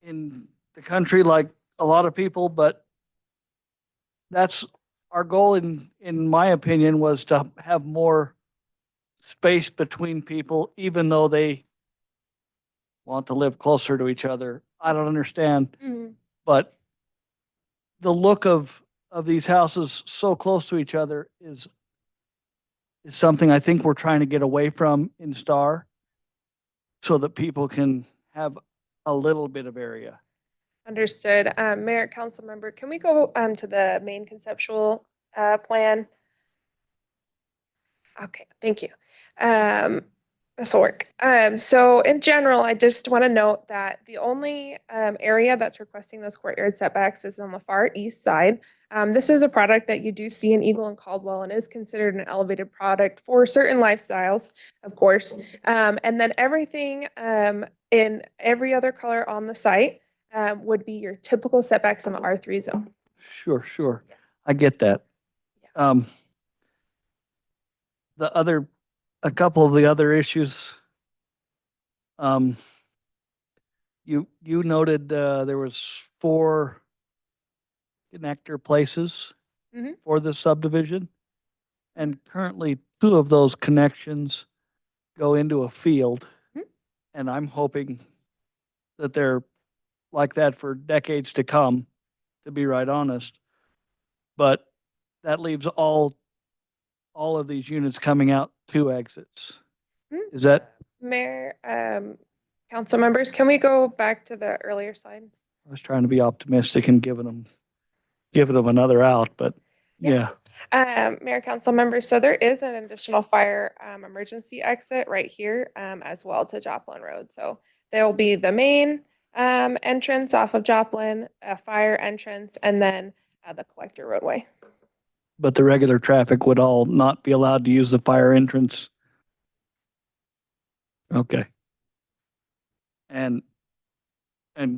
in the country like a lot of people, but that's our goal in my opinion was to have more space between people, even though they want to live closer to each other. I don't understand, but the look of these houses so close to each other is something I think we're trying to get away from in Star so that people can have a little bit of area. Understood. Mayor, council member, can we go to the main conceptual plan? Okay, thank you. This will work. So in general, I just want to note that the only area that's requesting those courtyard setbacks is on the far east side. This is a product that you do see in Eagle and Caldwell and is considered an elevated product for certain lifestyles, of course. And then everything in every other color on the site would be your typical setbacks in the R3 zone. Sure. I get that. A couple of the other issues, you noted there was 4 connector places for the subdivision, and currently 2 of those connections go into a field. Mhm. And I'm hoping that they're like that for decades to come, to be right honest. But that leaves all of these units coming out two exits. Is that, Mayor, council members, can we go back to the earlier slides? I was trying to be optimistic and giving them another out, but yeah. Mayor, council members, so there is an additional fire emergency exit right here as well to Joplin Road. So there will be the main entrance off of Joplin, a fire entrance, and then the collector roadway. But the regular traffic would all not be allowed to use the fire entrance. Okay. And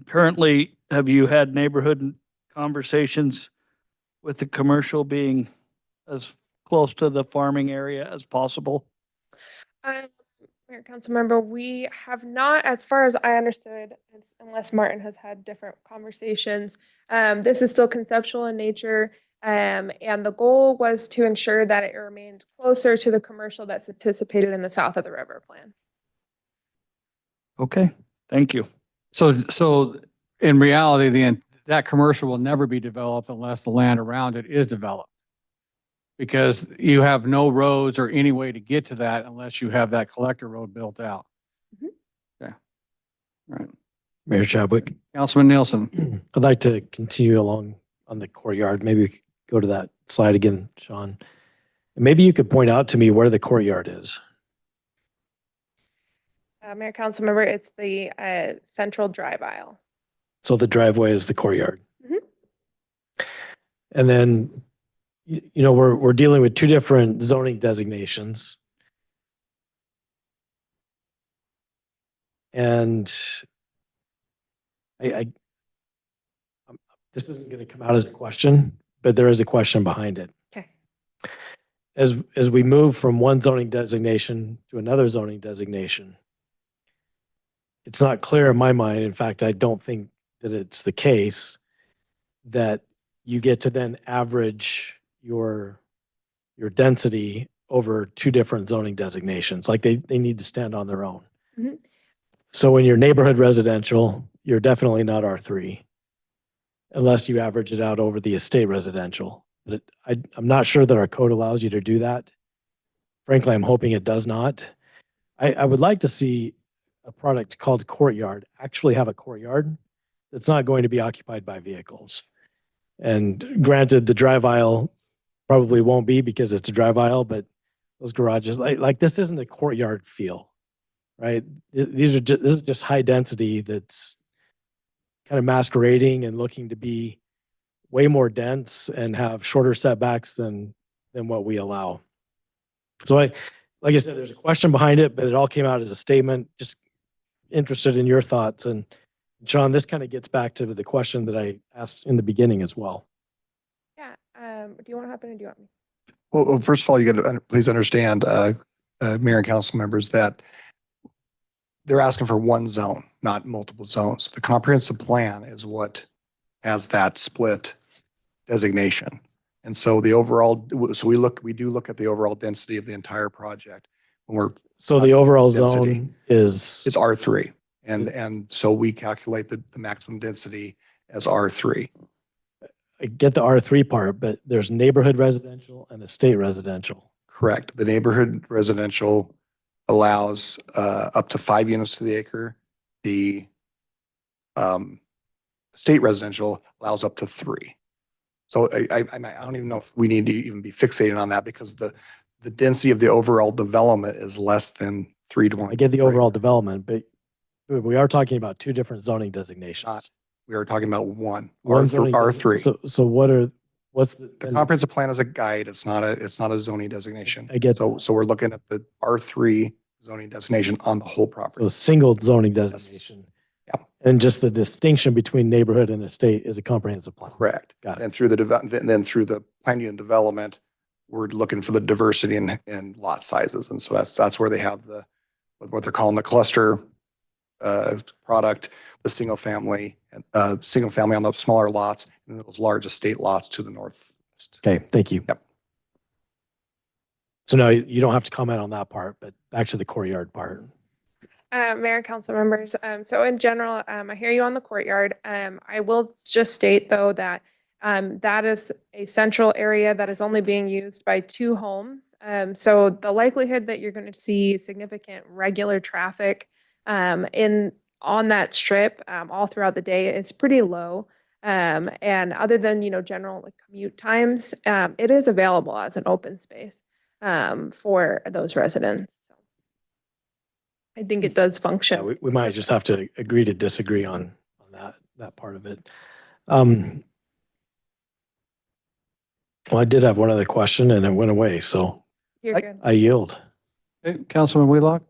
currently, have you had neighborhood conversations with the commercial being as close to the farming area as possible? Mayor, council member, we have not, as far as I understood, unless Martin has had different conversations. This is still conceptual in nature. And the goal was to ensure that it remained closer to the commercial that's anticipated in the south of the river plan. Okay, thank you. So in reality, that commercial will never be developed unless the land around it is developed. Because you have no roads or any way to get to that unless you have that collector road built out. Okay. All right. Mayor Chadwick. Councilman Nielsen. I'd like to continue along on the courtyard. Maybe we could go to that slide again, Sean. And maybe you could point out to me where the courtyard is. Mayor, council member, it's the central drive aisle. So the driveway is the courtyard. And then, you know, we're dealing with two different zoning designations. And this isn't going to come out as a question, but there is a question behind it. Okay. As we move from one zoning designation to another zoning designation, it's not clear in my mind. In fact, I don't think that it's the case that you get to then average your density over two different zoning designations. Like they need to stand on their own. So when you're neighborhood residential, you're definitely not R3 unless you average it out over the estate residential. But I'm not sure that our code allows you to do that. Frankly, I'm hoping it does not. I would like to see a product called Courtyard actually have a courtyard that's not going to be occupied by vehicles. And granted, the drive aisle probably won't be because it's a drive aisle, but those garages, like this isn't a courtyard feel, right? This is just high density that's kind of masquerading and looking to be way more dense and have shorter setbacks than what we allow. So like I said, there's a question behind it, but it all came out as a statement. Just interested in your thoughts. And Sean, this kind of gets back to the question that I asked in the beginning as well. Yeah. Do you want to hop in or do you want me? Well, first of all, you got to please understand, Mayor and council members, that they're asking for one zone, not multiple zones. The comprehensive plan is what has that split designation. And so the overall, so we do look at the overall density of the entire project when we're. So the overall density zone is R3. And so we calculate the maximum density as R3. I get the R3 part, but there's neighborhood residential and estate residential. Correct. The neighborhood residential allows up to 5 units to the acre. The state residential allows up to 3. So I don't even know if we need to even be fixated on that because the density of the overall development is less than 3 to 1. I get the overall development, but we are talking about two different zoning designations. We are talking about one zoning R3. So what's the comprehensive plan is a guide. It's not a zoning designation. I get so we're looking at the R3 zoning designation on the whole property. So single zoning designation. Yeah. And just the distinction between neighborhood and estate is a comprehensive plan. Correct. Got it. And through through the plan unit development, we're looking for the diversity in lot sizes. And so that's where they have what they're calling the cluster product, the single family on the smaller lots, and those large estate lots to the north. Okay, thank you. Yep. So no, you don't have to comment on that part, but back to the courtyard part. Mayor, council members, so in general, I hear you on the courtyard. I will just state though that that is a central area that is only being used by 2 homes. So the likelihood that you're going to see significant regular traffic on that strip all throughout the day is pretty low. And other than, general like, commute times, it is available as an open space for those residents. I think it does function. Yeah, we might just have to agree to disagree on that part of it. Well, I did have one other question and it went away, so You're good. I yield. Okay, Councilman Wheelock?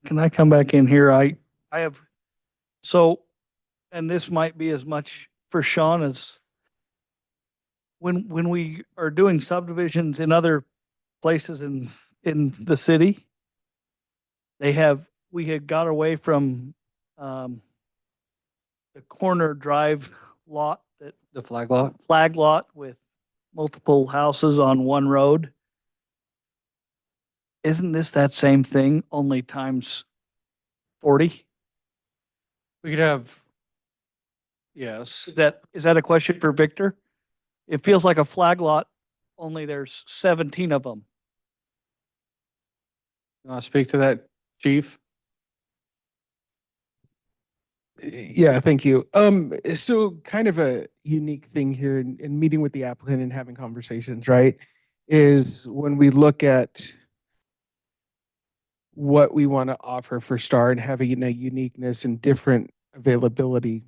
Can I come back in here? I have, so, and this might be as much for Sean as when we are doing subdivisions in other places in the city, we had got away from the corner drive lot, that The flag lot? flag lot with multiple houses on one road. Isn't this that same thing, only times 40? We could have, yes. Is that a question for Victor? It feels like a flag lot, only there's 17 of them. You want to speak to that, Chief? Yeah, thank you. So kind of a unique thing here in meeting with the applicant and having conversations, right? Is when we look at what we want to offer for Star and having a uniqueness and different availability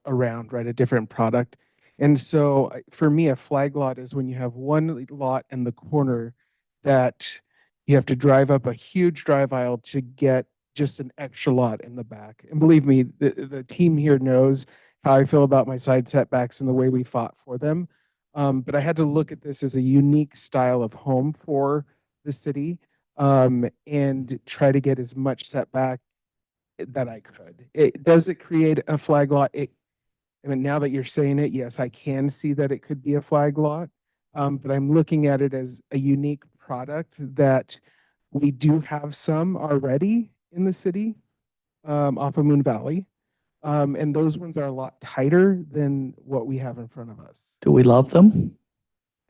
around, right? A different product. And so for me, a flag lot is when you have one lot in the corner that you have to drive up a huge drive aisle to get just an extra lot in the back. And believe me, the team here knows how I feel about my side setbacks and the way we fought for them. But I had to look at this as a unique style of home for the city and try to get as much setback that I could. Does it create a flag lot? I mean, now that you're saying it, yes, I can see that it could be a flag lot. But I'm looking at it as a unique product that we do have some already in the city off of Moon Valley. And those ones are a lot tighter than what we have in front of us. Do we love them?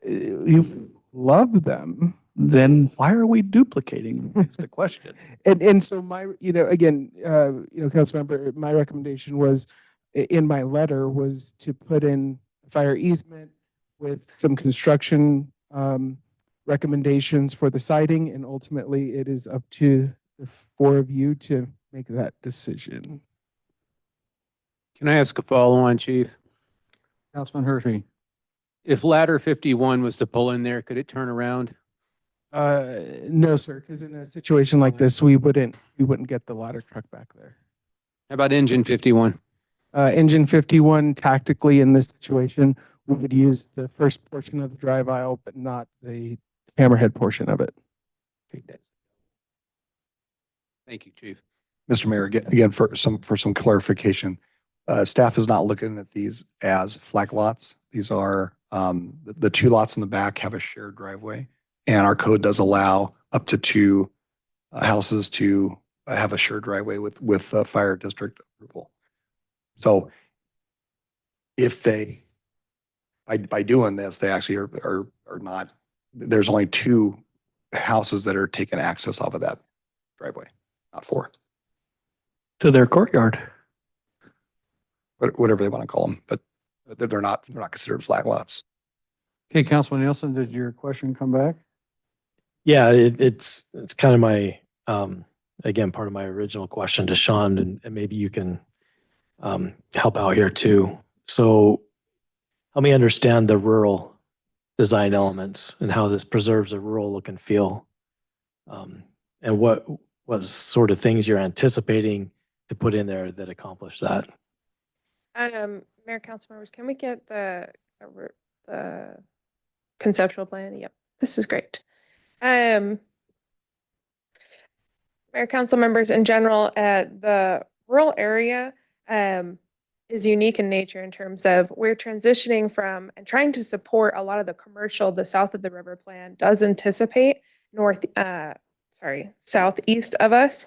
You love them. Then why are we duplicating? That's the question. And so my, again, Councilmember, my recommendation was in my letter was to put in fire easement with some construction recommendations for the siding, and ultimately it is up to the 4 of you to make that decision. Can I ask a follow-on, Chief? Councilman Hershey? If ladder 51 was to pull in there, could it turn around? No, sir, because in a situation like this, we wouldn't get the ladder truck back there. How about engine 51? Engine 51, tactically in this situation, we would use the first portion of the drive aisle, but not the hammerhead portion of it. Thank you, Chief. Mr. Mayor, again, for some clarification, staff is not looking at these as flag lots. These are, the 2 lots in the back have a shared driveway, and our code does allow up to 2 houses to have a shared driveway with fire district approval. So if they, by doing this, they actually are not, there's only 2 houses that are taking access off of that driveway, not 4. To their courtyard. Whatever they want to call them, but they're not considered flag lots. Okay, Councilman Nielsen, did your question come back? Yeah, it's kind of my, again, part of my original question to Sean, and maybe you can help out here too. So help me understand the rural design elements and how this preserves a rural look and feel. And what sort of things you're anticipating to put in there that accomplish that? Mayor, council members, can we get the conceptual plan? Yep, this is great. Mayor, council members, in general, the rural area is unique in nature in terms of we're transitioning from and trying to support a lot of the commercial. The south of the river plan does anticipate southeast of us,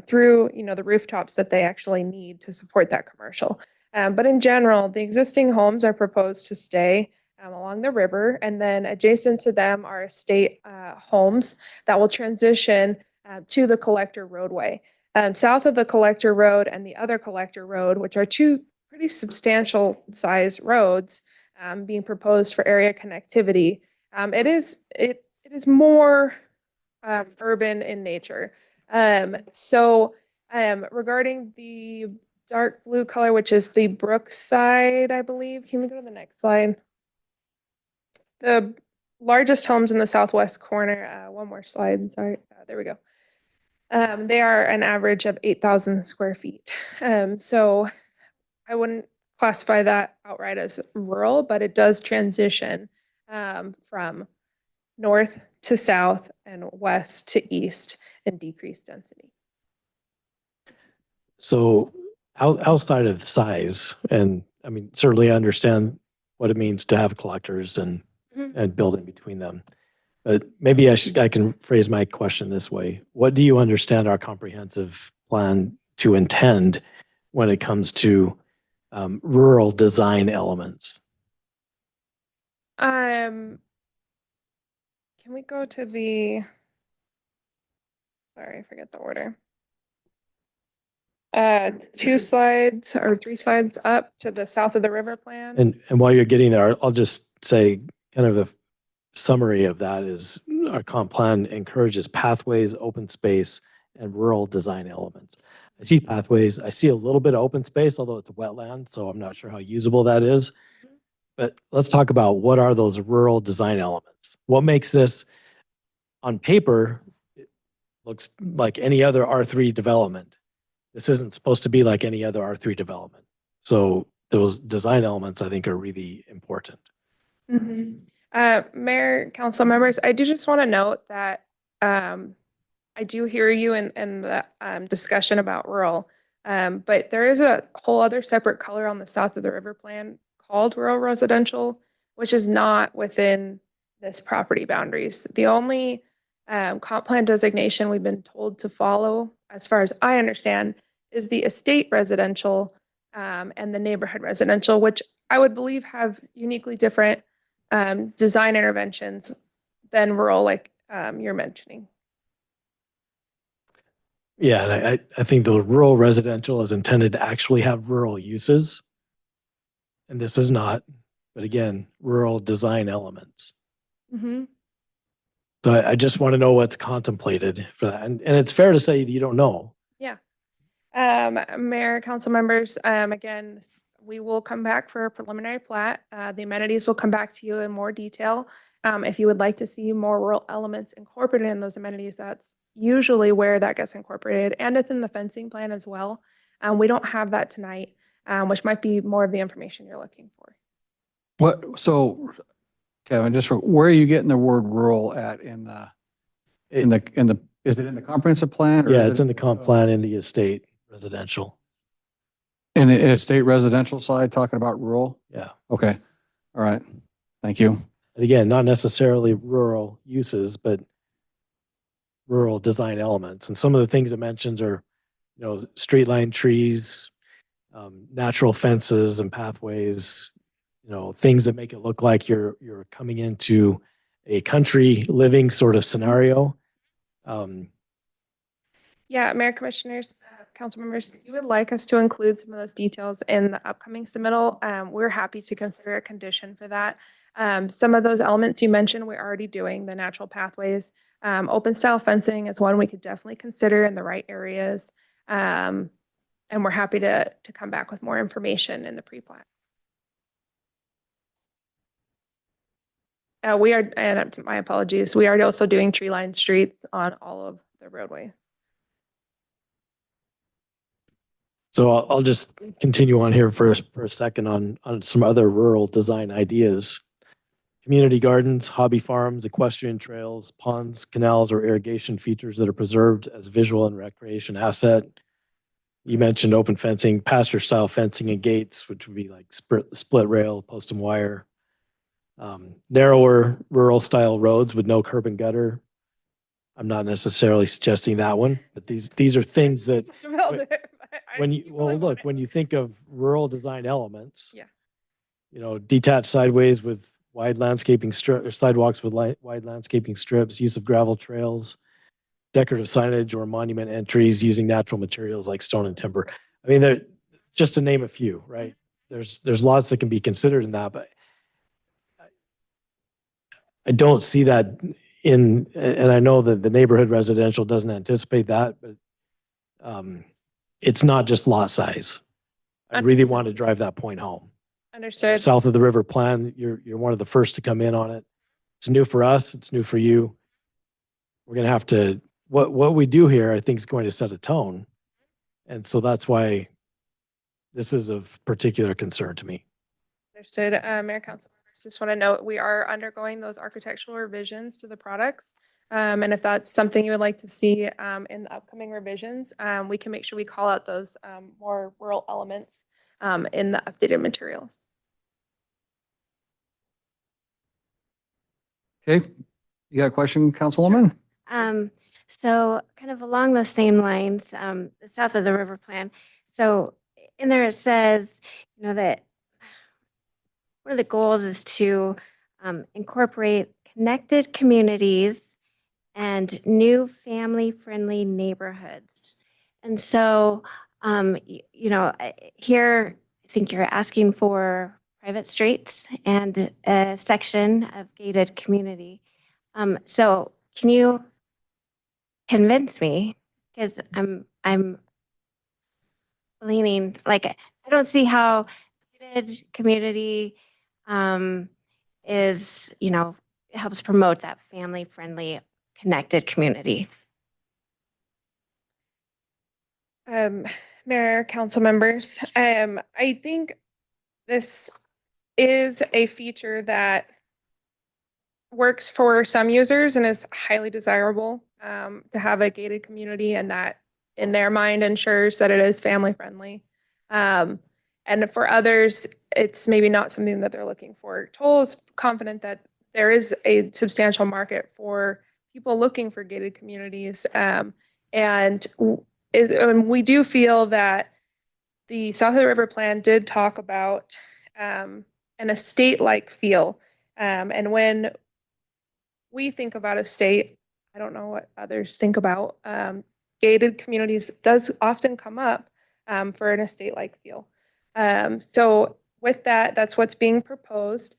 through, the rooftops that they actually need to support that commercial. But in general, the existing homes are proposed to stay along the river, and then adjacent to them are estate homes that will transition to the collector roadway. South of the collector road and the other collector road, which are two pretty substantial size roads being proposed for area connectivity, it is more urban in nature. Regarding the dark blue color, which is the Brookside, I believe. Can we go to the next slide? The largest homes in the southwest corner. One more slide. Sorry. There we go. They are an average of 8,000 square feet. So I wouldn't classify that outright as rural, but it does transition from north to south and west to east in decreased density. So outside of size, and I mean, certainly I understand what it means to have collectors and building between them. But maybe I can phrase my question this way. What do you understand our comprehensive plan to intend when it comes to rural design elements? Can we go to sorry, I forget the order. 2 slides or 3 slides up to the south of the river plan. And while you're getting there, I'll just say kind of a summary of that is our comp plan encourages pathways, open space, and rural design elements. I see pathways. I see a little bit of open space, although it's a wetland, so I'm not sure how usable that is. But let's talk about what are those rural design elements. What makes this, on paper, it looks like any other R3 development. This isn't supposed to be like any other R3 development. So those design elements, I think, are really important. Mayor, council members, I do just want to note that I do hear you in the discussion about rural, but there is a whole other separate color on the south of the river plan called rural residential, which is not within this property boundaries. The only comp plan designation we've been told to follow, as far as I understand, is the estate residential and the neighborhood residential, which I would believe have uniquely different design interventions than rural, like you're mentioning. Yeah, and I think the rural residential is intended to actually have rural uses. And this is not, but again, rural design elements. So I just want to know what's contemplated for that. And it's fair to say that you don't know. Yeah. Mayor, council members, again, we will come back for a preliminary plat. The amenities will come back to you in more detail. If you would like to see more rural elements incorporated in those amenities, that's usually where that gets incorporated, and within the fencing plan as well. We don't have that tonight, which might be more of the information you're looking for. So Kevin, where are you getting the word rural at in the, is it in the comprehensive plan? Yeah, it's in the comp plan in the estate residential. In the estate residential side, talking about rural? Yeah. Okay. All right. Thank you. And again, not necessarily rural uses, but rural design elements. And some of the things it mentions are, street line trees, natural fences and pathways, things that make it look like you're coming into a country living sort of scenario. Yeah, Mayor, Commissioners, council members, if you would like us to include some of those details in the upcoming submittal, we're happy to consider a condition for that. Some of those elements you mentioned, we're already doing the natural pathways. Open style fencing is one we could definitely consider in the right areas. And we're happy to come back with more information in the pre-plat. We are, and my apologies, we are also doing tree lined streets on all of the roadways. So I'll just continue on here for a second on some other rural design ideas. Community gardens, hobby farms, equestrian trails, ponds, canals, or irrigation features that are preserved as visual and recreation asset. You mentioned open fencing, pasture style fencing and gates, which would be like split rail, post and wire. Narrower rural style roads with no curb and gutter. I'm not necessarily suggesting that one, but these are things that Developed it, but when you you, really well, want look, it. when you think of rural design elements. Yeah. You know, detached sideways with wide landscaping strip, or sidewalks with wide landscaping strips, use of gravel trails, decorative signage or monument entries using natural materials like stone and timber. I mean, they're just to name a few, right? There's lots that can be considered in that, but I don't see that and I know that the neighborhood residential doesn't anticipate that, but it's not just lot size. I really want to drive that point home. Understood. South of the river plan, you're one of the first to come in on it. It's new for us. It's new for you. We're going to have to, what we do here, I think is going to set a tone. And so that's why this is of particular concern to me. Understood. Mayor, council members, just want to note, we are undergoing those architectural revisions to the products. And if that's something you would like to see in the upcoming revisions, we can make sure we call out those more rural elements in the updated materials. Okay, you got a question, Councilwoman? So kind of along those same lines, south of the river plan. So in there it says, you know, that one of the goals is to incorporate connected communities and new family-friendly neighborhoods. And so, you know, here I think you're asking for private streets and a section of gated community. So can you convince me? Because I'm leaning, like, I don't see how gated community is, you know, helps promote that family-friendly, connected community. Mayor, council members, I think this is a feature that works for some users and is highly desirable to have a gated community, and that in their mind ensures that it is family friendly. And for others, it's maybe not something that they're looking for. Toll is confident that there is a substantial market for people looking for gated communities. And we do feel that the South of the River Plan did talk about an estate-like feel. And when we think about estate, I don't know what others think about, gated communities does often come up for an estate-like feel. So with that, that's what's being proposed.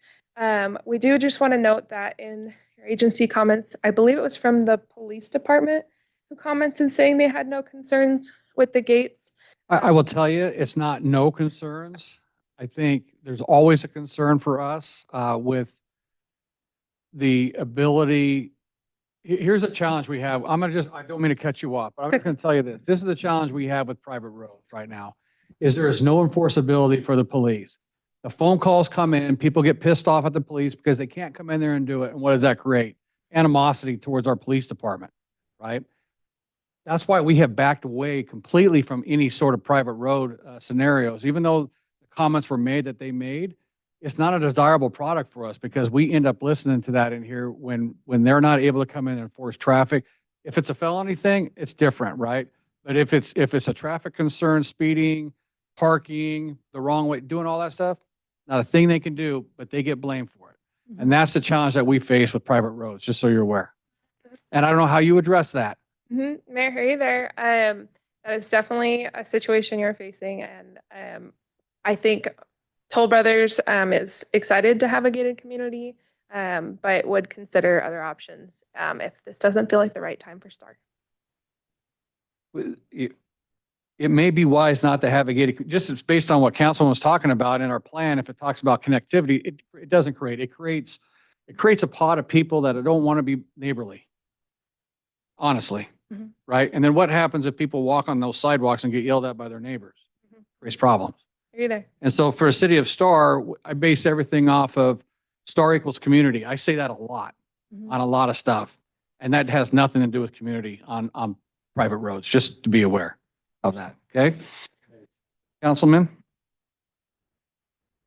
We do just want to note that in your agency comments, I believe it was from the police department who commented saying they had no concerns with the gates. I will tell you, it's not no concerns. I think there's always a concern for us with the ability. Here's a challenge we have. I don't mean to cut you off, but I'm just going to tell you this. This is the challenge we have with private roads right now, is there is no enforceability for the police. The phone calls come in, people get pissed off at the police because they can't come in there and do it. And what does that create? Animosity towards our police department, right? That's why we have backed away completely from any sort of private road scenarios. Even though the comments were made that they made, it's not a desirable product for us because we end up listening to that in here when they're not able to come in and enforce traffic. If it's a felony thing, it's different, right? But if it's a traffic concern, speeding, parking, the wrong way, doing all that stuff, not a thing they can do, but they get blamed for it. And that's the challenge that we face with private roads, just so you're aware. And I don't know how you address that. Mayor, are you there? That is definitely a situation you're facing. And I think Toll Brothers is excited to have a gated community, but would consider other options if this doesn't feel like the right time for STAR. It may be wise not to have a gated, just it's based on what Councilman was talking about in our plan. If it talks about connectivity, it doesn't create, it creates a pot of people that don't want to be neighborly, honestly, right? And then what happens if people walk on those sidewalks and get yelled at by their neighbors? Creates problems. Are you there? And so for a city of Star, I base everything off of Star equals community. I say that a lot on a lot of stuff. And that has nothing to do with community on private roads, just to be aware of that, okay? Councilman?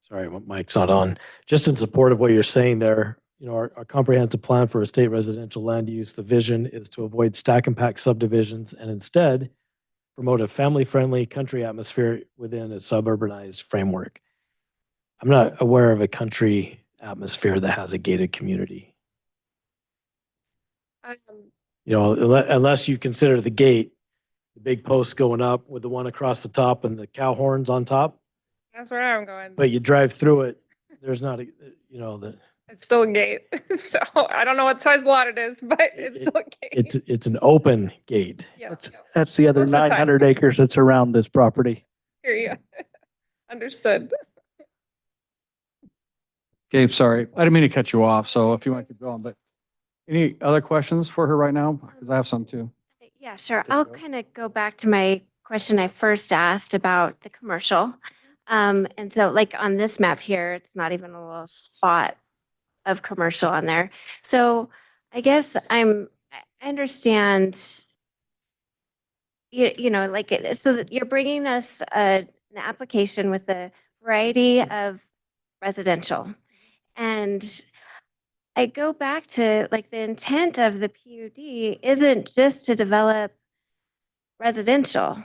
Sorry, my mic's not on. Just in support of what you're saying there, our comprehensive plan for estate residential land use, the vision is to avoid stack and pack subdivisions and instead promote a family-friendly country atmosphere within a suburbanized framework. I'm not aware of a country atmosphere that has a gated community. Unless you consider the gate, the big post going up with the one across the top and the cow horns on top, That's where I'm going. but you drive through it, there's not It's still a gate. So I don't know what size lot it is, but it's still a gate. it's an open gate. Yeah. That's the other Most of the time. 900 acres that's around this property. Hear you. Understood. Gabe, sorry. I didn't mean to cut you off, so if you want to keep going, but any other questions for her right now? Because I have some too. Yeah, sure. I'll kind of go back to my question I first asked about the commercial. And so like on this map here, it's not even a little spot of commercial on there. So I guess I understand, so that you're bringing us an application with a variety of residential. And I go back to like the intent of the PUD isn't just to develop residential.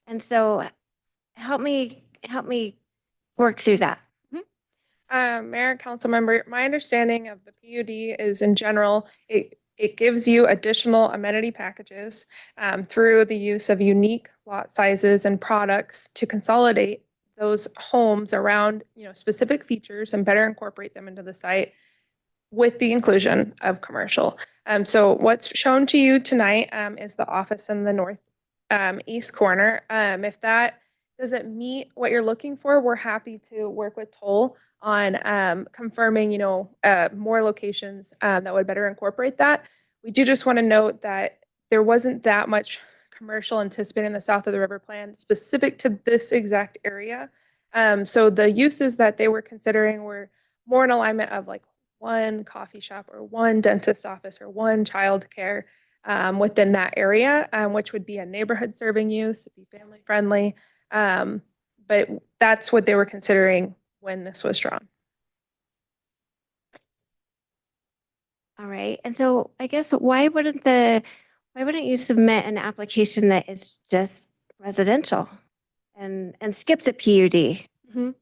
And so help me work through that. Mayor and council member, my understanding of the PUD is in general, it gives you additional amenity packages through the use of unique lot sizes and products to consolidate those homes around, specific features and better incorporate them into the site with the inclusion of commercial. So what's shown to you tonight is the office in the north east corner. If that doesn't meet what you're looking for, we're happy to work with Toll on confirming, more locations that would better incorporate that. We do just want to note that there wasn't that much commercial anticipated in the south of the river plan specific to this exact area. So the uses that they were considering were more in alignment of like one coffee shop or one dentist office or one child care within that area, which would be a neighborhood serving use, it'd be family friendly. But that's what they were considering when this was drawn. All right. And so I guess why wouldn't you submit an application that is just residential and skip the PUD?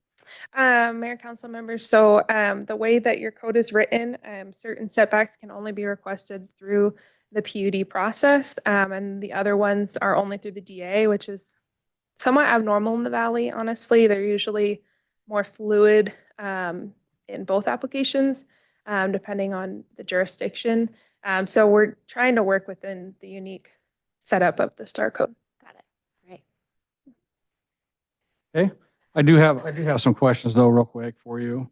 Mayor, council members, so the way that your code is written, certain setbacks can only be requested through the PUD process, and the other ones are only through the DA, which is somewhat abnormal in the valley. Honestly, they're usually more fluid in both applications, depending on the jurisdiction. So we're trying to work within the unique setup of the STAR code. Got it. Right. Okay. I do have some questions though, real quick for you.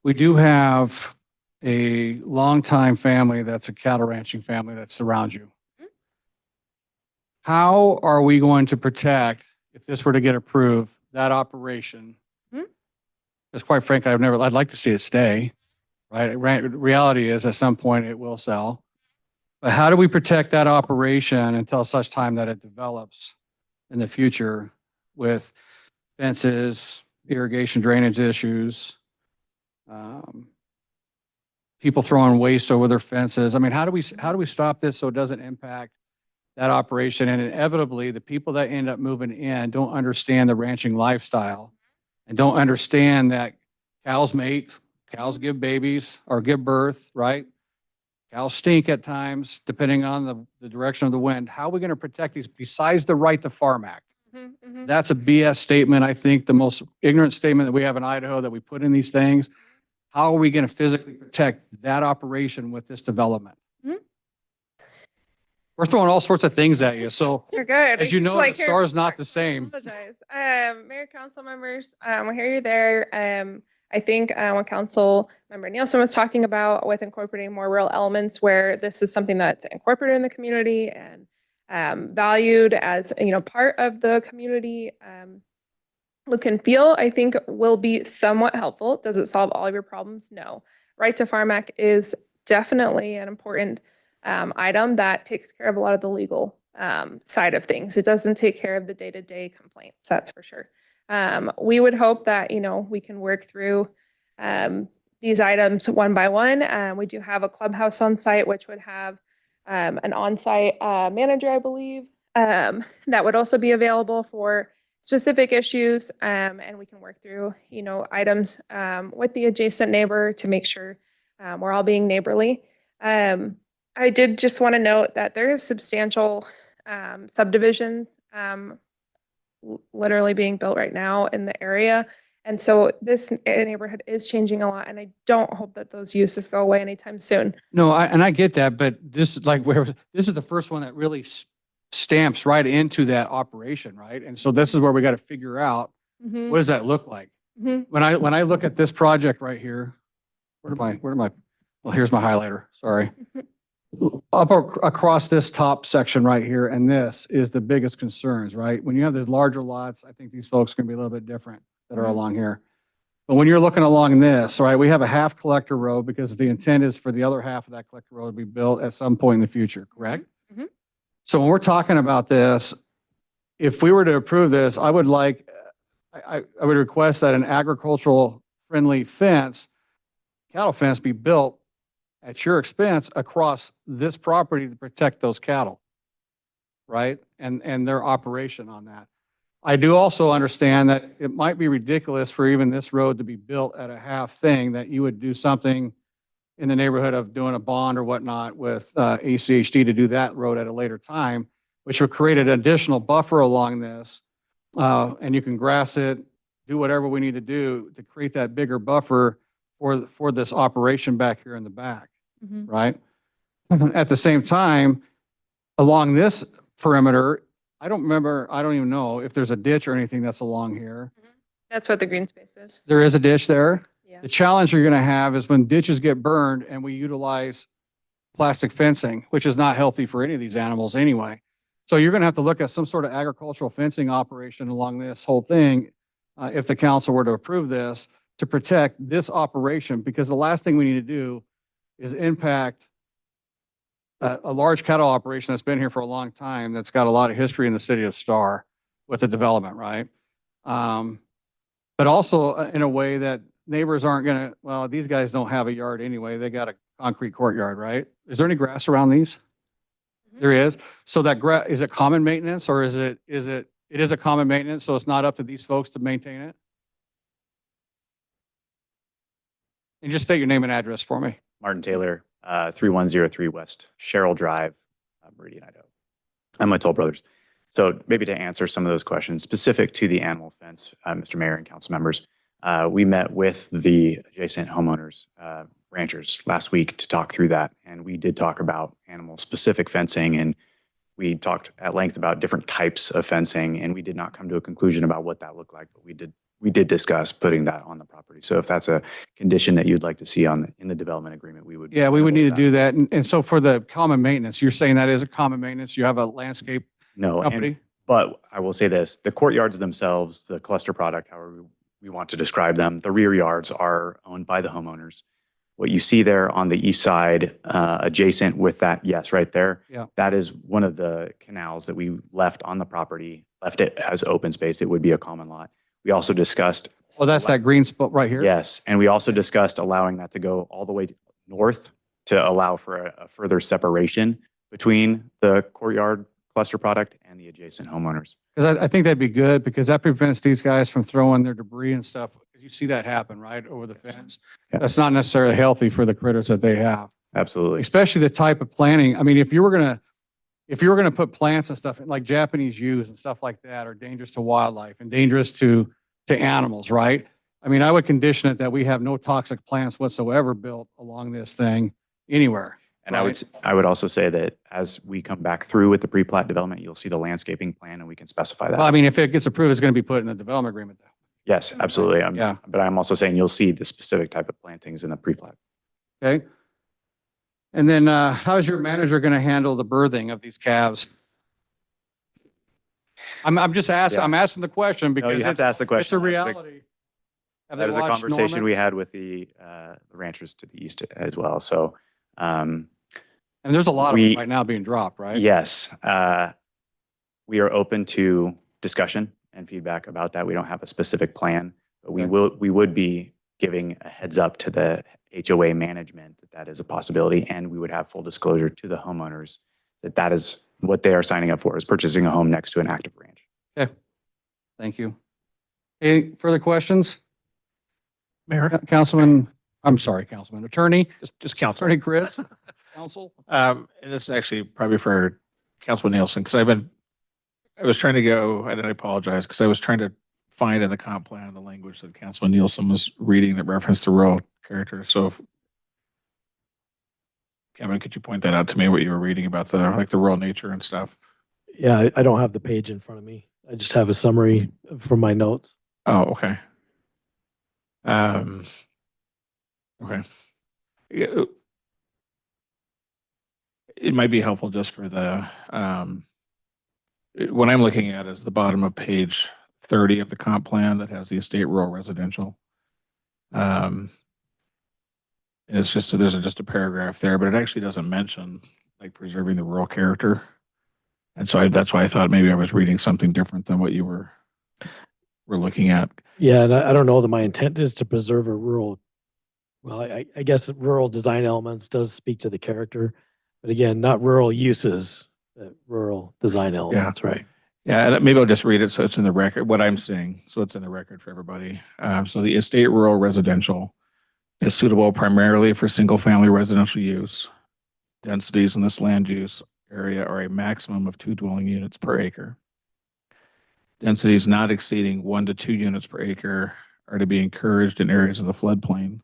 We do have a longtime family that's a cattle ranching family that surrounds you. How are we going to protect, if this were to get approved, that operation? Because quite frankly, I'd like to see it stay, right? Reality is at some point it will sell. But how do we protect that operation until such time that it develops in the future with fences, irrigation drainage issues, people throwing waste over their fences? I mean, how do we stop this so it doesn't impact that operation? And inevitably, the people that end up moving in don't understand the ranching lifestyle and don't understand that cows mate, cows give babies or give birth, right? Cows stink at times, depending on the direction of the wind. How are we going to protect these besides the Right to Farm Act? That's a BS statement. I think the most ignorant statement that we have in Idaho that we put in these things. How are we going to physically protect that operation with this development? We're throwing all sorts of things at you. So You're good. as you Just know, like the here- star is not the same. Apologize. Mayor, council members, I hear you there. I think what council member Nielsen was talking about with incorporating more rural elements where this is something that's incorporated in the community and valued as, part of the community look and feel, I think will be somewhat helpful. Does it solve all of your problems? No. Right to Farm Act is definitely an important item that takes care of a lot of the legal side of things. It doesn't take care of the day-to-day complaints, that's for sure. We would hope that, we can work through these items one by one. We do have a clubhouse on site, which would have an on-site manager, I believe, that would also be available for specific issues. And we can work through, items with the adjacent neighbor to make sure we're all being neighborly. I did just want to note that there is substantial subdivisions literally being built right now in the area. And so this neighborhood is changing a lot, and I don't hope that those uses go away anytime soon. No, I get that, but this is like where, this is the first one that really stamps right into that operation, right? And so this is where we got to figure out, Mhm. what does that look like? Mhm. When I look at this project right here, where am I? Well, here's my highlighter, sorry. Across this top section right here, and this is the biggest concerns, right? When you have these larger lots, I think these folks can be a little bit different that are Mhm. along here. But when you're looking along this, right, we have a half collector road because the intent is for the other half of that collector road to be built at some point in the future, correct? Mhm. So when we're talking about this, if we were to approve this, I would like, I would request that an agricultural friendly fence, cattle fence, be built at your expense across this property to protect those cattle, right? And their operation on that. I do also understand that it might be ridiculous for even this road to be built at a half thing, that you would do something in the neighborhood of doing a bond or whatnot with ACHD to do that road at a later time, which would create an additional buffer along this. And you can grass it, do whatever we need to do to create that bigger buffer for this operation back here in the back, Mhm. right? At the same time, along this perimeter, I don't even know if there's a ditch or anything that's along here. That's what the green space is. There is a ditch there. Yeah. The challenge you're going to have is when ditches get burned and we utilize plastic fencing, which is not healthy for any of these animals anyway. So you're going to have to look at some sort of agricultural fencing operation along this whole thing, if the council were to approve this, to protect this operation, because the last thing we need to do is impact a large cattle operation that's been here for a long time, that's got a lot of history in the city of Star with the development, right? But also in a way that neighbors aren't going to, well, these guys don't have a yard anyway. They got a concrete courtyard, right? Is there any grass around these? There is. So that is it common maintenance, or it is a common maintenance, so it's not up to these folks to maintain it? And just state your name and address for me. Martin Taylor, 3103 West Sherrill Drive, Meridian, Idaho. I'm my toll brothers. So maybe to answer some of those questions specific to the animal fence, Mr. Mayor and council members, we met with the adjacent homeowners, ranchers last week to talk through that. And we did talk about animal specific fencing, and we talked at length about different types of fencing, and we did not come to a conclusion about what that looked like, but we did discuss putting that on the property. So if that's a condition that you'd like to see in the development agreement, we would. Yeah, we would need to do that. And so for the common maintenance, you're saying that is a common maintenance? You have a landscape No, company? but I will say this, the courtyards themselves, the cluster product, however we want to describe them, the rear yards are owned by the homeowners. What you see there on the east side, adjacent with that, yes, right there. Yeah. That is one of the canals that we left on the property, left it as open space. It would be a common lot. We also discussed. Oh, that's that green spot right here? Yes, and we also discussed allowing that to go all the way north to allow for a further separation between the courtyard cluster product and the adjacent homeowners. Because I think that'd be good, because that prevents these guys from throwing their debris and stuff. You see that happen, right, over the fence. Yeah. That's not necessarily healthy for the critters that they have. Absolutely. Especially the type of planting. I mean, if you were gonna put plants and stuff like Japanese yews and stuff like that are dangerous to wildlife and dangerous to animals, right? I mean, I would condition it that we have no toxic plants whatsoever built along this thing anywhere. And right? I would also say that as we come back through with the pre-plat development, you'll see the landscaping plan and we can specify that. Well, I mean, if it gets approved, it's going to be put in the development agreement though. Yes, absolutely. Yeah. But I'm also saying you'll see the specific type of plantings in the pre-plat. Okay. And then how's your manager going to handle the birthing of these calves? I'm just asking, Yeah. I'm asking the question No, because you have to ask the question. it's a reality. Have That they is a watched conversation Norman? we had with the ranchers to the east as well. So, And there's a lot of them right now being dropped, right? yes, we are open to discussion and feedback about that. We don't have a specific plan, but we would be giving a heads up to the HOA management that that is a possibility, and we would have full disclosure to the homeowners that that is what they are signing up for, is purchasing a home next to an active ranch. Okay. Thank you. Any further questions? Mayor? Councilman, I'm sorry, Councilman, Attorney, Just council. Attorney Chris, Council. And this is actually probably for Councilman Nielsen, because I was trying to go, and I apologize, because I was trying to find in the comp plan the language that Councilman Nielsen was reading that referenced the rural character. So Kevin, could you point that out to me, what you were reading about the, like the rural nature and stuff? Yeah, I don't have the page in front of me. I just have a summary from my notes. Oh, okay. Okay. Yeah, it might be helpful just for the, what I'm looking at is the bottom of page 30 of the comp plan that has the estate rural residential. It's just, there's just a paragraph there, but it actually doesn't mention like preserving the rural character. And so that's why I thought maybe I was reading something different than what you were looking at. Yeah, and I don't know that my intent is to preserve a rural. Well, I guess rural design elements does speak to the character, but again, not rural uses, rural design elements, right? Yeah, and maybe I'll just read it so it's in the record, what I'm seeing, so it's in the record for everybody. So the estate rural residential is suitable primarily for single-family residential use. Densities in this land use area are a maximum of 2 dwelling units per acre. Densities not exceeding 1 to 2 units per acre are to be encouraged in areas of the floodplain,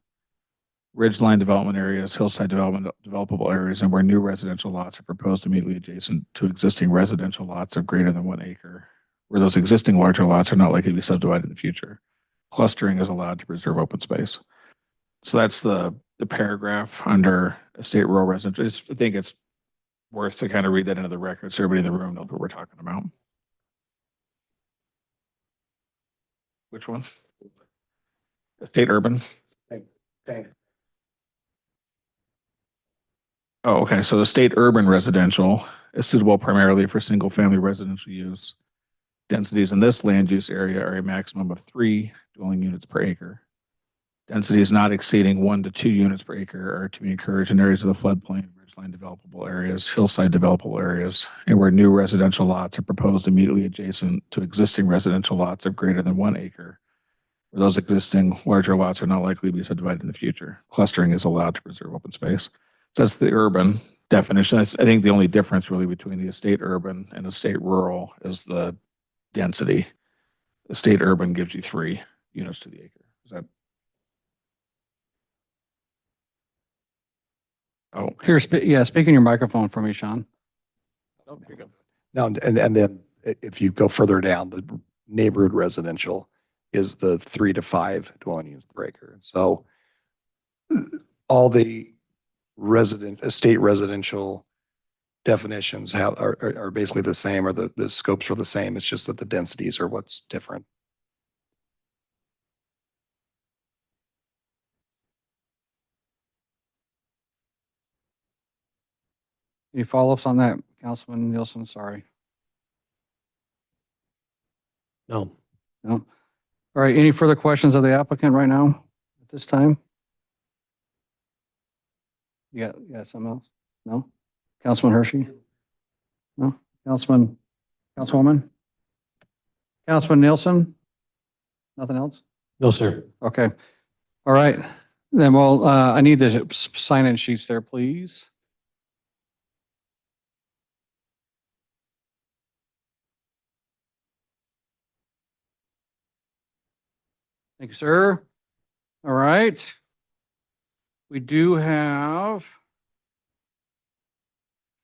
ridgeline development areas, hillside developable areas, and where new residential lots are proposed immediately adjacent to existing residential lots of greater than 1 acre, where those existing larger lots are not likely to be subdivided in the future. Clustering is allowed to preserve open space. So that's the paragraph under estate rural residential. I think it's worth to kind of read that into the record so everybody in the room knows what we're talking about. Which one? Estate urban? Oh, okay. So the state urban residential is suitable primarily for single family residential use. Densities in this land use area are a maximum of 3 dwelling units per acre. Densities not exceeding 1 to 2 units per acre are to be encouraged in areas of the floodplain, ridgeline developable areas, hillside developable areas, and where new residential lots are proposed immediately adjacent to existing residential lots of greater than 1 acre, where those existing larger lots are not likely to be subdivided in the future. Clustering is allowed to preserve open space. So that's the urban definition. I think the only difference really between the estate urban and estate rural is the density. Estate urban gives you 3 units to the acre. Is that? Oh, Here, yeah, speak in your microphone for me, Sean. oh, there you go. Now, and then if you go further down, the neighborhood residential is the 3 to 5 dwelling units per acre. So all the estate residential definitions are basically the same, or the scopes are the same. It's just that the densities are what's different. Any follow-ups on that, Councilman Nielsen? Sorry. No. No. All right. Any further questions of the applicant right now at this time? Yeah, something else? No? Councilman Hershey? No? Councilwoman? Councilman Nielsen? Nothing else? No, sir. Okay. All right. Then we'll, I need the sign-in sheets there, please. Thank you, sir. All right. We do have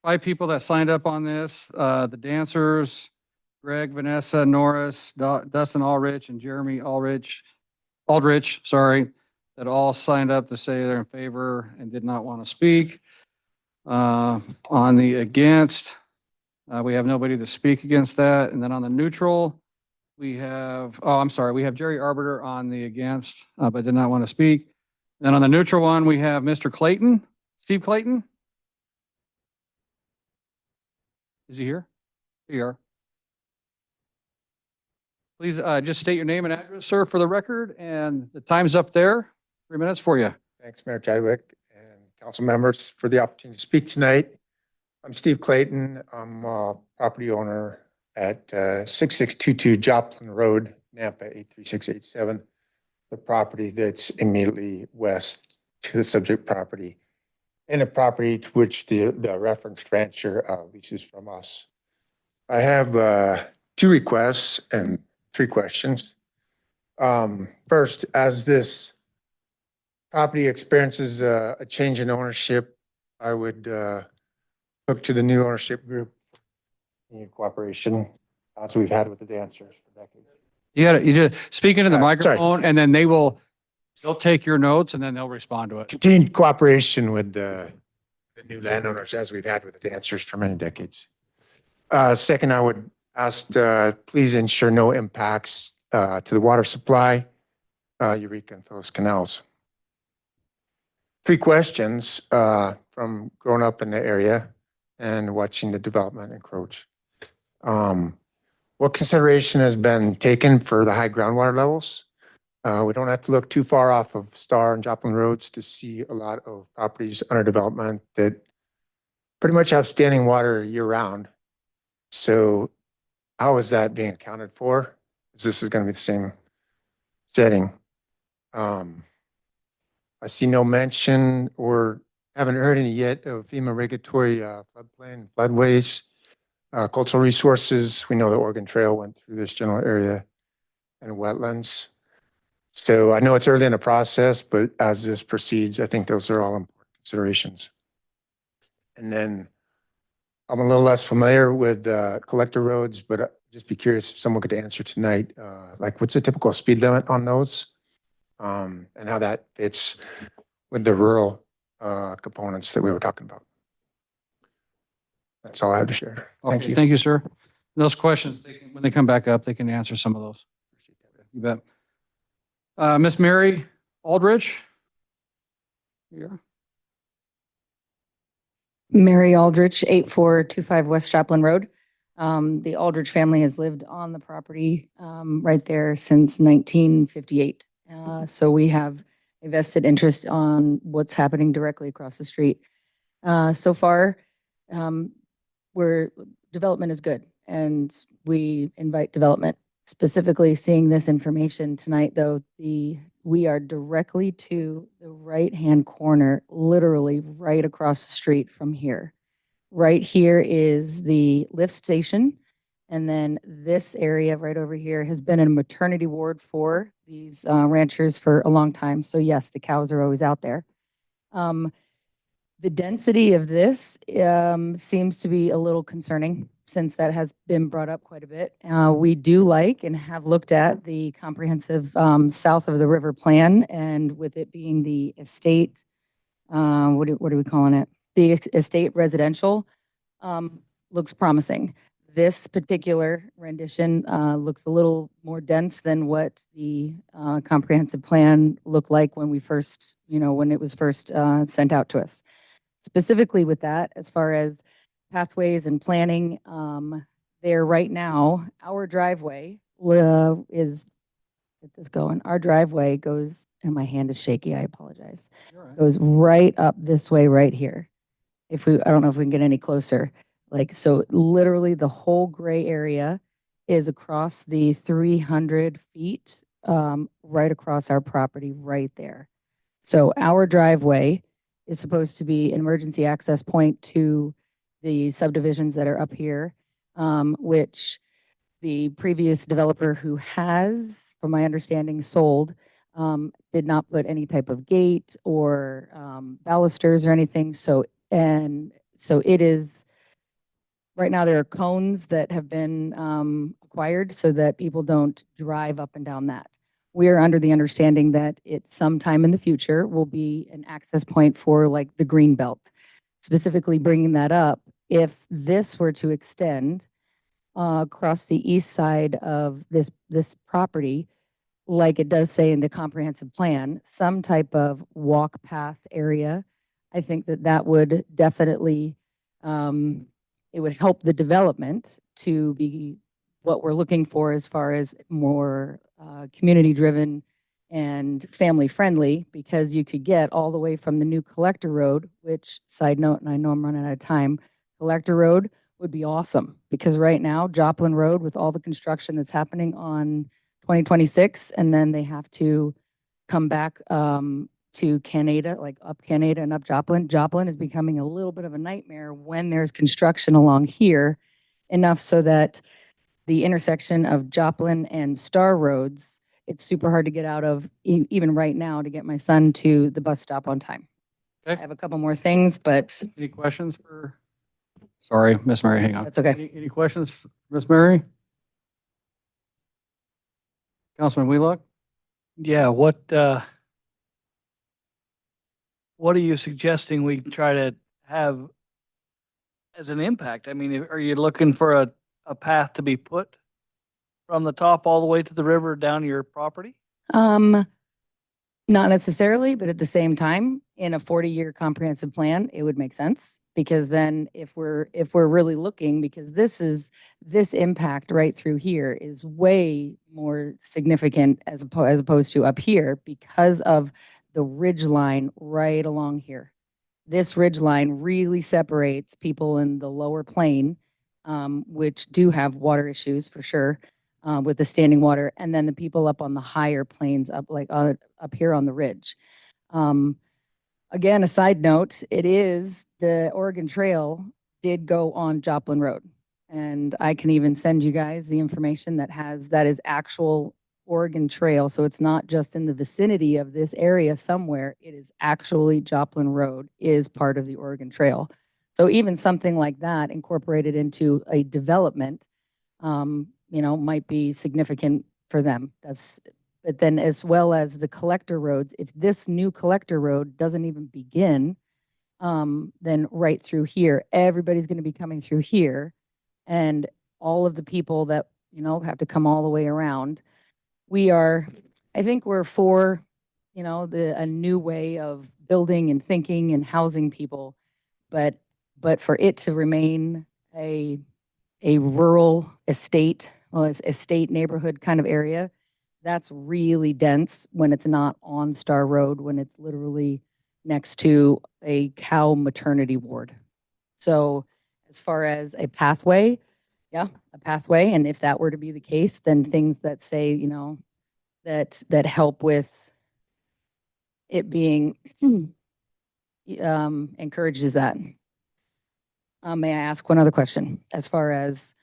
5 people that signed up on this. The dancers, Greg, Vanessa, Norris, Dustin Aldrich, and Jeremy Aldrich, sorry, that all signed up to say they're in favor and did not want to speak. On the against, we have nobody to speak against that. And then on the neutral, we have, we have Jerry Arbiter on the against, but did not want to speak. Then on the neutral one, we have Mr. Clayton, Steve Clayton. Is he here? Here you are. Please just state your name and address, sir, for the record, and the time's up there. 3 minutes for you. Thanks, Mayor Chadwick and council members for the opportunity to speak tonight. I'm Steve Clayton. I'm a property owner at 6622 Joplin Road, Nampa 83687, the property that's immediately west to the subject property, and a property to which the referenced rancher leases from us. I have 2 requests and 3 questions. First, as this property experiences a change in ownership, I would look to the new ownership group in cooperation as we've had with the dancers for decades. You just speak into the Sorry. microphone and then they'll take your notes and then they'll respond to it. Continued cooperation with the new landowners as we've had with the dancers for many decades. Second, I would ask, please ensure no impacts to the water supply, Eureka and Phyllis canals. 3 questions from growing up in the area and watching the development encroach. What consideration has been taken for the high groundwater levels? We don't have to look too far off of Star and Joplin Roads to see a lot of properties under development that pretty much have standing water year round. So how is that being accounted for? This is going to be the same setting. I see no mention or haven't heard any yet of FEMA regulatory floodplain, floodways, cultural resources. We know the Oregon Trail went through this general area and wetlands. So I know it's early in the process, but as this proceeds, I think those are all important considerations. And then I'm a little less familiar with collector roads, but just be curious if someone could answer tonight, like what's the typical speed limit on those? And how that fits with the rural components that we were talking about. That's all I have to share. Thank Okay, you. Thank you, sir. Those questions, when they come back up, they can answer some of those. You bet. Miss Mary Aldrich. Here. Mary Aldrich, 8425 West Joplin Road. The Aldrich family has lived on the property right there since 1958. So we have a vested interest on what's happening directly across the street. So far, development is good, and we invite development. Specifically seeing this information tonight, though, we are directly to the right-hand corner, literally right across the street from here. Right here is the lift station. And then this area right over here has been a maternity ward for these ranchers for a long time. So yes, the cows are always out there. The density of this seems to be a little concerning since that has been brought up quite a bit. We do like and have looked at the comprehensive south of the river plan, and with it being the estate, what are we calling it? The estate residential looks promising. This particular rendition looks a little more dense than what the comprehensive plan looked like when we first, when it was first sent out to us. Specifically with that, as far as pathways and planning, there right now, our driveway is, get this going, our driveway goes, and my hand is shaky, I apologize, goes right up this way right here. I don't know if we can get any closer. So literally the whole gray area is across the 300 feet, right across our property right there. So our driveway is supposed to be an emergency access point to the subdivisions that are up here, which the previous developer who has, from my understanding, sold, did not put any type of gate or balusters or anything. So it is, right now there are cones that have been acquired so that people don't drive up and down that. We are under the understanding that it sometime in the future will be an access point for like the green belt. Specifically bringing that up, if this were to extend across the east side of this property, like it does say in the comprehensive plan, some type of walk path area, I think that would definitely, it would help the development to be what we're looking for as far as more community driven and family friendly, because you could get all the way from the new Collector Road, which, side note, and I know I'm running out of time, Collector Road would be awesome, because right now Joplin Road, with all the construction that's happening on 2026, and then they have to come back to Canada, like up Canada and up Joplin. Joplin is becoming a little bit of a nightmare when there's construction along here, enough so that the intersection of Joplin and Star Roads, it's super hard to get out of even right now to get my son to the bus stop on time. Okay. I have a couple more things, but Any questions for, sorry, Miss Mary, hang on. that's okay. Any questions, for Miss Mary? Councilman Wheelock? Yeah, what are you suggesting we try to have as an impact? I mean, are you looking for a path to be put from the top all the way to the river down your property? Not necessarily, but at the same time, in a 40-year comprehensive plan, it would make sense, because then if we're really looking, because this impact right through here is way more significant as opposed to up here, because of the ridge line right along here. This ridge line really separates people in the lower plain, which do have water issues for sure, with the standing water, and then the people up on the higher plains, up like up here on the ridge. Again, a side note, the Oregon Trail did go on Joplin Road, and I can even send you guys the information that is actual Oregon Trail. So it's not just in the vicinity of this area somewhere. It is actually Joplin Road is part of the Oregon Trail. So even something like that incorporated into a development, might be significant for them. But then, as well as the collector roads, if this new collector road doesn't even begin, then right through here, everybody's going to be coming through here, and all of the people that, have to come all the way around. I think we're for, a new way of building and thinking and housing people, but for it to remain a rural estate neighborhood kind of area, that's really dense when it's not on Star Road, when it's literally next to a cow maternity ward. So as far as a pathway, yeah, a pathway. And if that were to be the case, then things that say, that help with it being encourages that. May I ask one other question? As far as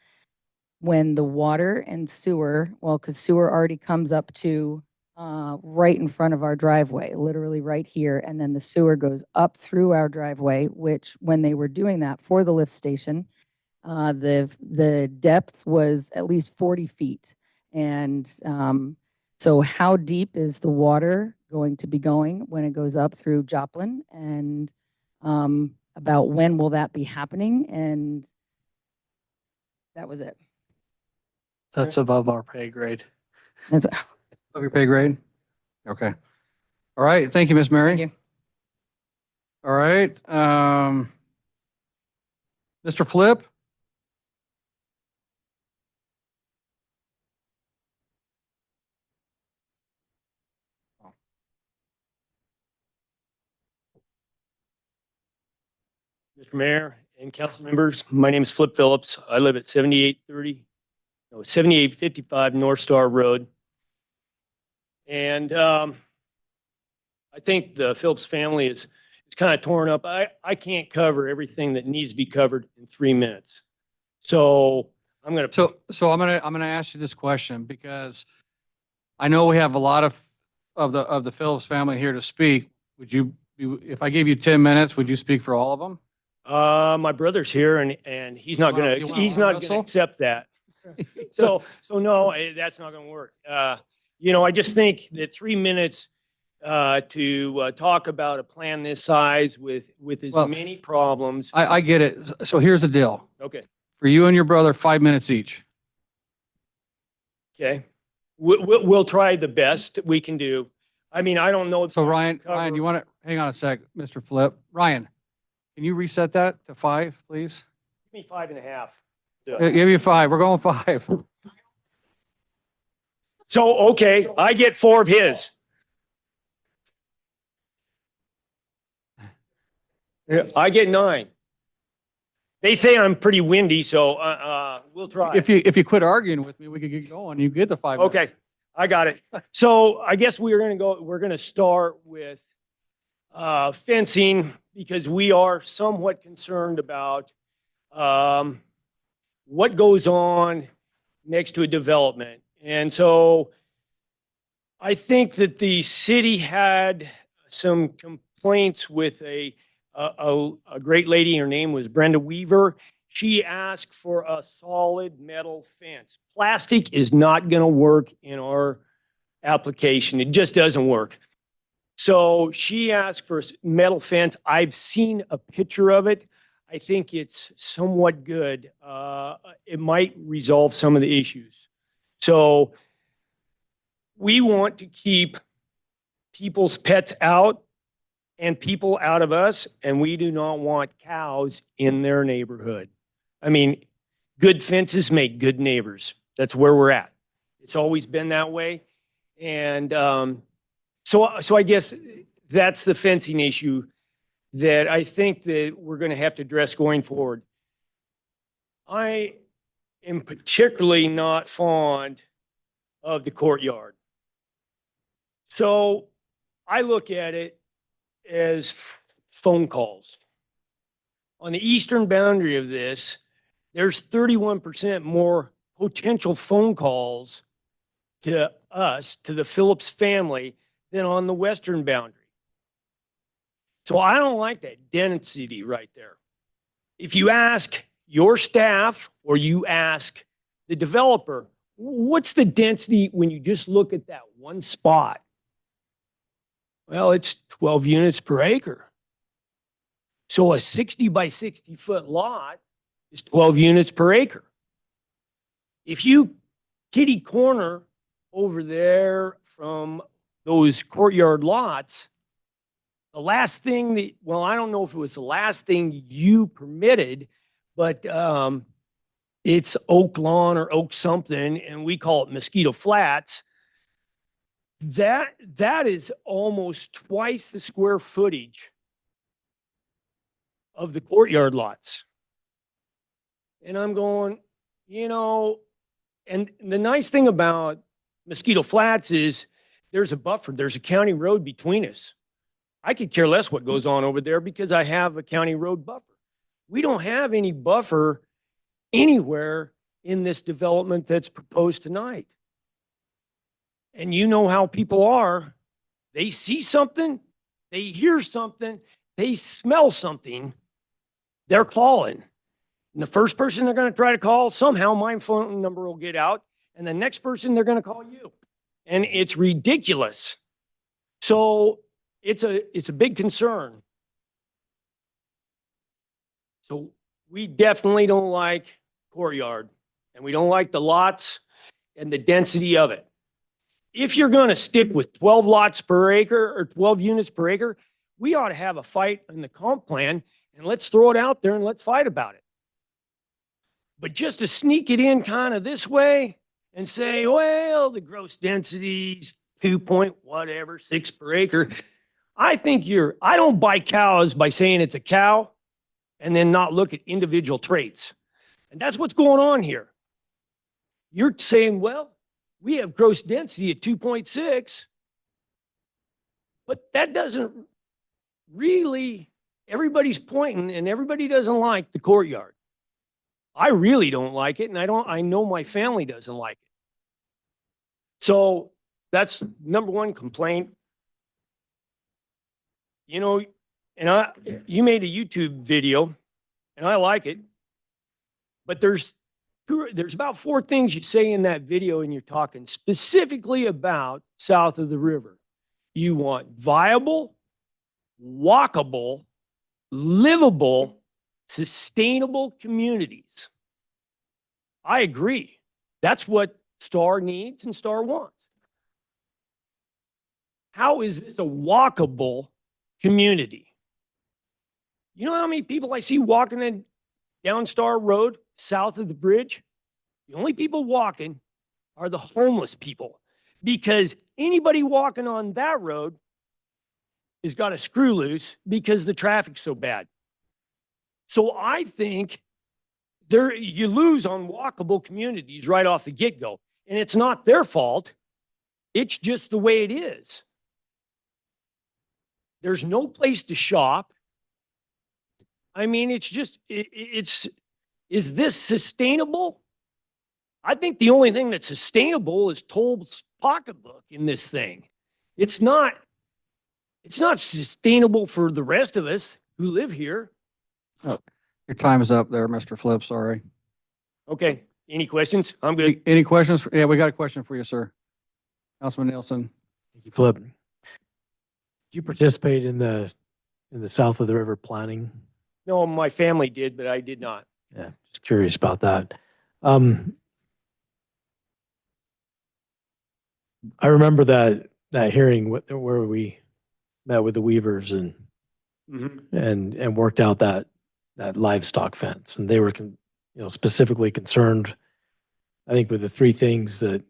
when the water and sewer, because sewer already comes up to right in front of our driveway, literally right here, and then the sewer goes up through our driveway, which when they were doing that for the lift station, the depth was at least 40 feet. And so how deep is the water going to be going when it goes up through Joplin? And about when will that be happening? And that was it. That's above our pay grade. That's Of your pay grade? Okay. All right. Thank you, Miss Mary. Thank you. All right. Mr. Flip? Mr. Mayor and council members, my name is Flip Phillips. I live at 7855 North Star Road. And I think the Phillips family is kind of torn up. I can't cover everything that needs to be covered in 3 minutes. So I'm going to. So I'm gonna ask you this question, because I know we have a lot of the Phillips family here to speak. Would you, if I gave you 10 minutes, would you speak for all of them? My brother's here and he's not You going wanna to whistle? accept that. So no, that's not going to work. I just think that 3 minutes to talk about a plan this size with as Well, many problems. I get it. So here's the deal. Okay. For you and your brother, 5 minutes each. Okay. We'll try the best we can do. I mean, I don't know. So Ryan, you want to, hang on a sec, Mr. Flip. Ryan, can you reset that to 5, please? Give me 5.5. Give you 5. We're going 5. So, okay, I get 4 of his. Yeah, I get 9. They say I'm pretty windy, so we'll try. If you quit arguing with me, we could get going. You get the 5 minutes. Okay, I got it. So I guess we're gonna start with fencing because we are somewhat concerned about what goes on next to a development. And so I think that the city had some complaints with a great lady. Her name was Brenda Weaver. She asked for a solid metal fence. Plastic is not going to work in our application. It just doesn't work. So she asked for a metal fence. I've seen a picture of it. I think it's somewhat good. It might resolve some of the issues. So we want to keep people's pets out and people out of us, and we do not want cows in their neighborhood. I mean, good fences make good neighbors. That's where we're at. It's always been that way. And so I guess that's the fencing issue that I think that we're going to have to address going forward. I am particularly not fond of the courtyard. So I look at it as phone calls. On the eastern boundary of this, there's 31% more potential phone calls to us, to the Phillips family, than on the western boundary. So I don't like that density right there. If you ask your staff or you ask the developer, what's the density when you just look at that one spot? Well, it's 12 units per acre. So a 60 by 60 foot lot is 12 units per acre. If you kitty corner over there from those courtyard lots, the last thing that, well, I don't know if it was the last thing you permitted, but it's oak lawn or oak something, and we call it Mosquito Flats. That is almost twice the square footage of the courtyard lots. And I'm going, you know, and the nice thing about Mosquito Flats is there's a buffer. There's a county road between us. I could care less what goes on over there because I have a county road buffer. We don't have any buffer anywhere in this development that's proposed tonight. And you know how people are. They see something, they hear something, they smell something, they're calling. And the first person they're going to try to call, somehow my phone number will get out. And the next person, they're going to call you. And it's ridiculous. So it's a big concern. So we definitely don't like courtyard, and we don't like the lots and the density of it. If you're going to stick with 12 lots per acre or 12 units per acre, we ought to have a fight in the comp plan, and let's throw it out there and let's fight about it. But just to sneak it in kind of this way and say, well, the gross density's 2 point whatever, 6 per acre. I don't buy cows by saying it's a cow and then not look at individual traits. And that's what's going on here. You're saying, well, we have gross density at 2.6, but that doesn't really, everybody's pointing and everybody doesn't like the courtyard. I really don't like it, and I know my family doesn't like it. So that's number one complaint. You know, and you made a YouTube video, and I like it, but there's about 4 things you say in that video, and you're talking specifically about south of the river. You want viable, walkable, livable, sustainable communities. I agree. That's what STAR needs and STAR wants. How is this a walkable community? You know how many people I see walking down Star Road south of the bridge? The only people walking are the homeless people, because anybody walking on that road has got a screw loose because the traffic's so bad. So I think there, you lose on walkable communities right off the get-go. And it's not their fault. It's just the way it is. There's no place to shop. I mean, it's just, is this sustainable? I think the only thing that's sustainable is Toll's pocketbook in this thing. It's not sustainable for the rest of us who live here. Oh, your time is up there, Mr. Flip. Sorry. Okay. Any questions? I'm good. Any questions? Yeah, we got a question for you, sir. Councilman Nielsen. Thank you, Flip. Did you participate in the south of the river planning? No, my family did, but I did not. Yeah, just curious about that. I remember that hearing where we met with the Weavers and worked out that livestock fence, and they were specifically concerned, I think, with the three things that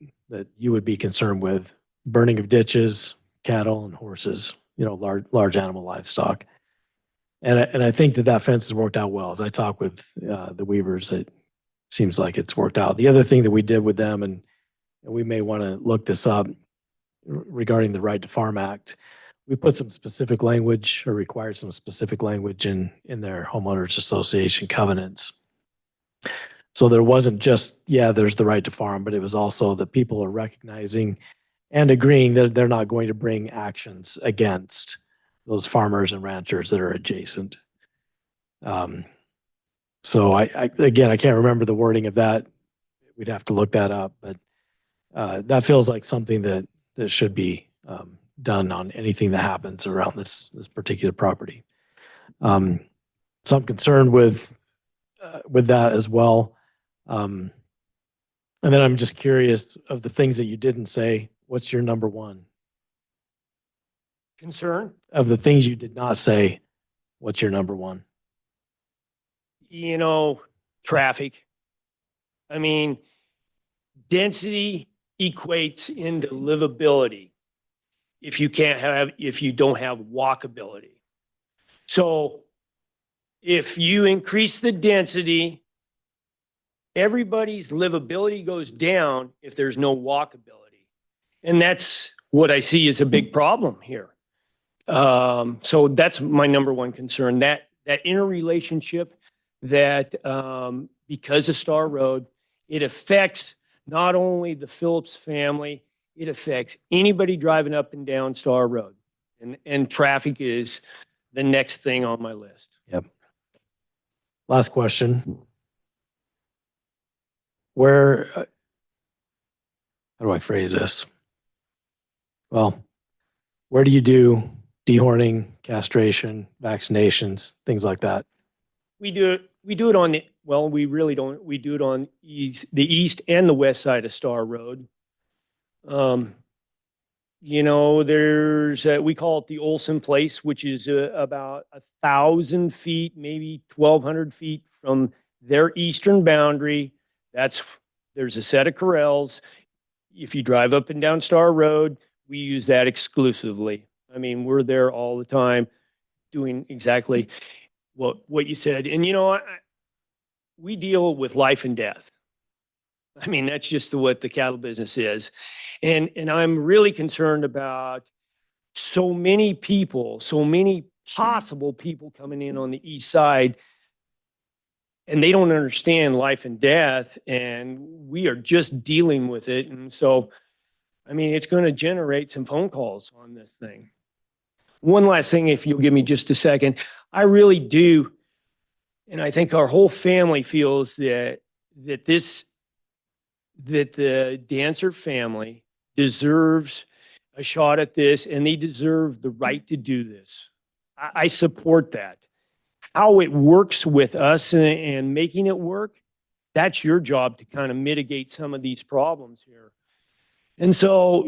you would be concerned with: burning of ditches, cattle, and horses. Large animal livestock. And I think that fence has worked out well. As I talk with the Weavers, it seems like it's worked out. The other thing that we did with them, and we may want to look this up regarding the Right to Farm Act, we put some specific language, or required some specific language in their homeowners association covenants. So there wasn't just, there's the right to farm, but it was also that people are recognizing and agreeing that they're not going to bring actions against those farmers and ranchers that are adjacent. So again, I can't remember the wording of that. We'd have to look that up, but that feels like something that should be done on anything that happens around this particular property. So I'm concerned with that as well. And then I'm just curious, of the things that you didn't say, what's your number one? Concern? Of the things you did not say, what's your number one? Traffic. I mean, density equates into livability if you don't have walkability. So if you increase the density, everybody's livability goes down if there's no walkability. And that's what I see as a big problem here. So that's my number one concern, that interrelationship that because of Star Road, it affects not only the Phillips family, it affects anybody driving up and down Star Road. And traffic is the next thing on my list. Yep. Last question. How do I phrase this? Well, where do you do dehorning, castration, vaccinations, things like that? We do it on we really don't. We do it on the east and the west side of Star Road. There's we call it the Olson Place, which is about 1,000 feet, maybe 1,200 feet from their eastern boundary. There's a set of corrals. If you drive up and down Star Road, we use that exclusively. I mean, we're there all the time doing exactly what you said. And we deal with life and death. I mean, that's just what the cattle business is. And I'm really concerned about so many people, so many possible people coming in on the east side, and they don't understand life and death, and we are just dealing with it. And so, I mean, it's going to generate some phone calls on this thing. One last thing, if you'll give me just a second. I really do, and I think our whole family feels that the Dancer family deserves a shot at this, and they deserve the right to do this. I support that. How it works with us and making it work, that's your job to kind of mitigate some of these problems here. And so,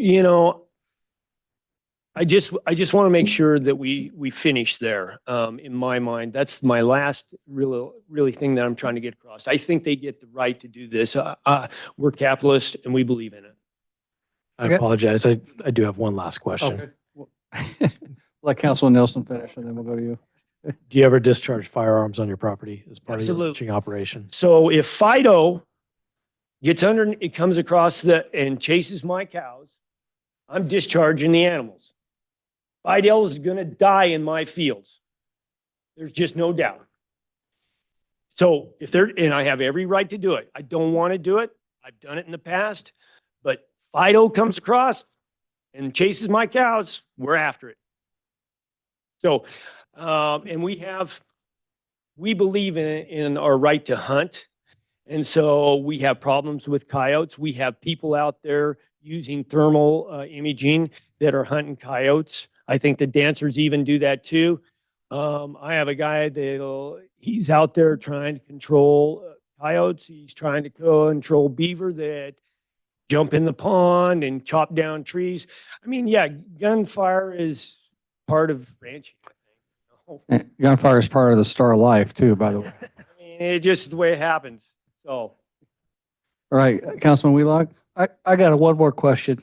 I just want to make sure that we finish there. In my mind, that's my last really thing that I'm trying to get across. I think they get the right to do this. We're capitalists and we believe in it. I apologize. I do have one last question. Okay. Let Councilman Nelson finish, and then we'll go to you. Do you ever discharge firearms on your property as part of your Absolutely. ranching operation? So if Fido gets under, it comes across and chases my cows, I'm discharging the animals. Fidel is going to die in my fields. There's just no doubt. So and I have every right to do it. I don't want to do it. I've done it in the past, but Fido comes across and chases my cows, we're after it. So, and we believe in our right to hunt. And so we have problems with coyotes. We have people out there using thermal imaging that are hunting coyotes. I think the dancers even do that too. I have a guy he's out there trying to control coyotes. He's trying to control beaver that jump in the pond and chop down trees. I mean, yeah, gunfire is part of ranching. Gunfire is part of the Star Life too, by the way. I mean, it's just the way it happens. So, All right, Councilman Wheelock? I got one more question.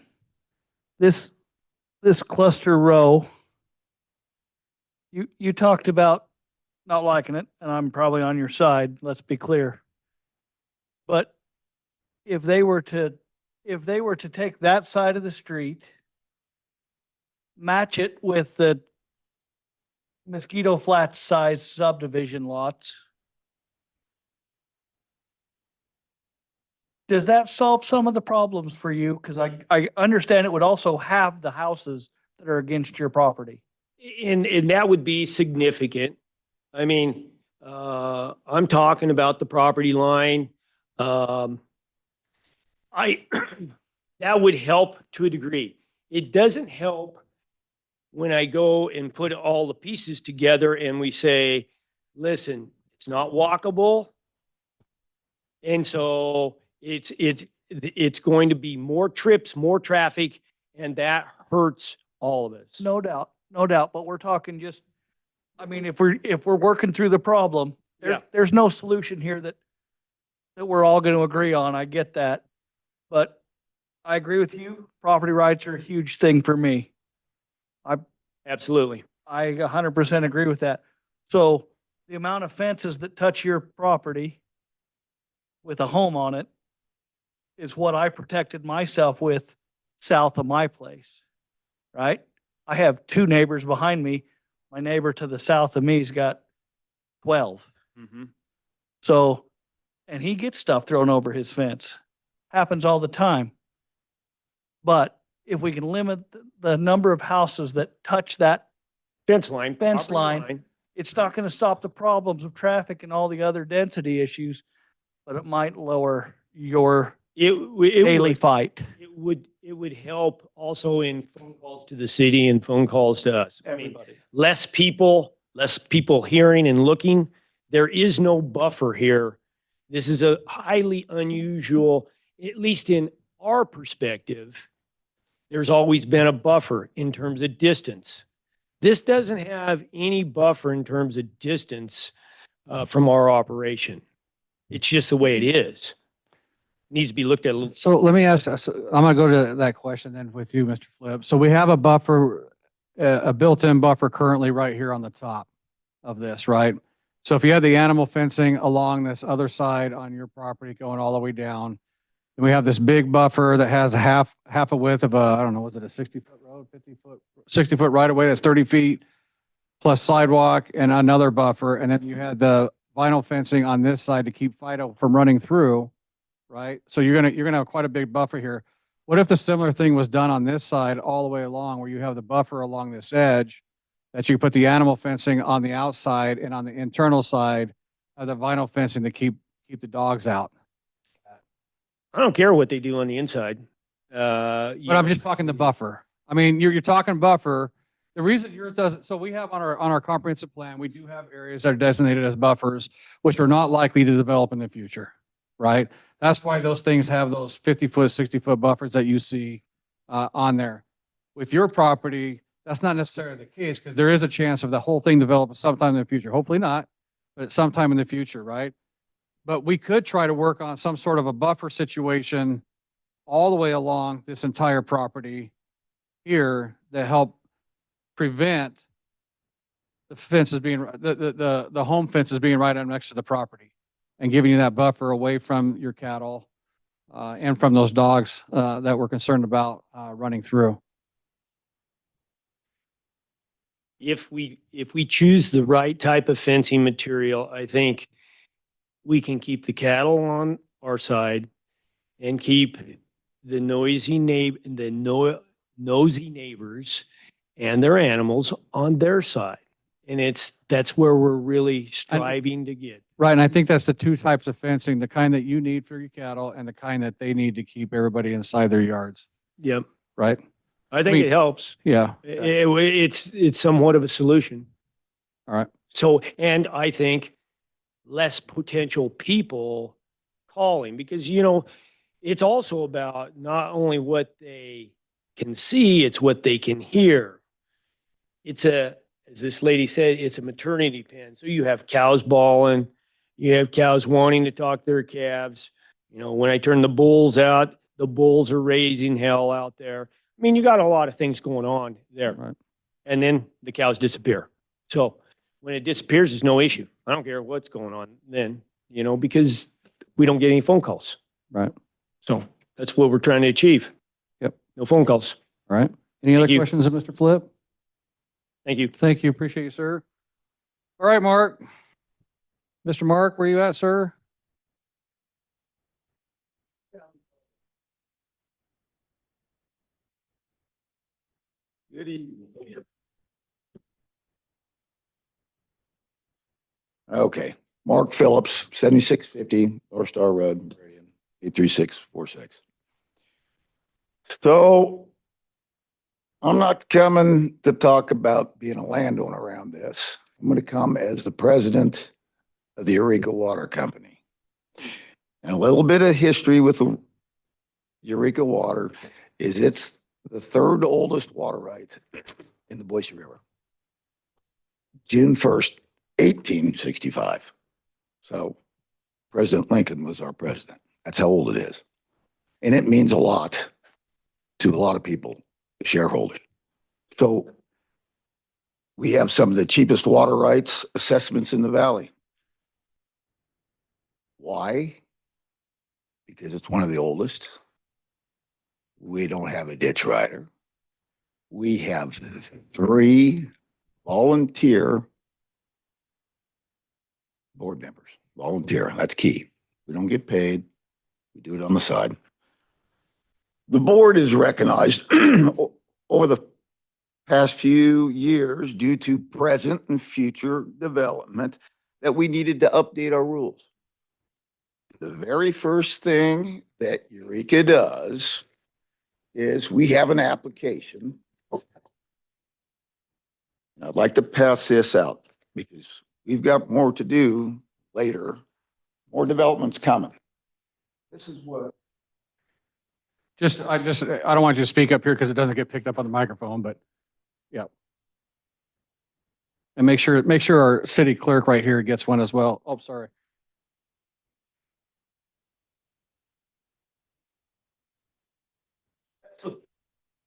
This cluster row, you talked about not liking it, and I'm probably on your side, let's be clear. But if they were to take that side of the street, match it with the Mosquito Flats size subdivision lots, does that solve some of the problems for you? Because I understand it would also have the houses that are against your property. and that would be significant. I mean, I'm talking about the property line. That would help to a degree. It doesn't help when I go and put all the pieces together and we say, listen, it's not walkable. And so it's going to be more trips, more traffic, and that hurts all of us. No doubt, no doubt. But we're talking just, I mean, if we're working through the problem, there's no solution here that we're all going to agree on. I get that. But I agree with you. Property rights are a huge thing for me. Absolutely. I 100% agree with that. So the amount of fences that touch your property with a home on it is what I protected myself with south of my place, right? I have 2 neighbors behind me. My neighbor to the south of me's got 12. Mm-hmm. So, and he gets stuff thrown over his fence. Happens all the time. But if we can limit the number of houses that touch that fence line, it's not going to stop the problems of traffic and all the other density issues, but it might lower your daily fight. It would help also in phone calls to the city and phone calls to us. I mean, less people hearing and looking. There is no buffer here. This is a highly unusual, at least in our perspective. There's always been a buffer in terms of distance. This doesn't have any buffer in terms of distance from our operation. It's just the way it is. Needs to be looked at a little. So let me ask, I'm going to go to that question then with you, Mr. Flip. So we have a buffer, a built-in buffer currently right here on the top of this, right? So if you had the animal fencing along this other side on your property going all the way down, and we have this big buffer that has half a width of I don't know, was it a 60-foot road, 60-foot right of way that's 30 feet plus sidewalk and another buffer. And then you had the vinyl fencing on this side to keep Fido from running through, right? So you're gonna have quite a big buffer here. What if the similar thing was done on this side all the way along, where you have the buffer along this edge, that you put the animal fencing on the outside and on the internal side of the vinyl fencing to keep the dogs out? I don't care what they do on the inside. But I'm just talking the buffer. I mean, you're talking buffer. The reason yours doesn't, so we have on our comprehensive plan, we do have areas that are designated as buffers, which are not likely to develop in the future, right? That's why those things have those 50-foot, 60-foot buffers that you see on there. With your property, that's not necessarily the case, because there is a chance of the whole thing developing sometime in the future. Hopefully not, but sometime in the future, right? But we could try to work on some sort of a buffer situation all the way along this entire property here to help prevent the fence is being, the home fence is being right up next to the property and giving you that buffer away from your cattle and from those dogs that we're concerned about running through. If we choose the right type of fencing material, I think we can keep the cattle on our side and keep the nosy neighbors and their animals on their side. And that's where we're really striving to get. Right, and I think that's the two types of fencing, the kind that you need for your cattle and the kind that they need to keep everybody inside their yards, Yep. right? I think mean, it helps. Yeah. It's somewhat of a solution. All right. So, and I think less potential people calling because, it's also about not only what they can see, it's what they can hear. As this lady said, it's a maternity pen. So you have cows bawling, you have cows wanting to talk their calves. When I turn the bulls out, the bulls are raising hell out there. I mean, you got a lot of things going on there. Right. And then the cows disappear. So when it disappears, there's no issue. I don't care what's going on then, because we don't get any phone calls. Right. So that's what we're trying to achieve. Yep. No phone calls. All right. Any other you. questions of Mr. Flip? Thank you. Thank you. Appreciate you, sir. All right, Mark. Mr. Mark, where you at, sir? Good evening. Okay, Mark Phillips, 7650 North Star Road, 83646. So I'm not coming to talk about being a landowner around this. I'm going to come as the president of the Eureka Water Company. And a little bit of history with the Eureka Water is it's the third oldest water right in the Boise River. June 1st, 1865. So President Lincoln was our president. That's how old it is. And it means a lot to a lot of people, shareholders. So we have some of the cheapest water rights assessments in the valley. Why? Because it's one of the oldest. We don't have a ditch rider. We have 3 volunteer board members. Volunteer, that's key. We don't get paid. We do it on the side. The board is recognized over the past few years due to present and future development that we needed to update our rules. The very first thing that Eureka does is we have an application. And I'd like to pass this out because we've got more to do later. More development's coming. This is what. I don't want you to speak up here because it doesn't get picked up on the microphone, but yeah. And make sure our city clerk right here gets one as well. Oh, sorry.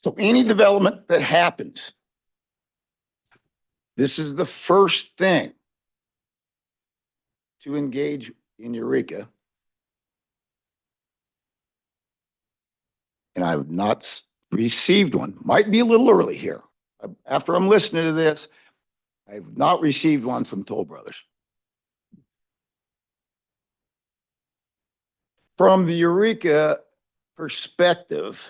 So any development that happens, this is the first thing to engage in Eureka. And I have not received one. Might be a little early here. After I'm listening to this, I have not received one from Toll Brothers. From the Eureka perspective,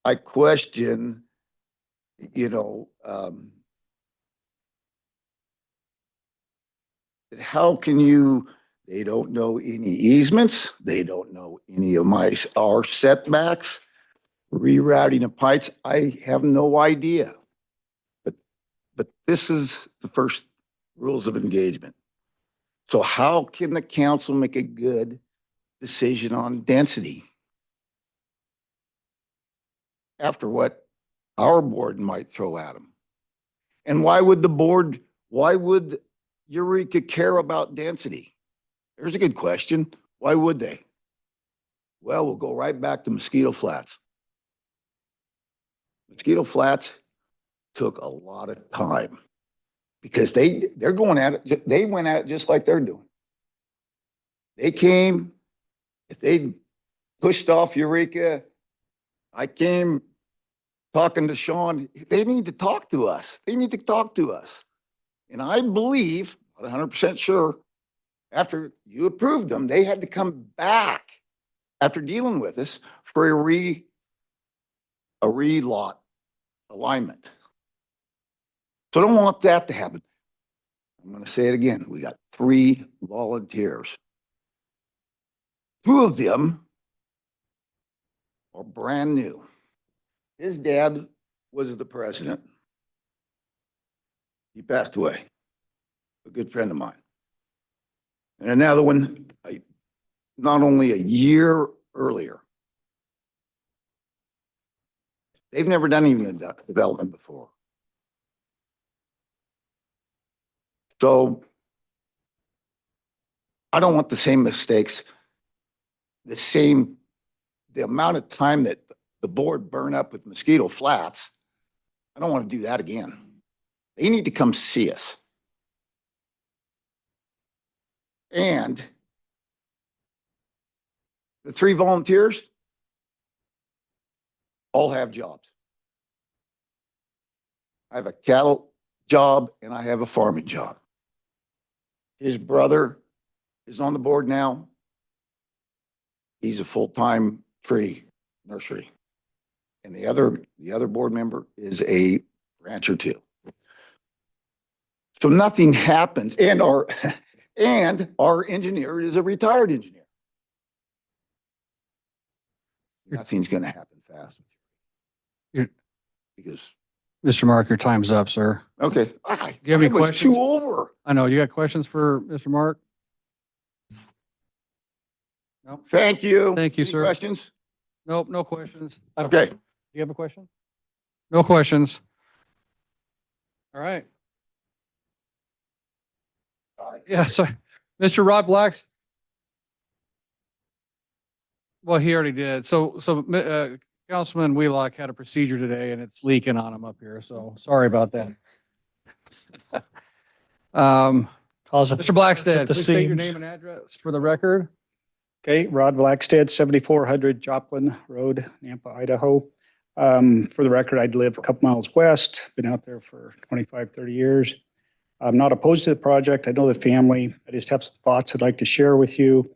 I question, how can you, they don't know any easements. They don't know any of our setbacks, rerouting of pipes. I have no idea. But this is the first rules of engagement. So how can the council make a good decision on density after what our board might throw at them? And why would Eureka care about density? There's a good question. Why would they? Well, we'll go right back to Mosquito Flats. Mosquito Flats took a lot of time because they're going at it, they went at it just like they're doing. They came, if they pushed off Eureka, I came talking to Sean, they need to talk to us. They need to talk to us. And I believe, not 100% sure, after you approved them, they had to come back after dealing with us for a relot alignment. So I don't want that to happen. I'm going to say it again. We got 3 volunteers. 2 of them are brand new. His dad was the president. He passed away, a good friend of mine. And another one, not only a year earlier. They've never done even a development before. So I don't want the same mistakes, the amount of time that the board burned up with Mosquito Flats. I don't want to do that again. They need to come see us. And the 3 volunteers all have jobs. I have a cattle job and I have a farming job. His brother is on the board now. He's a full-time tree nursery. And the other board member is a rancher too. So nothing happens. And our engineer is a retired engineer. Nothing's going to happen fast with you. Because Mr. Mark, your time's up, sir. okay, Do you have any I was questions? too over. I know, you got questions for Mr. Mark? No? Thank you. Thank you, Any sir. questions? Nope, no questions. Okay. Do you have a question? No questions. All right. Yeah, so Mr. Rod Blacks. Well, he already did. So Councilman Wheelock had a procedure today and it's leaking on him up here. So sorry about that. Mr. Blackstead, please state your name and address for the record. Okay, Rod Blackstead, 7400 Joplin Road, Nampa, Idaho. For the record, I live a couple miles west, been out there for 25, 30 years. I'm not opposed to the project. I know the family. I just have some thoughts I'd like to share with you.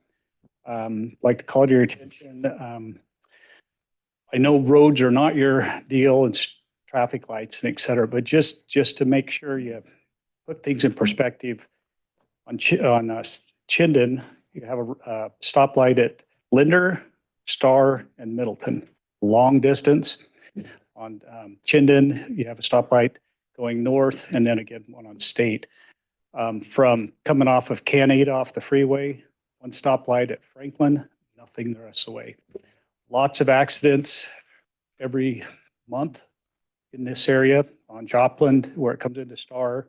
Like to call to your attention. I know roads are not your deal and traffic lights and et cetera, but just to make sure you put things in perspective, on Chinden, you have a stoplight at Linder, Star, and Middleton, long distance. On Chinden, you have a stoplight going north, and then again, one on State. From coming off of Canade off the freeway, one stoplight at Franklin, nothing the rest of the way. Lots of accidents every month in this area on Joplin, where it comes into Star,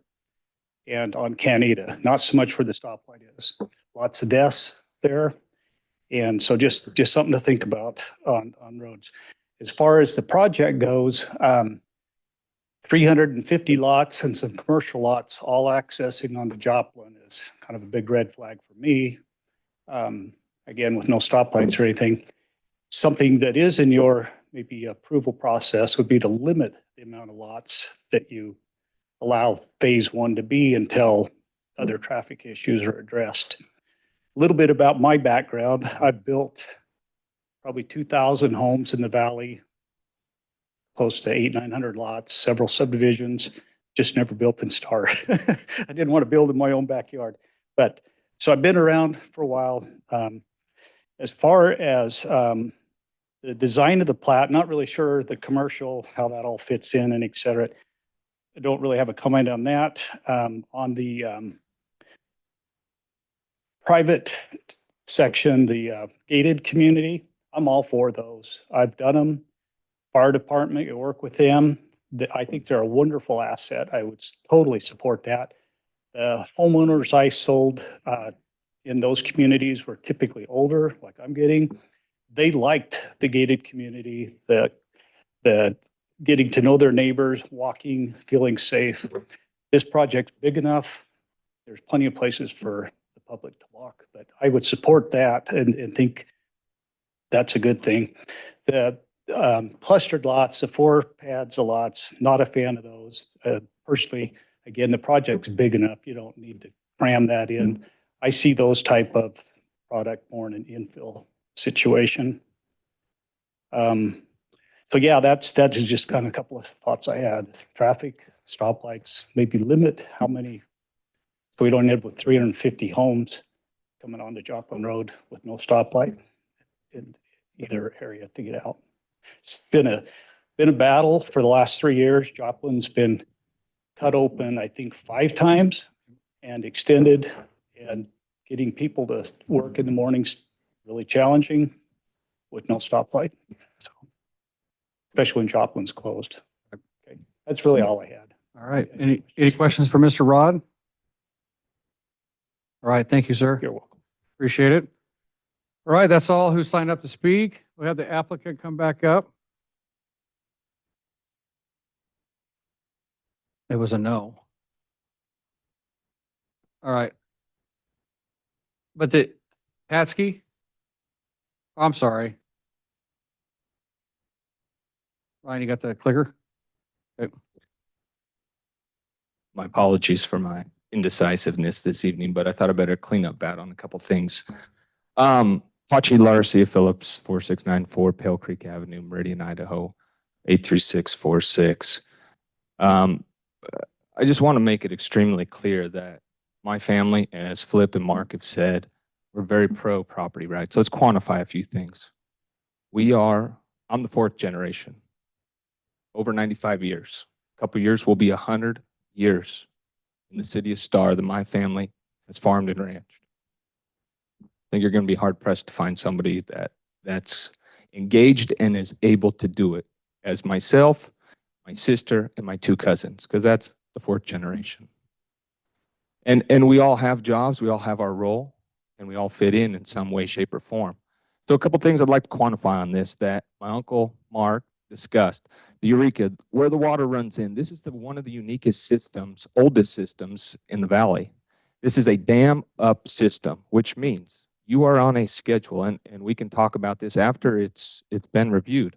and on Canada, not so much where the stoplight is. Lots of deaths there. And so just something to think about on roads. As far as the project goes, 350 lots and some commercial lots all accessing onto Joplin is kind of a big red flag for me. Again, with no stoplights or anything. Something that is in your maybe approval process would be to limit the amount of lots that you allow phase 1 to be until other traffic issues are addressed. A little bit about my background. I've built probably 2,000 homes in the valley, close to 800-900 lots, several subdivisions, just never built in Star. I didn't want to build in my own backyard. But so I've been around for a while. As far as the design of the plat, not really sure the commercial, how that all fits in and et cetera. I don't really have a comment on that. On the private section, the gated community, I'm all for those. I've done them. Fire department, you work with them. I think they're a wonderful asset. I would totally support that. The homeowners I sold in those communities were typically older, like I'm getting. They liked the gated community, the getting to know their neighbors, walking, feeling safe. This project's big enough. There's plenty of places for the public to walk, but I would support that and think that's a good thing. The clustered lots, the 4 pads of lots, not a fan of those. Personally, again, the project's big enough. You don't need to cram that in. I see those type of product more in an infill situation. So yeah, that's just kind of a couple of thoughts I had. Traffic, stoplights, maybe limit how many, so we don't end up with 350 homes coming onto Joplin Road with no stoplight in either area to get out. It's been a battle for the last 3 years. Joplin's been cut open, I think, 5 times and extended, and getting people to work in the mornings really challenging with no stoplight. So, especially when Joplin's closed. Okay, that's really all I had. All right. Any questions for Mr. Rod? All right. Thank you, sir. You're welcome. Appreciate it. All right. That's all who signed up to speak. We have the applicant come back up. It was a no. All right. But Patsky? I'm sorry. Ryan, you got the clicker? Okay. My apologies for my indecisiveness this evening, but I thought I better clean up bad on a couple things. Pachi Larcia Phillips, 4694 Pale Creek Avenue, Meridian, Idaho, 83646. I just want to make it extremely clear that my family, as Flip and Mark have said, we're very pro property rights. Let's quantify a few things. I'm the 4th generation, over 95 years. A couple years will be 100 years in the city of Star that my family has farmed and ranched. I think you're going to be hard pressed to find somebody that's engaged and is able to do it as myself, my sister, and my 2 cousins, because that's the 4th generation. And we all have jobs, we all have our role, and we all fit in some way, shape, or form. So a couple things I'd like to quantify on this that my uncle Mark discussed. The Eureka, where the water runs in, this is one of the uniquest systems, oldest systems in the valley. This is a dam up system, which means you are on a schedule, and we can talk about this after it's been reviewed.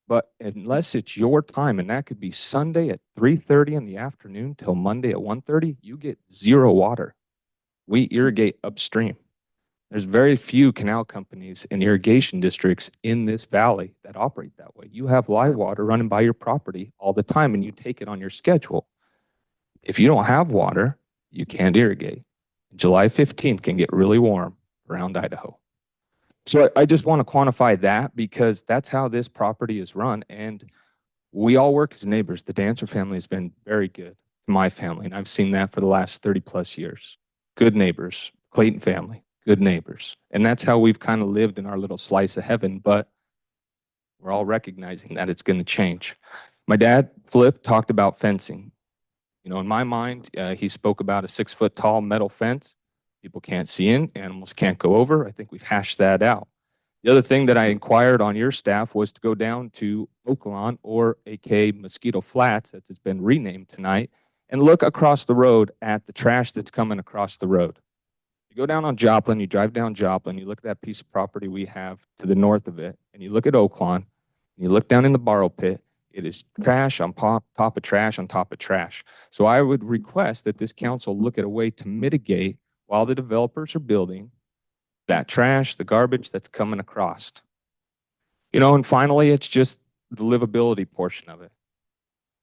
But unless it's your time, and that could be Sunday at 3:30 in the afternoon till Monday at 1:30, you get 0 water. We irrigate upstream. There's very few canal companies and irrigation districts in this valley that operate that way. You have live water running by your property all the time, and you take it on your schedule. If you don't have water, you can't irrigate. July 15th can get really warm around Idaho. So I just want to quantify that because that's how this property is run. And we all work as neighbors. The Dancer family has been very good to my family, and I've seen that for the last 30 plus years. Good neighbors, Clayton family, good neighbors. And that's how we've kind of lived in our little slice of heaven, but we're all recognizing that it's going to change. My dad, Flip, talked about fencing. You know, in my mind, he spoke about a 6-foot tall metal fence. People can't see in, animals can't go over. I think we've hashed that out. The other thing that I inquired on your staff was to go down to Oaklawn, or aka Mosquito Flats, as it's been renamed tonight, and look across the road at the trash that's coming across the road. You go down on Joplin, you drive down Joplin, you look at that piece of property we have to the north of it, and you look at Oaklawn, and you look down in the borrow pit, it is trash on top of trash on top of trash. So I would request that this council look at a way to mitigate while the developers are building that trash, the garbage that's coming across. You know, and finally, it's just the livability portion of it.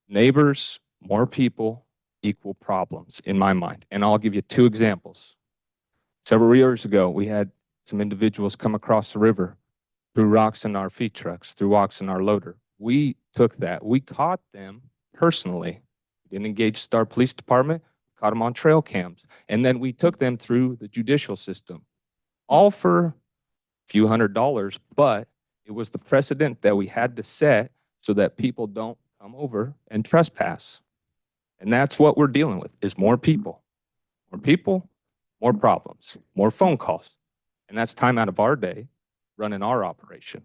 Neighbors, more people, equal problems in my mind. And I'll give you 2 examples. Several years ago, we had some individuals come across the river, threw rocks in our feed trucks, threw rocks in our loader. We took that. We caught them personally. We didn't engage Star Police Department, caught them on trail cams. And then we took them through the judicial system, all for a few $100s, but it was the precedent that we had to set so that people don't come over and trespass. And that's what we're dealing with, is more people. More people, more problems, more phone calls. And that's time out of our day running our operation.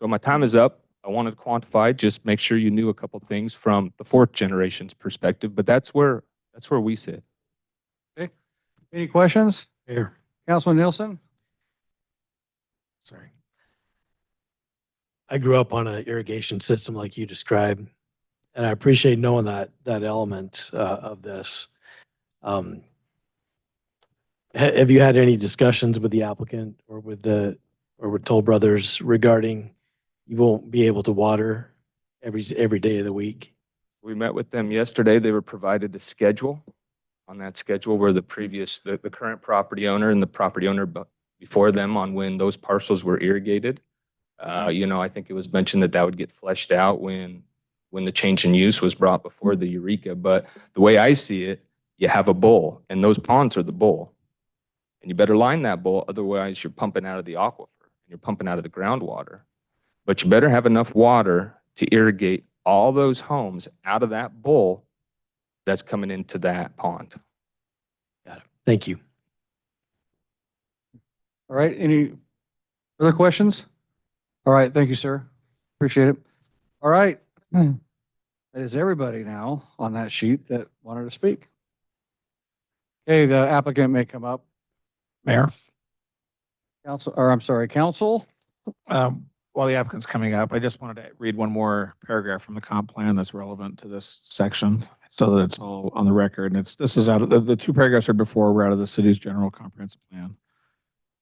So my time is up. I wanted to quantify, just make sure you knew a couple things from the fourth generation's perspective, but that's where we sit. Okay. Any questions? Mayor, Councilman Nielsen? sorry. I grew up on an irrigation system like you described, and I appreciate knowing that element of this. Have you had any discussions with the applicant or with Toll Brothers regarding you won't be able to water every day of the week? We met with them yesterday. They were provided a schedule. On that schedule were the current property owner and the property owner before them on when those parcels were irrigated. I think it was mentioned that would get fleshed out when the change in use was brought before the Eureka. But the way I see it, you have a bowl, and those ponds are the bowl. And you better line that bowl, otherwise you're pumping out of the aquifer, and you're pumping out of the groundwater. But you better have enough water to irrigate all those homes out of that bowl that's coming into that pond. Got it. Thank you. All right, any other questions? All right, thank you, sir. Appreciate it. All right. That is everybody now on that sheet that wanted to speak. Okay, the applicant may come up. Mayor, Council. while the applicant's coming up, I just wanted to read one more paragraph from the comp plan that's relevant to this section so that it's all on the record. And this is out of the two paragraphs are before were out of the city's general comprehensive plan.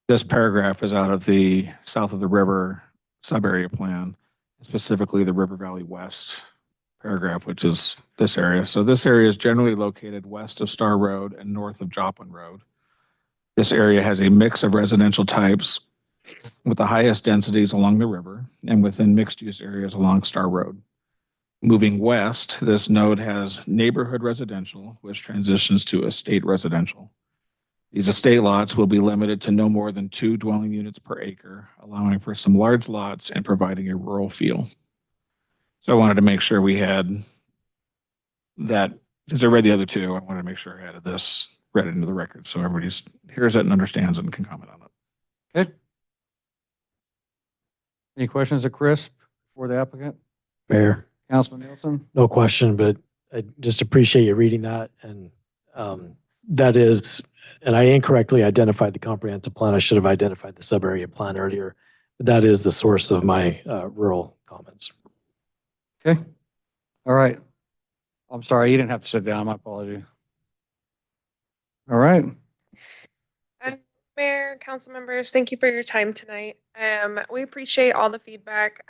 This paragraph is out of the south of the river sub-area plan, specifically the River Valley West paragraph, which is this area. So this area is generally located west of Star Road and north of Joplin Road. This area has a mix of residential types with the highest densities along the river and within mixed-use areas along Star Road. Moving west, this node has neighborhood residential, which transitions to estate residential. These estate lots will be limited to no more than 2 dwelling units per acre, allowing for some large lots and providing a rural feel. So I wanted to make sure we had that, since I read the other two, I wanted to make sure I added this, read it into the record, so everybody hears it and understands it and can comment on it. Okay. Any questions of Chris for the applicant? Mayor, Councilman Nielsen? no question, but I just appreciate you reading that. And that is, and I incorrectly identified the comprehensive plan. I should have identified the sub-area plan earlier. But that is the source of my rural comments. Okay. All right. I'm sorry, you didn't have to sit down. My apology. All right. Mayor, council members, thank you for your time tonight. We appreciate all the feedback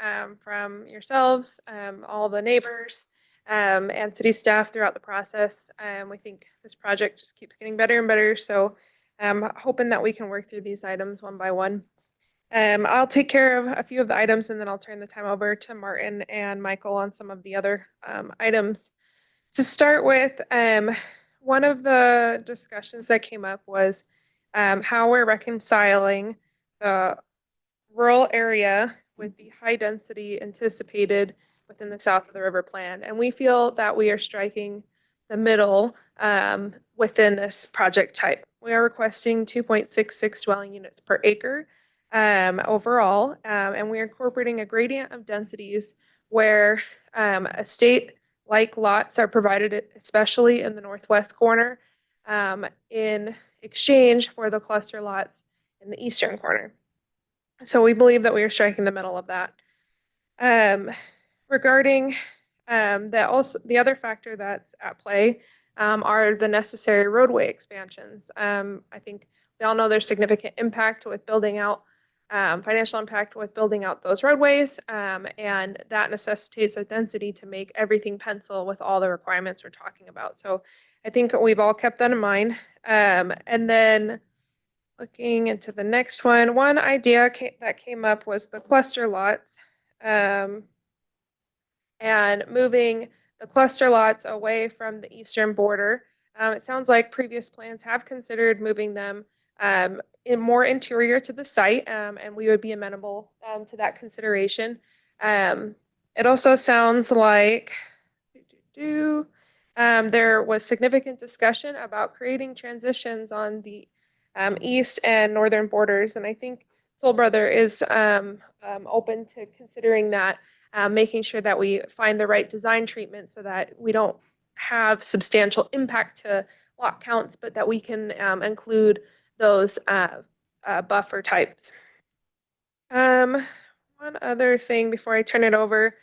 from yourselves, all the neighbors, and city staff throughout the process. We think this project just keeps getting better and better. So I'm hoping that we can work through these items one by one. I'll take care of a few of the items and then I'll turn the time over to Martin and Michael on some of the other items. To start with, one of the discussions that came up was how we're reconciling the rural area with the high density anticipated within the south of the river plan. And we feel that we are striking the middle within this project type. We are requesting 2.66 dwelling units per acre overall, and we are incorporating a gradient of densities where estate-like lots are provided, especially in the northwest corner, in exchange for the cluster lots in the eastern corner. So we believe that we are striking the middle of that. Regarding the other factor that's at play are the necessary roadway expansions. I think we all know there's significant impact with building out, financial impact with building out those roadways, and that necessitates a density to make everything pencil with all the requirements we're talking about. So I think we've all kept that in mind. And then looking into the next one idea that came up was the cluster lots, and moving the cluster lots away from the eastern border. It sounds like previous plans have considered moving them more interior to the site, and we would be amenable to that consideration. It also sounds like there was significant discussion about creating transitions on the east and northern borders, and I think Toll Brother is open to considering that, making sure that we find the right design treatment so that we don't have substantial impact to lot counts, but that we can include those buffer types. One other thing before I turn it over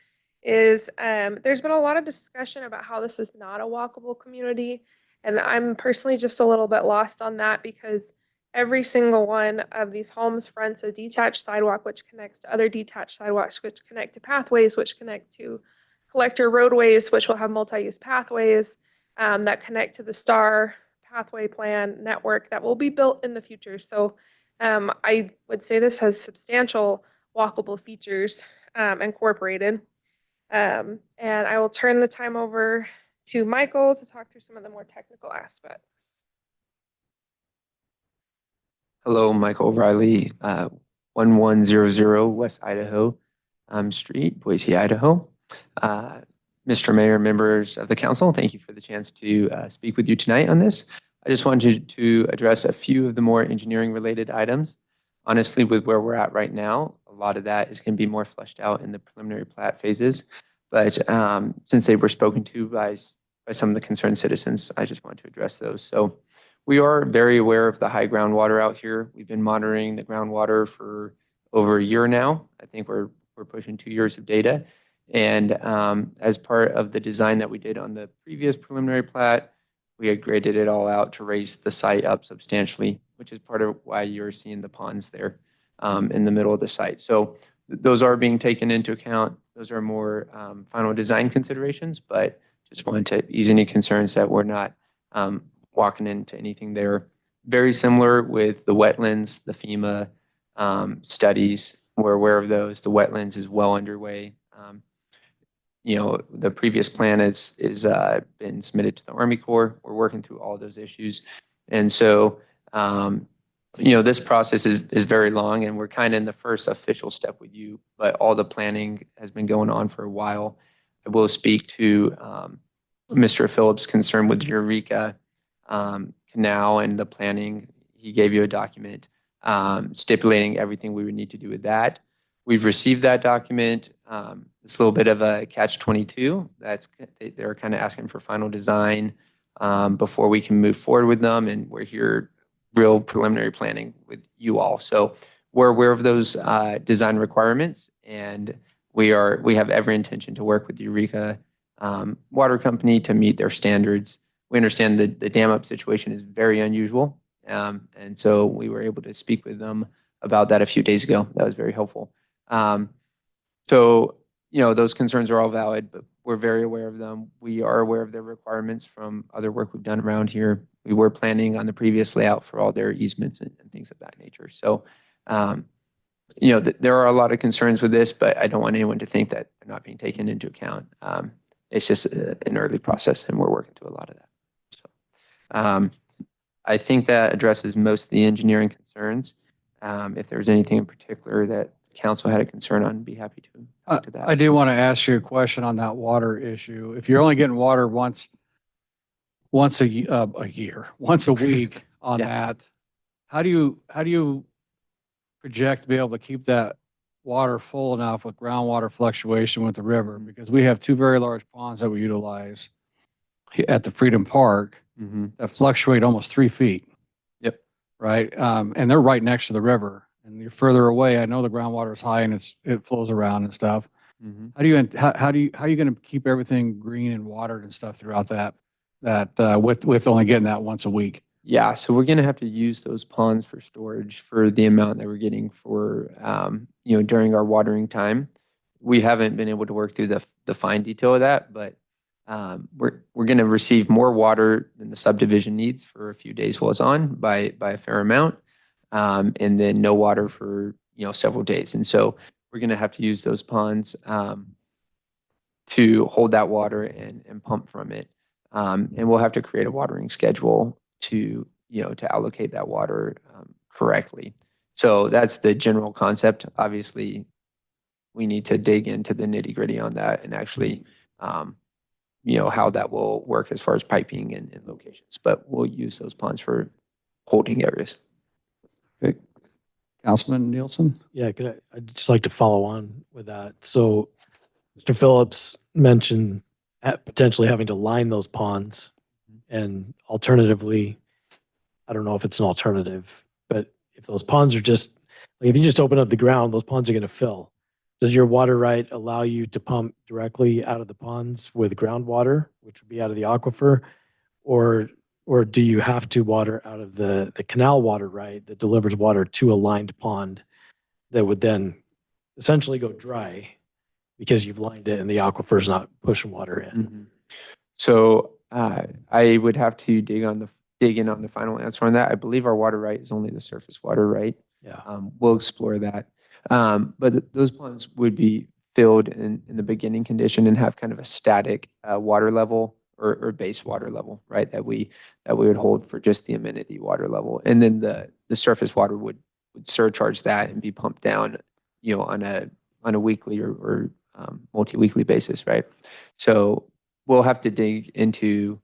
is there's been a lot of discussion about how this is not a walkable community. And I'm personally just a little bit lost on that because every single one of these homes fronts a detached sidewalk, which connects to other detached sidewalks, which connect to pathways, which connect to collector roadways, which will have multi-use pathways that connect to the STAR pathway plan network that will be built in the future. So I would say this has substantial walkable features incorporated. And I will turn the time over to Michael to talk through some of the more technical aspects. Hello, Michael Riley, 1100 West Idaho Street, Boise, Idaho. Mr. Mayor, members of the council, thank you for the chance to speak with you tonight on this. I just wanted to address a few of the more engineering related items. Honestly, with where we're at right now, a lot of that is going to be more fleshed out in the preliminary plat phases. But since they were spoken to by some of the concerned citizens, I just wanted to address those. So we are very aware of the high groundwater out here. We've been monitoring the groundwater for over a year now. I think we're pushing 2 years of data. And as part of the design that we did on the previous preliminary plat, we had graded it all out to raise the site up substantially, which is part of why you're seeing the ponds there in the middle of the site. So those are being taken into account. Those are more final design considerations, but just wanted to ease any concerns that we're not walking into anything there. Very similar with the wetlands, the FEMA studies. We're aware of those. The wetlands is well underway. You know, the previous plan is been submitted to the Army Corps. We're working through all those issues. And so, you know, this process is very long and we're kind of in the first official step with you, but all the planning has been going on for a while. I will speak to Mr. Phillips' concern with Eureka Canal and the planning. He gave you a document stipulating everything we would need to do with that. We've received that document. It's a little bit of a catch-22. They're kind of asking for final design before we can move forward with them, and we're here real preliminary planning with you all. So we're aware of those design requirements, and we have every intention to work with Eureka Water Company to meet their standards. We understand that the dam up situation is very unusual, and so we were able to speak with them about that a few days ago. That was very helpful. So, you know, those concerns are all valid, but we're very aware of them. We are aware of their requirements from other work we've done around here. We were planning on the previous layout for all their easements and things of that nature. So, you know, there are a lot of concerns with this, but I don't want anyone to think that they're not being taken into account. It's just an early process and we're working through a lot of that. So, I think that addresses most of the engineering concerns. If there's anything in particular that council had a concern on, I'd be happy to talk to that. I do want to ask you a question on that water issue. If you're only getting water once a year, once a week on that, how do you project to be able to keep that water full enough with groundwater fluctuation with the river? Because we have two very large ponds that we utilize at the Freedom Park that fluctuate almost 3 feet. Yep. Right. And they're right next to the river. And you're further away. I know the groundwater is high and it flows around and stuff. How are you going to keep everything green and watered and stuff throughout that with only getting that once a week? Yeah, so we're going to have to use those ponds for storage for the amount that we're getting for you know, during our watering time. We haven't been able to work through the fine detail of that, but we're going to receive more water than the subdivision needs for a few days while it's on by a fair amount. And then no water for, you know, several days. And so we're going to have to use those ponds to hold that water and pump from it. And we'll have to create a watering schedule to, you know, to allocate that water correctly. So that's the general concept. Obviously, we need to dig into the nitty gritty on that and actually, you know, how that will work as far as piping and locations. But we'll use those ponds for holding areas. Councilman Nielsen? Yeah, I'd just like to follow on with that. So Mr. Phillips mentioned potentially having to line those ponds, and alternatively, I don't know if it's an alternative, but if those ponds are just, like if you just open up the ground, those ponds are going to fill. Does your water right allow you to pump directly out of the ponds with groundwater, which would be out of the aquifer, or do you have to water out of the canal water right that delivers water to a lined pond that would then essentially go dry because you've lined it and the aquifer's not pushing water in? Mhm. So I would have to dig in on the final answer on that. I believe our water right is only the surface water right. Yeah. We'll explore that. But those ponds would be filled in the beginning condition and have kind of a static water level or base water level, right? That we would hold for just the amenity water level. And then the surface water would surcharge that and be pumped down, on a weekly or multi-weekly basis, right? So we'll have to dig into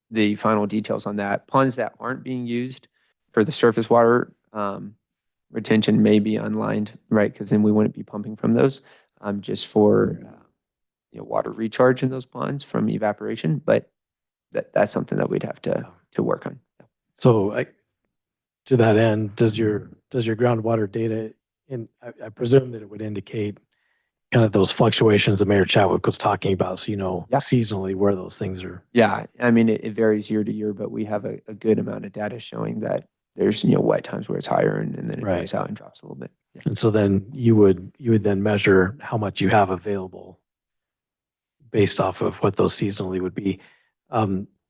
the final details on that. Ponds that aren't being used for the surface water retention may be unlined, right? Because then we wouldn't be pumping from those just for water recharge in those ponds from evaporation. But that's something that we'd have to work on. So to that end, does your groundwater data, I presume that it would indicate kind of those fluctuations that Mayor Chadwick was talking about, so seasonally where those things are. Yeah, I mean, it varies year to year, but we have a good amount of data showing that there's, wet times where it's higher and then it goes out and drops a little bit. Yeah. And so then you would then measure how much you have available based off of what those seasonally would be.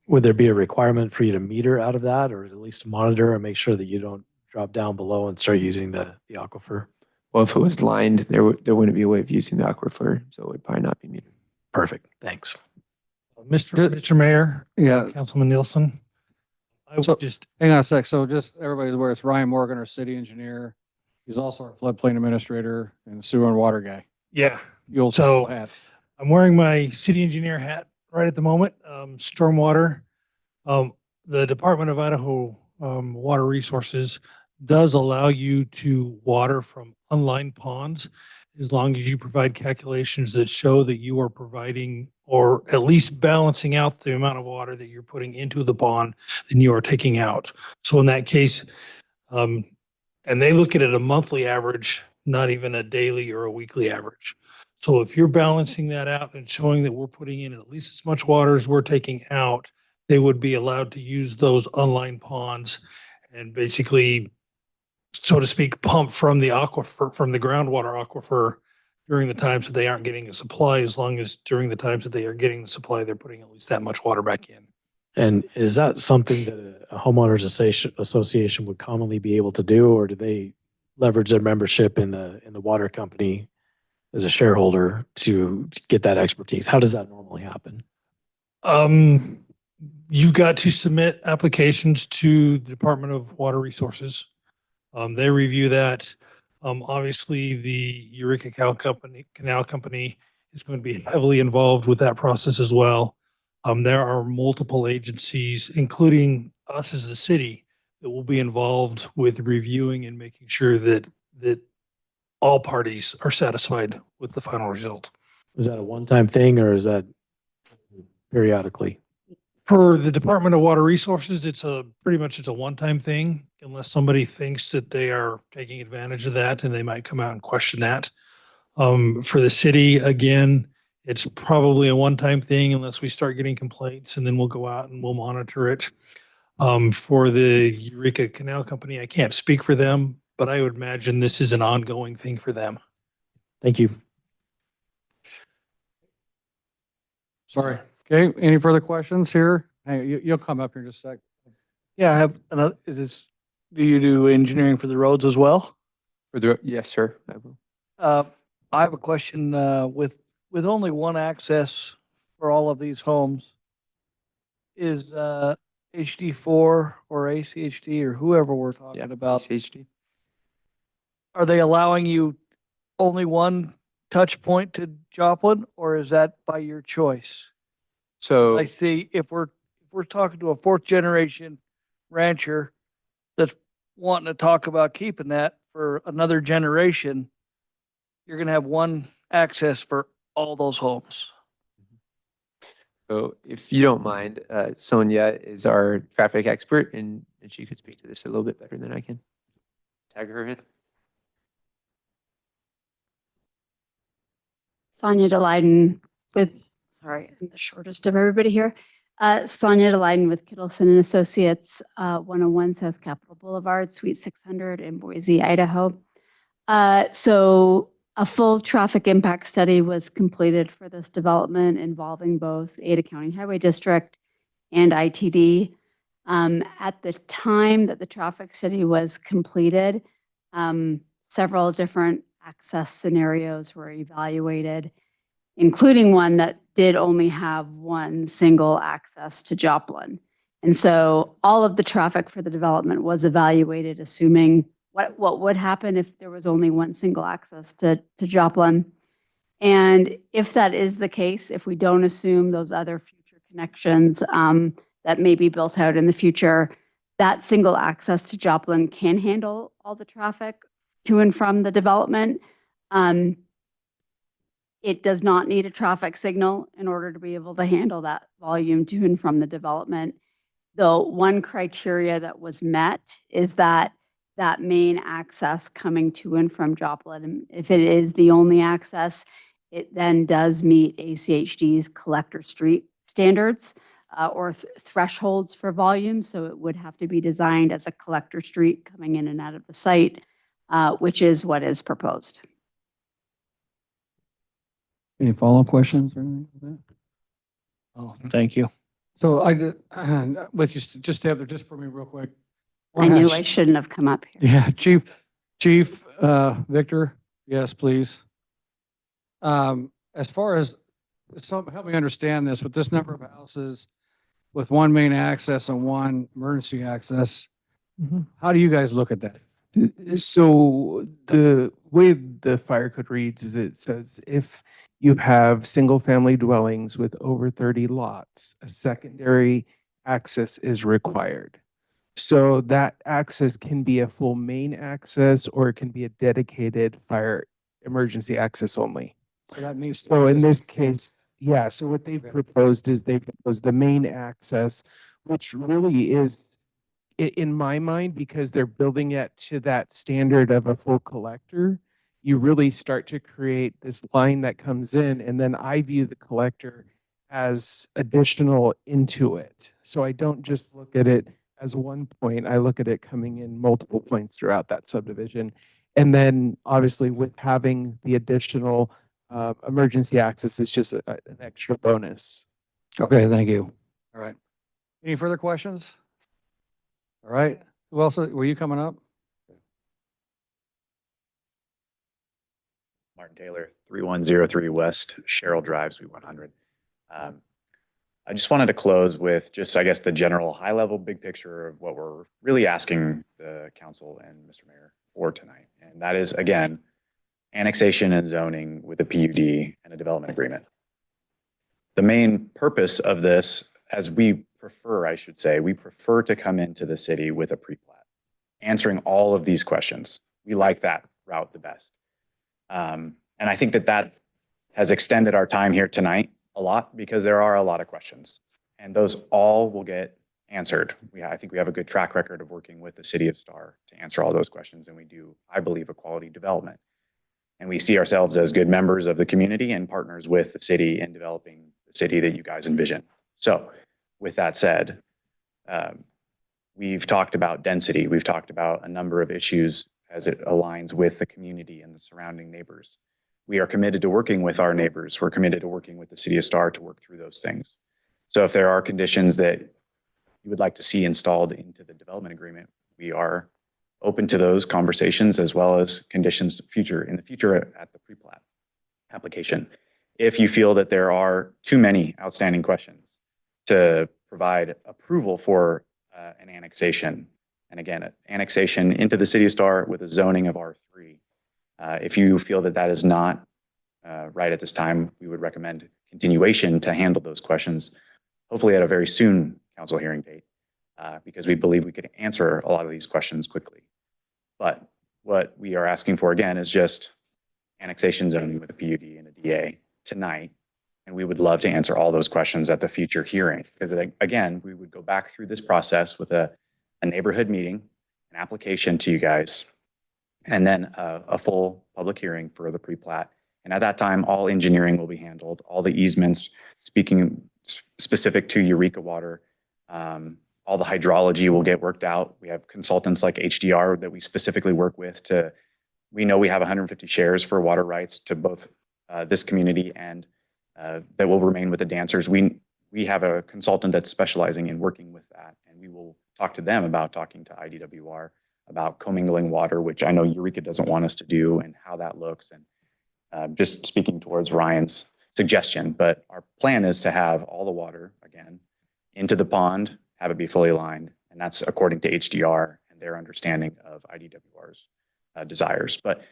Would there be a requirement for you to meter out of that, or at least monitor and make sure that you don't drop down below and start using the aquifer? Well, if it was lined, there wouldn't be a way of using the aquifer, so it would probably not be metered. Perfect. Thanks. Mr. Mayor, Yeah. Councilman Nielsen, I would So- just, Hang on a sec. So just everybody's aware, it's Ryan Morgan, our city engineer. He's also our floodplain administrator and sewer and water guy. yeah. You'll So- hats. I'm wearing my city engineer hat right at the moment. Stormwater. The Department of Idaho Water Resources does allow you to water from unlined ponds as long as you provide calculations that show that you are providing or at least balancing out the amount of water that you're putting into the pond than you are taking out. So in that case, and they look at it a monthly average, not even a daily or a weekly average. So if you're balancing that out and showing that we're putting in at least as much water as we're taking out, they would be allowed to use those unlined ponds and basically, so to speak, pump from the aquifer, from the groundwater aquifer during the times that they aren't getting a supply, as long as during the times that they are getting the supply, they're putting at least that much water back in. And is that something that a homeowners association would commonly be able to do, or do they leverage their membership in the water company as a shareholder to get that expertise? How does that normally happen? You've got to submit applications to the Department of Water Resources. They review that. Obviously, the Eureka Canal Company is going to be heavily involved with that process as well. There are multiple agencies, including us as the city, that will be involved with reviewing and making sure that all parties are satisfied with the final result. Is that a one-time thing, or is that periodically? For the Department of Water Resources, it's pretty much a one-time thing, unless somebody thinks that they are taking advantage of that, and they might come out and question that. For the city, again, it's probably a one-time thing unless we start getting complaints, and then we'll go out and we'll monitor it. For the Eureka Canal Company, I can't speak for them, but I would imagine this is an ongoing thing for them. Thank you. Sorry. Okay, any further questions here? Hey, you'll come up here in just a sec. Yeah, I have another, do you do engineering for the roads as well? Yes, sir. I will. I have a question, with only one access for all of these homes, is HD4 or ACHD or whoever we're talking about, ACHD. are they allowing you only one touch point to Joplin, or is that by your choice? So I see if we're talking to a fourth generation rancher that's wanting to talk about keeping that for another generation, you're going to have one access for all those homes. So if you don't mind, Sonia is our traffic expert and she could speak to this a little bit better than I can. Tag her in. Sonia DeLayden with, sorry, I'm the shortest of everybody here. Sonia DeLayden with Kittleson and Associates, 101 South Capitol Boulevard, Suite 600 in Boise, Idaho. So a full traffic impact study was completed for this development involving both Ada County Highway District and ITD. At the time that the traffic study was completed, several different access scenarios were evaluated, including one that did only have one single access to Joplin. And so all of the traffic for the development was evaluated, assuming what would happen if there was only one single access to Joplin. And if that is the case, if we don't assume those other future connections that may be built out in the future, that single access to Joplin can handle all the traffic to and from the development. It does not need a traffic signal in order to be able to handle that volume to and from the development. Though one criteria that was met is that main access coming to and from Joplin, if it is the only access, it then does meet ACHD's collector street standards or thresholds for volume. So it would have to be designed as a collector street coming in and out of the site, which is what is proposed. Any follow-up questions or anything like that? Oh, thank you. So I did, with you, just stay up there just for me real quick. I knew I shouldn't have come up here. Yeah, Chief Victor, yes, please. As far as, help me understand this, with this number of houses, with one main access and one emergency access, how do you guys look at that? So the way the fire code reads is it says if you have single family dwellings with over 30 lots, a secondary access is required. So that access can be a full main access or it can be a dedicated fire emergency access only. So that means. So in this case, yeah, so what they've proposed is they proposed the main access, which really is, in my mind, because they're building it to that standard of a full collector, you really start to create this line that comes in, and then I view the collector as additional into it. So I don't just look at it as one point, I look at it coming in multiple points throughout that subdivision. And then obviously with having the additional emergency access, it's just an extra bonus. Okay, thank you. All right. Any further questions? All right. Who else, were you coming up? Martin Taylor, 3103 West Sherrill Drive, Suite 100. I just wanted to close with just, I guess, the general high level, big picture of what we're really asking the council and Mr. Mayor for tonight. And that is, again, annexation and zoning with a PUD and a development agreement. The main purpose of this, as we prefer, I should say, we prefer to come into the city with a pre-plat, answering all of these questions. We like that route the best. And I think that that has extended our time here tonight a lot because there are a lot of questions and those all will get answered. I think we have a good track record of working with the city of Star to answer all those questions. And we do, I believe, a quality development. And we see ourselves as good members of the community and partners with the city in developing the city that you guys envision. So with that said, we've talked about density. We've talked about a number of issues as it aligns with the community and the surrounding neighbors. We are committed to working with our neighbors. We're committed to working with the city of Star to work through those things. So if there are conditions that you would like to see installed into the development agreement, we are open to those conversations as well as conditions in the future at the pre-plat application. If you feel that there are too many outstanding questions to provide approval for an annexation, and again, an annexation into the city of Star with a zoning of R3, if you feel that that is not right at this time, we would recommend continuation to handle those questions, hopefully at a very soon council hearing date, because we believe we could answer a lot of these questions quickly. But what we are asking for again is just annexation zoning with a PUD and a DA tonight. And we would love to answer all those questions at the future hearing. Because again, we would go back through this process with a neighborhood meeting, an application to you guys, and then a full public hearing for the pre-plat. And at that time, all engineering will be handled, all the easements speaking specific to Eureka Water, all the hydrology will get worked out. We have consultants like HDR that we specifically work with we know we have 150 shares for water rights to both this community and that will remain with the dancers. We have a consultant that's specializing in working with that, and we will talk to them about talking to IDWR about commingling water, which I know Eureka doesn't want us to do, and how that looks. And just speaking towards Ryan's suggestion, but our plan is to have all the water again into the pond, have it be fully lined, and that's according to HDR and their understanding of IDWR's desires. But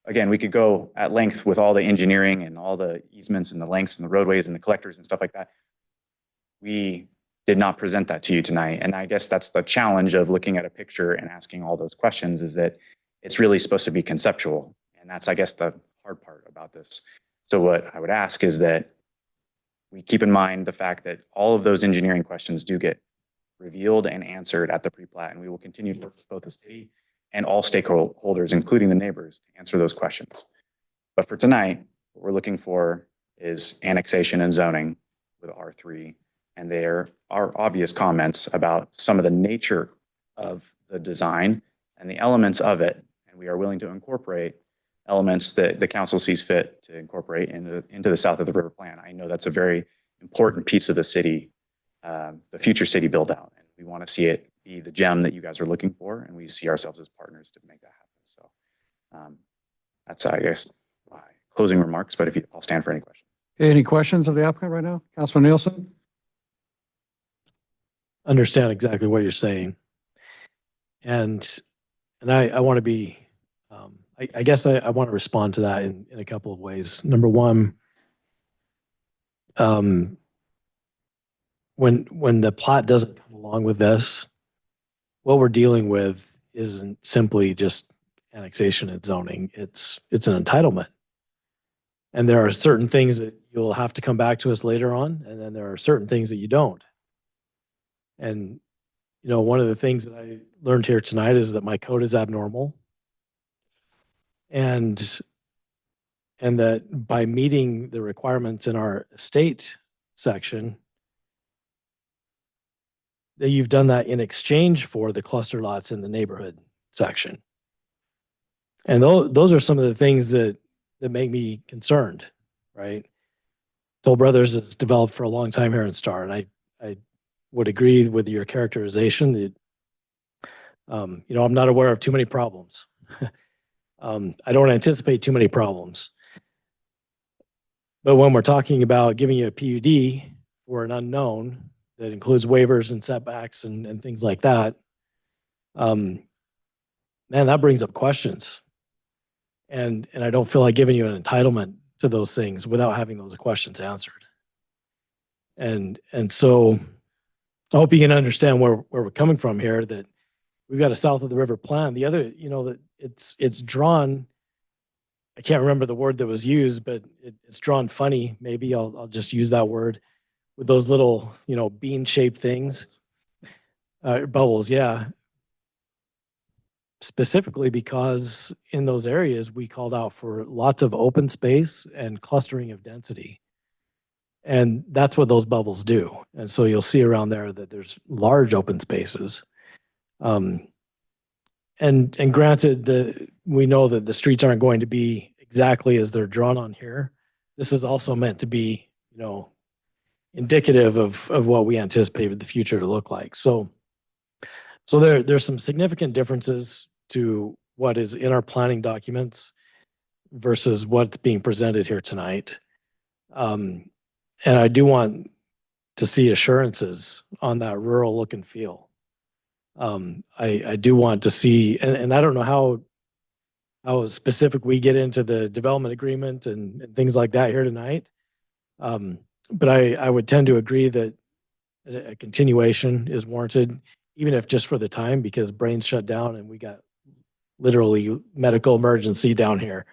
again, we could go at length with all the engineering and all the easements and the lengths and the roadways and the collectors and stuff like that. We did not present that to you tonight. And I guess that's the challenge of looking at a picture and asking all those questions, is that it's really supposed to be conceptual. And that's, I guess, the hard part about this. So what I would ask is that we keep in mind the fact that all of those engineering questions do get revealed and answered at the pre-plat, and we will continue to work with both the city and all stakeholders, including the neighbors, to answer those questions. But for tonight, what we're looking for is annexation and zoning with R3. And there are obvious comments about some of the nature of the design and the elements of it. And we are willing to incorporate elements that the council sees fit to incorporate into the south of the river plan. I know that's a very important piece of the city, the future city build out. And we want to see it be the gem that you guys are looking for. And we see ourselves as partners to make that happen. So that's, I guess, my closing remarks, but I'll stand for any questions. Okay, any questions of the applicant right now? Councilman Nielsen? Understand exactly what you're saying. And I want to be, I guess I want to respond to that in a couple of ways. Number one, when the plot doesn't come along with this, what we're dealing with isn't simply just annexation and zoning. It's an entitlement. And there are certain things that you'll have to come back to us later on, and then there are certain things that you don't. And, you know, one of the things that I learned here tonight is that my code is abnormal. And that by meeting the requirements in our estate section, that you've done that in exchange for the cluster lots in the neighborhood section. And those are some of the things that make me concerned, right? Toll Brothers has developed for a long time here in Star, and I would agree with your characterization that, you know, I'm not aware of too many problems. I don't anticipate too many problems. But when we're talking about giving you a PUD for an unknown that includes waivers and setbacks and things like that, man, that brings up questions. And I don't feel like giving you an entitlement to those things without having those questions answered. And so I hope you can understand where we're coming from here, that we've got a south of the river plan. The other, you know, that it's drawn, I can't remember the word that was used, but it's drawn funny. Maybe I'll just use that word, with those little, you know, bean-shaped things. Bubbles, yeah. Specifically because in those areas, we called out for lots of open space and clustering of density. And that's what those bubbles do. And so you'll see around there that there's large open spaces. And granted, we know that the streets aren't going to be exactly as they're drawn on here. This is also meant to be, you know, indicative of what we anticipated the future to look like. So there's some significant differences to what is in our planning documents versus what's being presented here tonight. And I do want to see assurances on that rural look and feel. I do want to see, and I don't know how specific we get into the development agreement and things like that here tonight. But I would tend to agree that a continuation is warranted, even if just for the time, because brains shut down and we got literally medical emergency down here.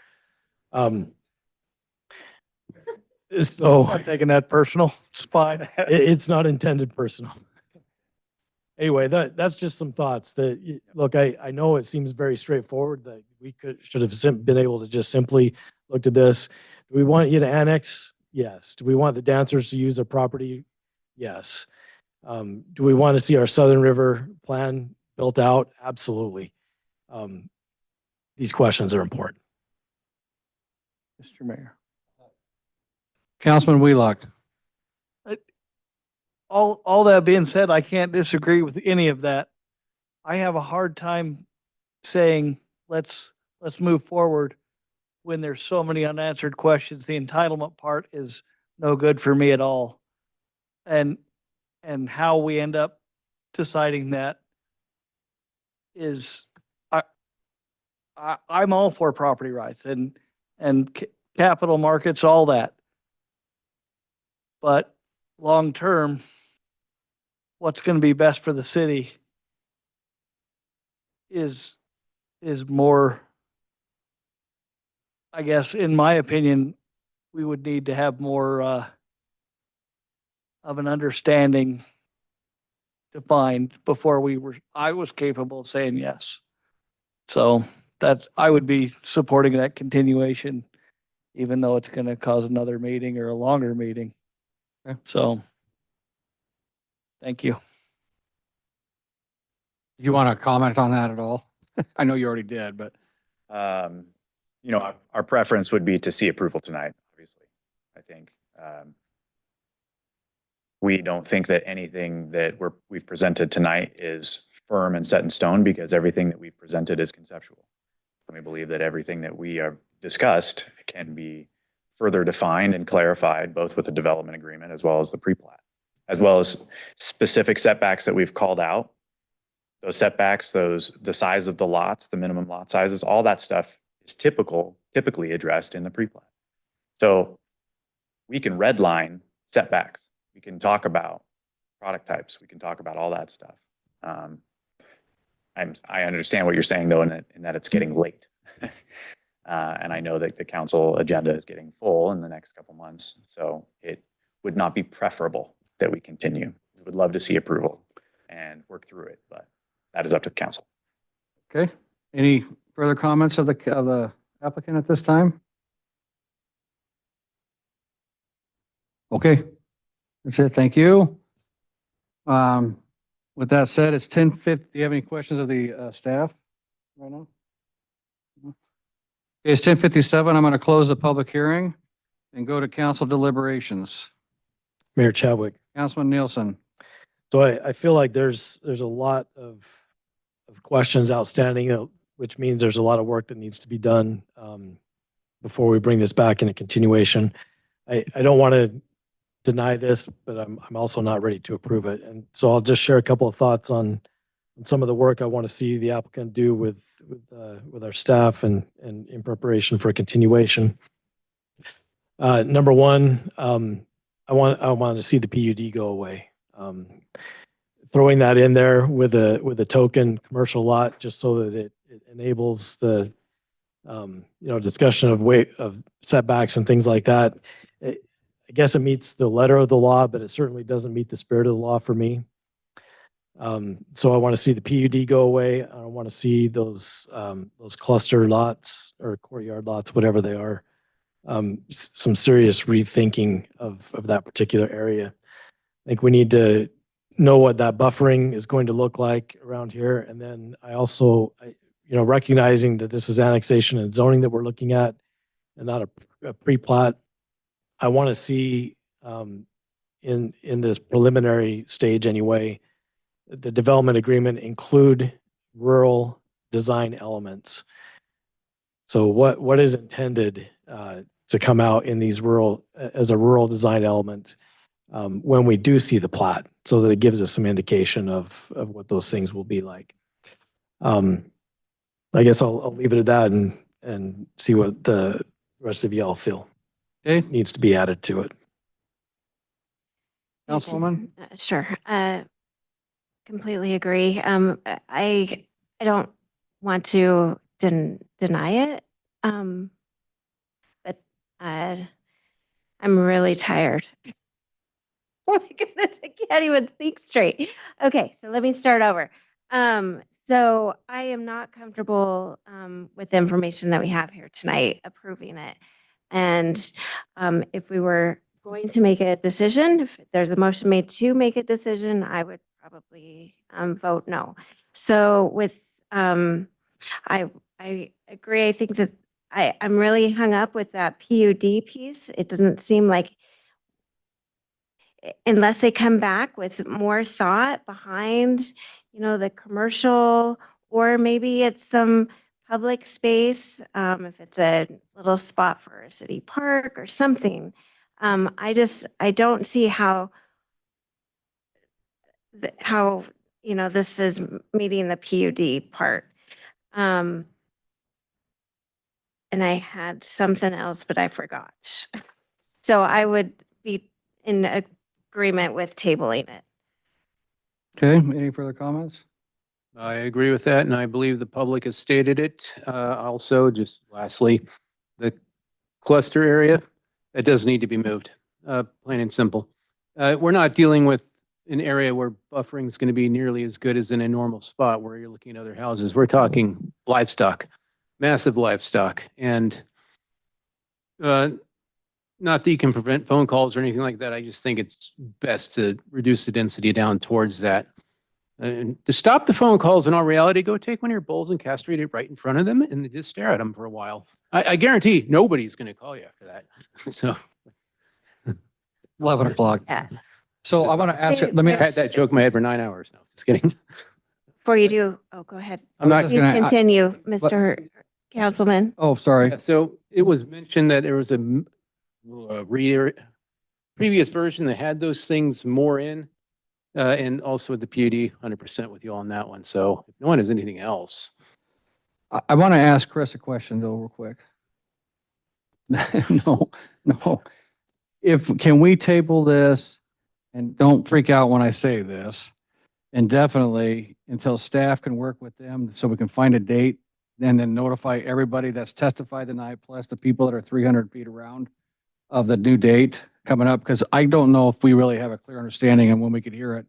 So I'm taking that personal. It's fine. it's not intended personal. Anyway, that's just some thoughts that, look, I know it seems very straightforward that we should have been able to just simply looked at this. Do we want you to annex? Yes. Do we want the dancers to use a property? Yes. Do we want to see our Southern River plan built out? Absolutely. These questions are important. Mr. Mayor. Councilman Wheelock. All that being said, I can't disagree with any of that. I have a hard time saying, let's move forward when there's so many unanswered questions. The entitlement part is no good for me at all. And how we end up deciding that is, I'm all for property rights and capital markets, all that. But long-term, what's going to be best for the city is more, I guess, in my opinion, we would need to have more of an understanding defined before I was capable of saying yes. So I would be supporting that continuation, even though it's going to cause another meeting or a longer meeting. Okay. So, thank you. You want to comment on that at all? I know you already did, but. Our preference would be to see approval tonight, obviously. I think we don't think that anything that we've presented tonight is firm and set in stone, because everything that we've presented is conceptual. And we believe that everything that we have discussed can be further defined and clarified, both with the development agreement as well as the pre-plat, as well as specific setbacks that we've called out. Those setbacks, the size of the lots, the minimum lot sizes, all that stuff is typically addressed in the pre-plat. So we can redline setbacks. We can talk about product types. We can talk about all that stuff. I understand what you're saying, though, in that it's getting late. And I know that the council agenda is getting full in the next couple months. So it would not be preferable that we continue. We would love to see approval and work through it, but that is up to the council. Okay. Any further comments of the applicant at this time? Okay. That's it. Thank you. With that said, it's 10:50. Do you have any questions of the staff right now? Okay, it's 10:57. I'm going to close the public hearing and go to council deliberations. Mayor Chadwick. Councilman Nielsen. So I feel like there's a lot of questions outstanding, which means there's a lot of work that needs to be done before we bring this back in a continuation. I don't want to deny this, but I'm also not ready to approve it. And so I'll just share a couple of thoughts on some of the work I want to see the applicant do with our staff and in preparation for a continuation. Number one, I want to see the PUD go away. Throwing that in there with a token commercial lot, just so that it enables the discussion of setbacks and things like that. I guess it meets the letter of the law, but it certainly doesn't meet the spirit of the law for me. So I want to see the PUD go away. I don't want to see those cluster lots or courtyard lots, whatever they are. Some serious rethinking of that particular area. I think we need to know what that buffering is going to look like around here. And then I also, recognizing that this is annexation and zoning that we're looking at and not a pre-plat, I want to see in this preliminary stage anyway, the development agreement include rural design elements. So what is intended to come out in these as a rural design element when we do see the plat, so that it gives us some indication of what those things will be like. I guess I'll leave it at that and see what the rest of y'all feel needs to be added to it. Councilwoman? Sure. Completely agree. I don't want to deny it. But I'm really tired. Oh my goodness, I can't even think straight. Okay, so let me start over. So I am not comfortable with the information that we have here tonight, approving it. And if we were going to make a decision, if there's a motion made to make a decision, I would probably vote no. So with I agree. I think that I'm really hung up with that PUD piece. It doesn't seem like, unless they come back with more thought behind, the commercial, or maybe it's some public space, if it's a little spot for a city park or something. I don't see how this is meeting the PUD part. And I had something else, but I forgot. So I would be in agreement with tabling it. Okay, any further comments? I agree with that, and I believe the public has stated it. Also, just lastly, the cluster area, that does need to be moved, plain and simple. We're not dealing with an area where buffering is going to be nearly as good as in a normal spot where you're looking at other houses. We're talking livestock, massive livestock, and not that you can prevent phone calls or anything like that. I just think it's best to reduce the density down towards that. And to stop the phone calls, in all reality, go take one of your bulls and castrate it right in front of them and just stare at them for a while. I guarantee nobody's going to call you after that. So 11 o'clock. Yeah. So I want to ask, let me I had that joke in my head for 9 hours now. Just kidding. Before you do, go ahead. I'm not Please gonna- continue, Mr. Councilman. Oh, sorry. Yeah, so it was mentioned that there was a previous version that had those things more in, and also with the PUD, 100% with you on that one. So if no one has anything else. I want to ask Chris a question though, real quick. No. Can we table this, and don't freak out when I say this, indefinitely until staff can work with them so we can find a date and then notify everybody that's testified tonight, plus the people that are 300 feet around of the new date coming up? Because I don't know if we really have a clear understanding and when we could hear it.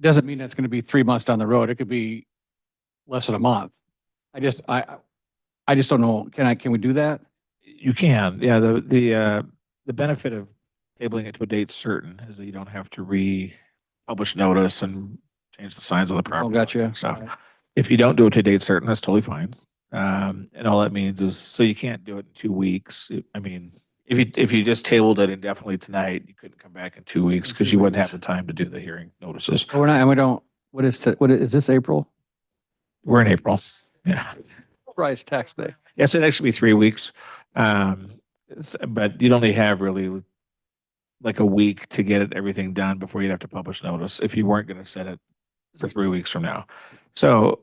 Doesn't mean it's going to be 3 months down the road. It could be less than a month. I just don't know. Can we do that? You can, yeah. The benefit of tabling it to a date certain is that you don't have to re-publish notice and change the signs on the property. gotcha. and stuff. All right. If you don't do it to a date certain, that's totally fine. And all that means is, so you can't do it in 2 weeks. I mean, if you just tabled it indefinitely tonight, you couldn't come back in 2 weeks because you wouldn't have the time to do the hearing notices. But we're not, and we don't, what is this April? We're in April. Yeah. Price tax day. Yes, it'd actually be 3 weeks. But you'd only have really like a week to get everything done before you'd have to publish notice if you weren't going to set it for 3 weeks from now. So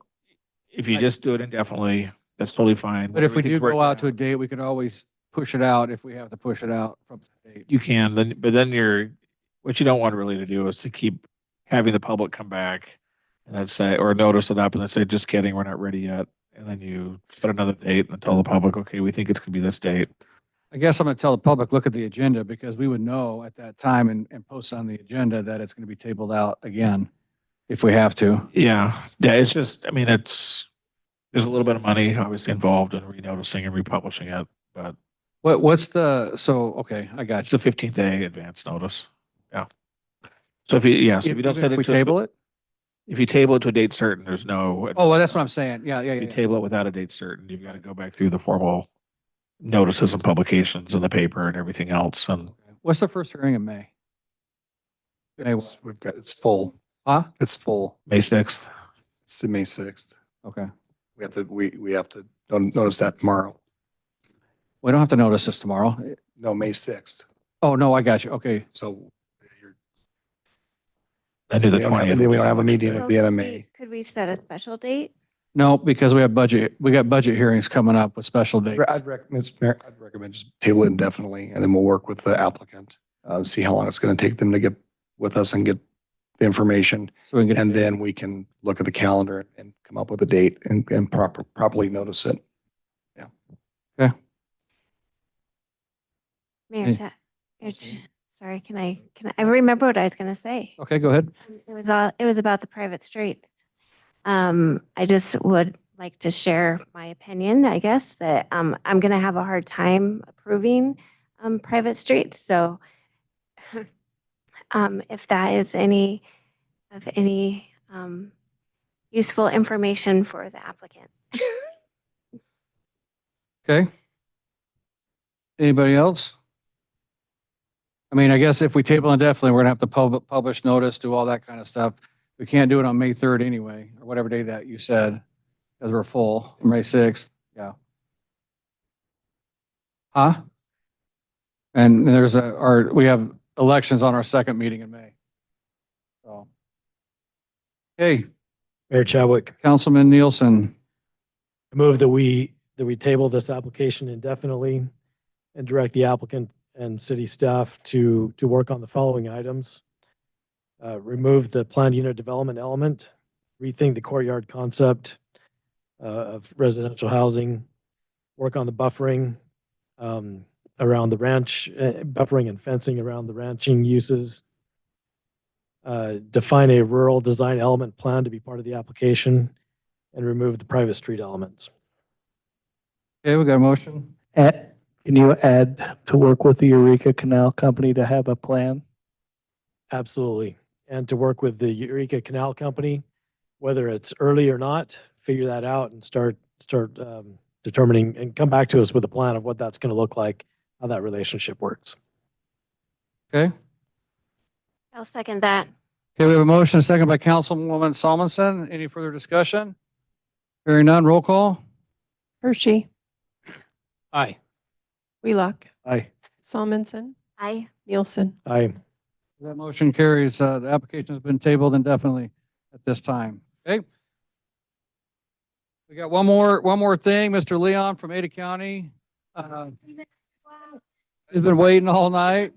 if you just do it indefinitely, that's totally fine. But if we do Everything's go worked out to a date, we could always push it out if we have to push it out from the date. You can, but then what you don't want really to do is to keep having the public come back and then say, or notice it up and then say, just kidding, we're not ready yet. And then you set another date and tell the public, okay, we think it's gonna be this date. I guess I'm going to tell the public, look at the agenda, because we would know at that time and post on the agenda that it's going to be tabled out again if we have to. Yeah, it's just, I mean, there's a little bit of money obviously involved in renoticing and republishing it, but okay, I got it's a 15-day advance notice. Yeah. So if you don't set it. If we table it? If you table it to a date certain, there's no. Oh, well, that's what I'm saying. Yeah. If you table it without a date certain, you've got to go back through the formal notices and publications in the paper and everything else. And What's the first hearing in May? It's full. Huh? It's full. May 6th. It's the May 6th. Okay. We have to notice that tomorrow. We don't have to notice this tomorrow. No, May 6th. Oh, no, I got you. Okay. So Then do the we don't have- 20th. then we don't have a meeting at the end of May. Could we set a special date? No, because we got budget hearings coming up with special dates. I'd recommend just table it indefinitely, and then we'll work with the applicant, see how long it's going to take them to get with us and get the information. So we can get and then we can look at the calendar and come up with a date and properly notice it. Okay. Mayor, Hey. sorry, I remember what I was gonna say. Okay, go ahead. It was about the private street. I just would like to share my opinion, I guess, that, I'm gonna have a hard time approving, private streets, so, if that is any useful information for the applicant. Okay. Anybody else? I mean, I guess if we table indefinitely, we're gonna have to publish notice, do all that kind of stuff. We can't do it on May 3rd anyway, or whatever day that you said, because we're full, May 6th, yeah. Huh? And we have elections on our second meeting in May. So. Okay, Mayor Chadwick, Councilman Nielsen. I move that we table this application indefinitely and direct the applicant and city staff to work on the following items. Remove the planned unit development element, rethink the courtyard concept of residential housing, work on the buffering around the ranch, buffering and fencing around the ranching uses, define a rural design element plan to be part of the application, and remove the private street elements. Okay, we got a motion. Can you add to work with the Eureka Canal Company to have a plan? Absolutely. And to work with the Eureka Canal Company, whether it's early or not, figure that out and start determining and come back to us with a plan of what that's going to look like, how that relationship works. Okay. I'll second that. Okay, we have a motion, a second by Councilwoman Salmonson. Any further discussion? Hearing none, roll call. Hershey, Aye. Wheelock, Aye. Salmonson, Aye. Nielsen. Aye. That motion carries. The application has been tabled indefinitely at this time. Okay. We got one more thing. Mr. Leon from Ada County. He's been waiting all night.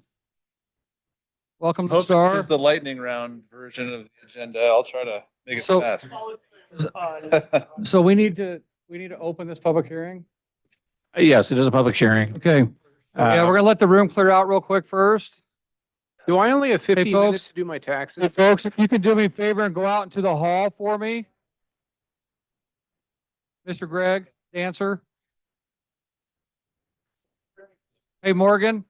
Welcome to Hope Star. this is the lightning round version of the agenda. I'll try to make it fast. So we need to open this public hearing. Yes, it is a public hearing. Okay. Yeah, we're gonna let the room clear out real quick first. Do I only have 50 folks. minutes to do my taxes? Hey, folks, if you can do me a favor and go out into the hall for me. Mr. Greg, Dancer. Hey, Morgan.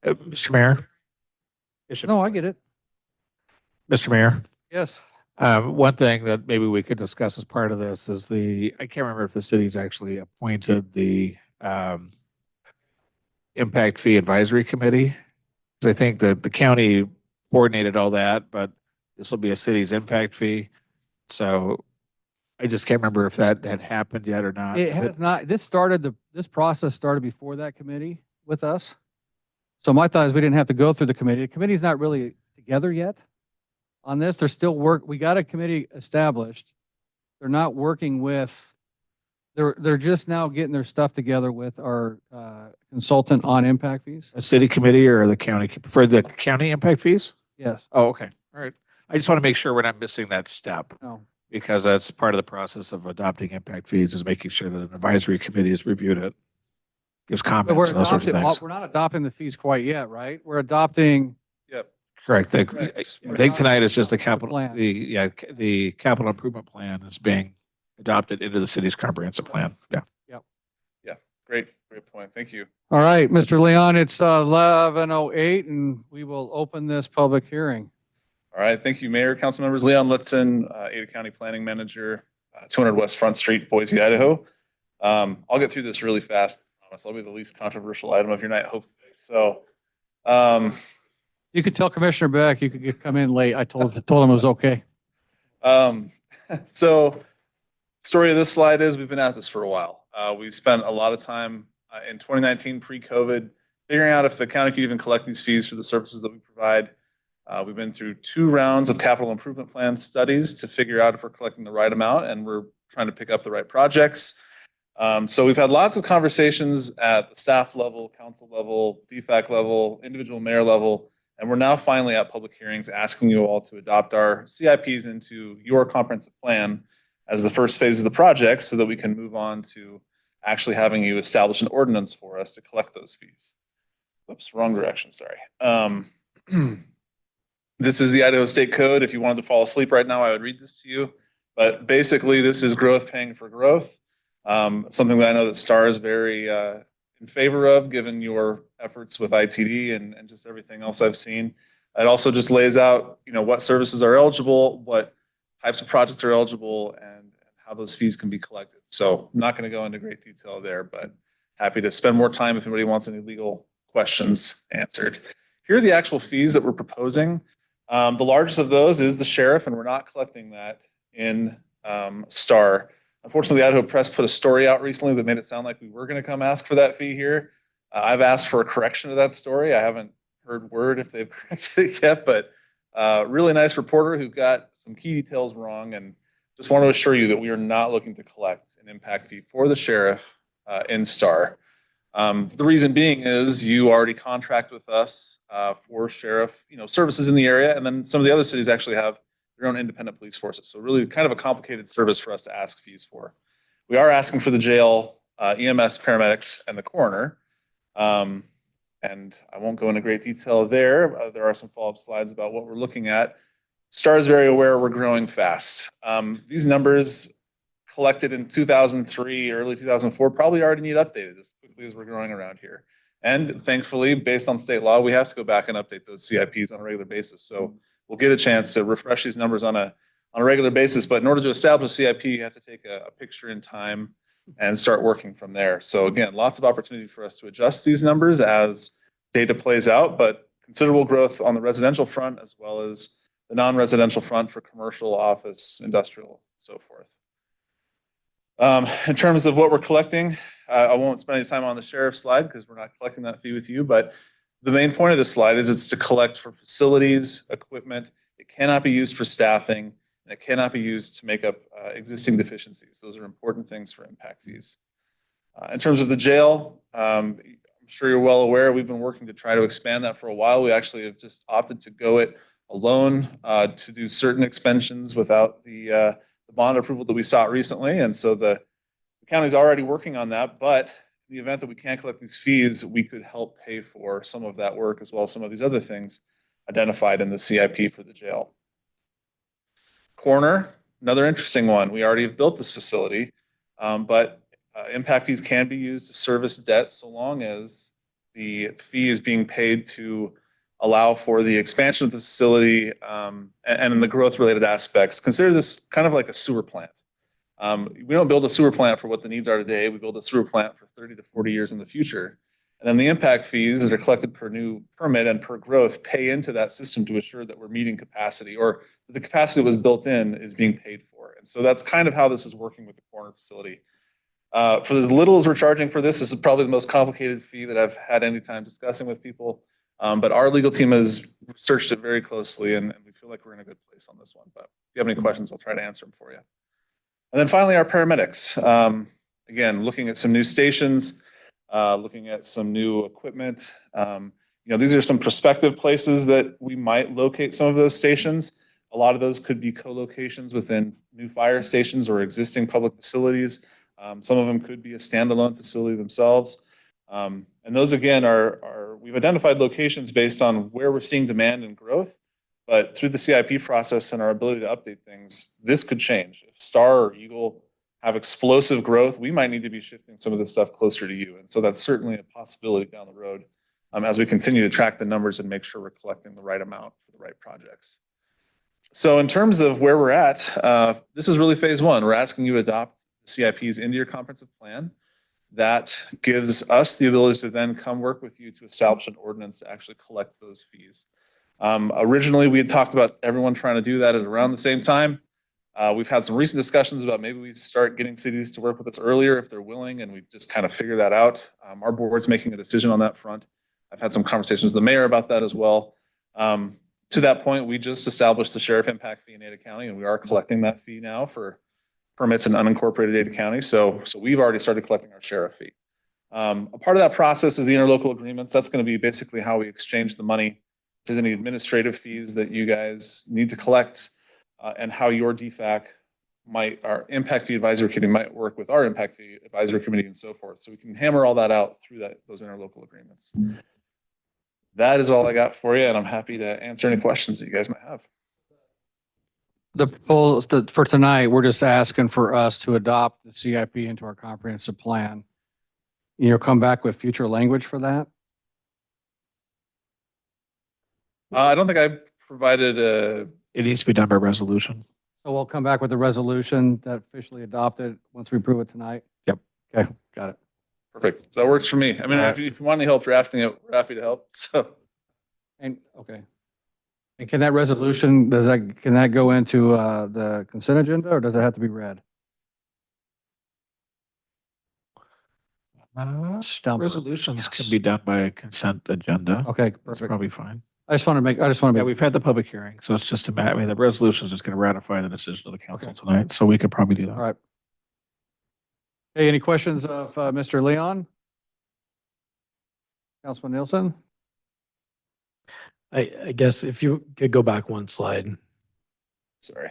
Mr. Mayor. No, I get it. Mr. Mayor. Yes. One thing that maybe we could discuss as part of this is I can't remember if the city's actually appointed the Impact Fee Advisory Committee. 'Cause I think that the county coordinated all that, but this will be a city's impact fee. So I just can't remember if that had happened yet or not. It has not, this process started before that committee with us. So my thought is we didn't have to go through the committee. The committee's not really together yet on this. There's still work. We got a committee established. They're not working with, they're just now getting their stuff together with our consultant on impact fees. A city committee or the county, for the county impact fees? Yes. Oh, okay. All right. I just want to make sure we're not missing that step. No. Because that's part of the process of adopting impact fees is making sure that an advisory committee has reviewed it. Gives But comments and those sorts of things. we're not adopting the fees quite yet, right? We're adopting. Yep. Correct. I Correct. think tonight is just the capital, Plan. the capital improvement plan is being adopted into the city's comprehensive plan. Yeah. Yeah, great point. Thank you. All right, Mr. Leon, it's 11:08 and we will open this public hearing. All right, thank you, Mayor, council members. Leon Lutzen, Ada County Planning Manager, 200 West Front Street, Boise, Idaho. I'll get through this really fast. I promise. I'll be the least controversial item of your night, hopefully. So, You could tell Commissioner Beck you could come in late. I told him it was okay. So story of this slide is we've been at this for a while. We've spent a lot of time in 2019 pre-COVID figuring out if the county could even collect these fees for the services that we provide. We've been through 2 rounds of capital improvement plan studies to figure out if we're collecting the right amount, and we're trying to pick up the right projects. So we've had lots of conversations at the staff level, council level, DFAC level, individual mayor level, And we're now finally at public hearings asking you all to adopt our CIPs into your comprehensive plan as the first phase of the project so that we can move on to actually having you establish an ordinance for us to collect those fees. Whoops, wrong direction, sorry. This is the Idaho State Code. If you wanted to fall asleep right now, I would read this to you. But basically, this is growth paying for growth. Something that I know that STAR is very in favor of, given your efforts with ITD and just everything else I've seen. It also just lays out, what services are eligible, what types of projects are eligible, and how those fees can be collected. So I'm not going to go into great detail there, but happy to spend more time if anybody wants any legal questions answered. Here are the actual fees that we're proposing. The largest of those is the sheriff, and we're not collecting that in STAR. Unfortunately, the Idaho Press put a story out recently that made it sound like we were going to come ask for that fee here. I've asked for a correction of that story. I haven't heard word if they've corrected it yet, but really nice reporter who got some key details wrong, and just want to assure you that we are not looking to collect an impact fee for the sheriff in STAR. The reason being is you already contract with us for sheriff, services in the area, and then some of the other cities actually have their own independent police forces. So really kind of a complicated service for us to ask fees for. We are asking for the jail, EMS, paramedics, and the coroner. And I won't go into great detail there. There are some follow-up slides about what we're looking at. STAR is very aware we're growing fast. These numbers collected in 2003, early 2004, probably already need updated as quickly as we're growing around here. And thankfully, based on state law, we have to go back and update those CIPs on a regular basis. So we'll get a chance to refresh these numbers on a regular basis. But in order to establish a CIP, you have to take a picture in time and start working from there. So again, lots of opportunity for us to adjust these numbers as data plays out, but considerable growth on the residential front as well as the non-residential front for commercial, office, industrial, so forth. In terms of what we're collecting, I won't spend any time on the sheriff's slide because we're not collecting that fee with you, but the main point of this slide is it's to collect for facilities, equipment. It cannot be used for staffing, and it cannot be used to make up existing deficiencies. Those are important things for impact fees. In terms of the jail, I'm sure you're well aware, we've been working to try to expand that for a while. We actually have just opted to go it alone to do certain expansions without the bond approval that we sought recently. And so the county's already working on that, but in the event that we can't collect these fees, we could help pay for some of that work as well as some of these other things identified in the CIP for the jail. Coroner, another interesting one. We already have built this facility, but impact fees can be used to service debt so long as the fee is being paid to allow for the expansion of the facility and the growth related aspects. Consider this kind of like a sewer plant. We don't build a sewer plant for what the needs are today. We build a sewer plant for 30 to 40 years in the future. And then the impact fees that are collected per new permit and per growth pay into that system to assure that we're meeting capacity, or the capacity that was built in is being paid for. And so that's kind of how this is working with the coroner facility. For as little as we're charging for this is probably the most complicated fee that I've had any time discussing with people. But our legal team has researched it very closely, and we feel like we're in a good place on this one. But if you have any questions, I'll try to answer them for you. And then finally, our paramedics. Again, looking at some new stations, looking at some new equipment. These are some prospective places that we might locate some of those stations. A lot of those could be co-locations within new fire stations or existing public facilities. Some of them could be a standalone facility themselves. And those, again, we've identified locations based on where we're seeing demand and growth. But through the CIP process and our ability to update things, this could change. If STAR or Eagle have explosive growth, we might need to be shifting some of this stuff closer to you. And so that's certainly a possibility down the road as we continue to track the numbers and make sure we're collecting the right amount for the right projects. So in terms of where we're at, this is really phase one. We're asking you to adopt the CIPs into your comprehensive plan. That gives us the ability to then come work with you to establish an ordinance to actually collect those fees. Originally, we had talked about everyone trying to do that at around the same time. We've had some recent discussions about maybe we start getting cities to work with us earlier if they're willing, and we just kind of figure that out. Our board's making a decision on that front. I've had some conversations with the mayor about that as well. To that point, we just established the sheriff impact fee in Ada County, and we are collecting that fee now for permits in unincorporated Ada County. So we've already started collecting our sheriff fee. A part of that process is the interlocal agreements. That's going to be basically how we exchange the money if there's any administrative fees that you guys need to collect, and how your DFAC our impact fee advisory committee might work with our impact fee advisory committee and so forth. So we can hammer all that out through those interlocal agreements. That is all I got for you, and I'm happy to answer any questions that you guys might have. For tonight, we're just asking for us to adopt the CIP into our comprehensive plan. You'll come back with future language for that? I don't think I provided It needs to be done by resolution. So we'll come back with a resolution that officially adopted once we approve it tonight? Yep. Okay, got it. Perfect. So that works for me. I mean, All right. if you want any help drafting it, we're happy to help. So. And, okay. And can that resolution, can that go into the consent agenda, or does it have to be read? Stumper. Resolutions can be done by a consent agenda. Okay, That's perfect. probably fine. I just want to Yeah, make, we've had the public hearing, so it's just a matter, I mean, the resolution is just going to ratify the decision of the council tonight, so we could probably do that. all right. Hey, any questions of Mr. Leon? Councilman Nielsen? I guess if you could go back one slide. Sorry.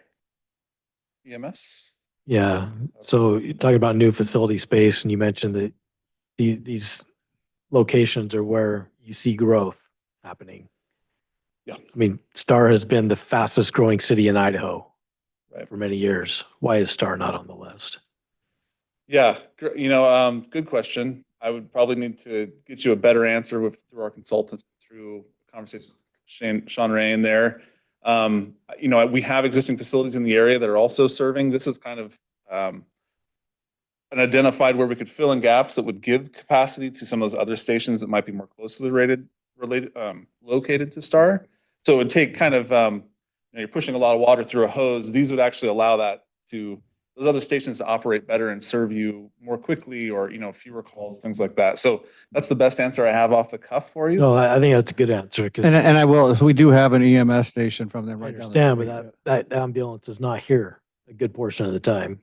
EMS? Yeah, so you're talking about new facility space, and you mentioned that these locations are where you see growth happening. Yeah. I mean, Star has been the fastest growing city in Idaho Right. for many years. Why is Star not on the list? Yeah, good question. I would probably need to get you a better answer through our consultant, through a conversation with Sean Rain there. We have existing facilities in the area that are also serving. This is kind of an identified where we could fill in gaps that would give capacity to some of those other stations that might be more closely located to Star. So it would take kind of, you're pushing a lot of water through a hose. These would actually allow those other stations to operate better and serve you more quickly, or, fewer calls, things like that. So that's the best answer I have off the cuff for you. No, I think that's a good answer because And I will, so we do have an EMS station from them I right down the understand, but that ambulance is not here a good portion of the time.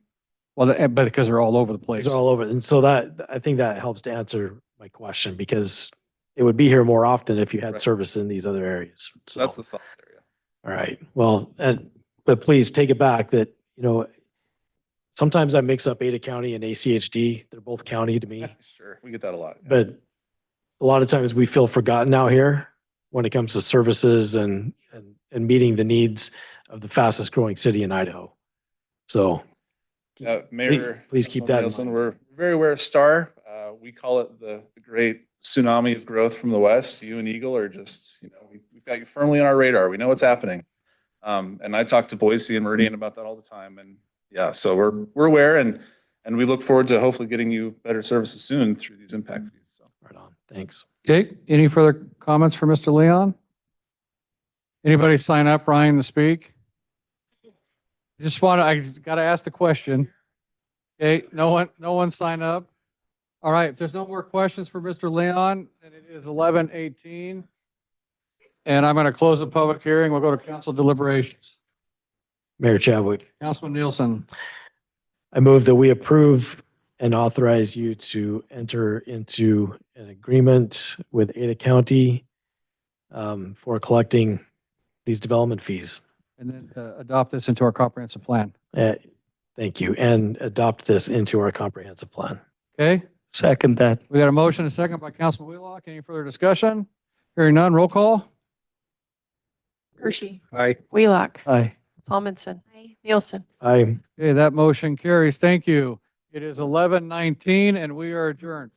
Well, but because they're all over the place. It's all over. And so I think that helps to answer my question, because it would be here more often if you had Right. service in these other areas. So that's the thought there. Yeah. All right. Well, but please take it back that, sometimes I mix up Ada County and ACHD. They're both county to me, Sure, we get that a lot. Yeah. but a lot of times we feel forgotten out here when it comes to services and meeting the needs of the fastest growing city in Idaho. So Mayor, please keep Councilmember that in Nielsen, mind. we're very aware of Star. We call it the great tsunami of growth from the west. You and Eagle are just, we've got you firmly on our radar. We know what's happening. And I talk to Boise and Meridian about that all the time. And yeah, so we're aware, and we look forward to hopefully getting you better services soon through these impact fees. So. Right on. Thanks. Okay, any further comments for Mr. Leon? Anybody sign up, Ryan, to speak? I gotta ask the question. Okay, no one sign up. All right, if there's no more questions for Mr. Leon, then it is 11:18. And I'm gonna close the public hearing. We'll go to council deliberations. Mayor Chadwick, Councilman Nielsen. I move that we approve and authorize you to enter into an agreement with Ada County for collecting these development fees. And then adopt this into our comprehensive plan. Thank you. And adopt this into our comprehensive plan. Okay, Second that. we got a motion, a second by Councilman Wheelock. Any further discussion? Hearing none, roll call. Hershey. Aye. Wheelock. Aye. Tomlinson. Aye. Nielsen. I Okay, that motion carries. Thank you. It is 11:19 and we are adjourned.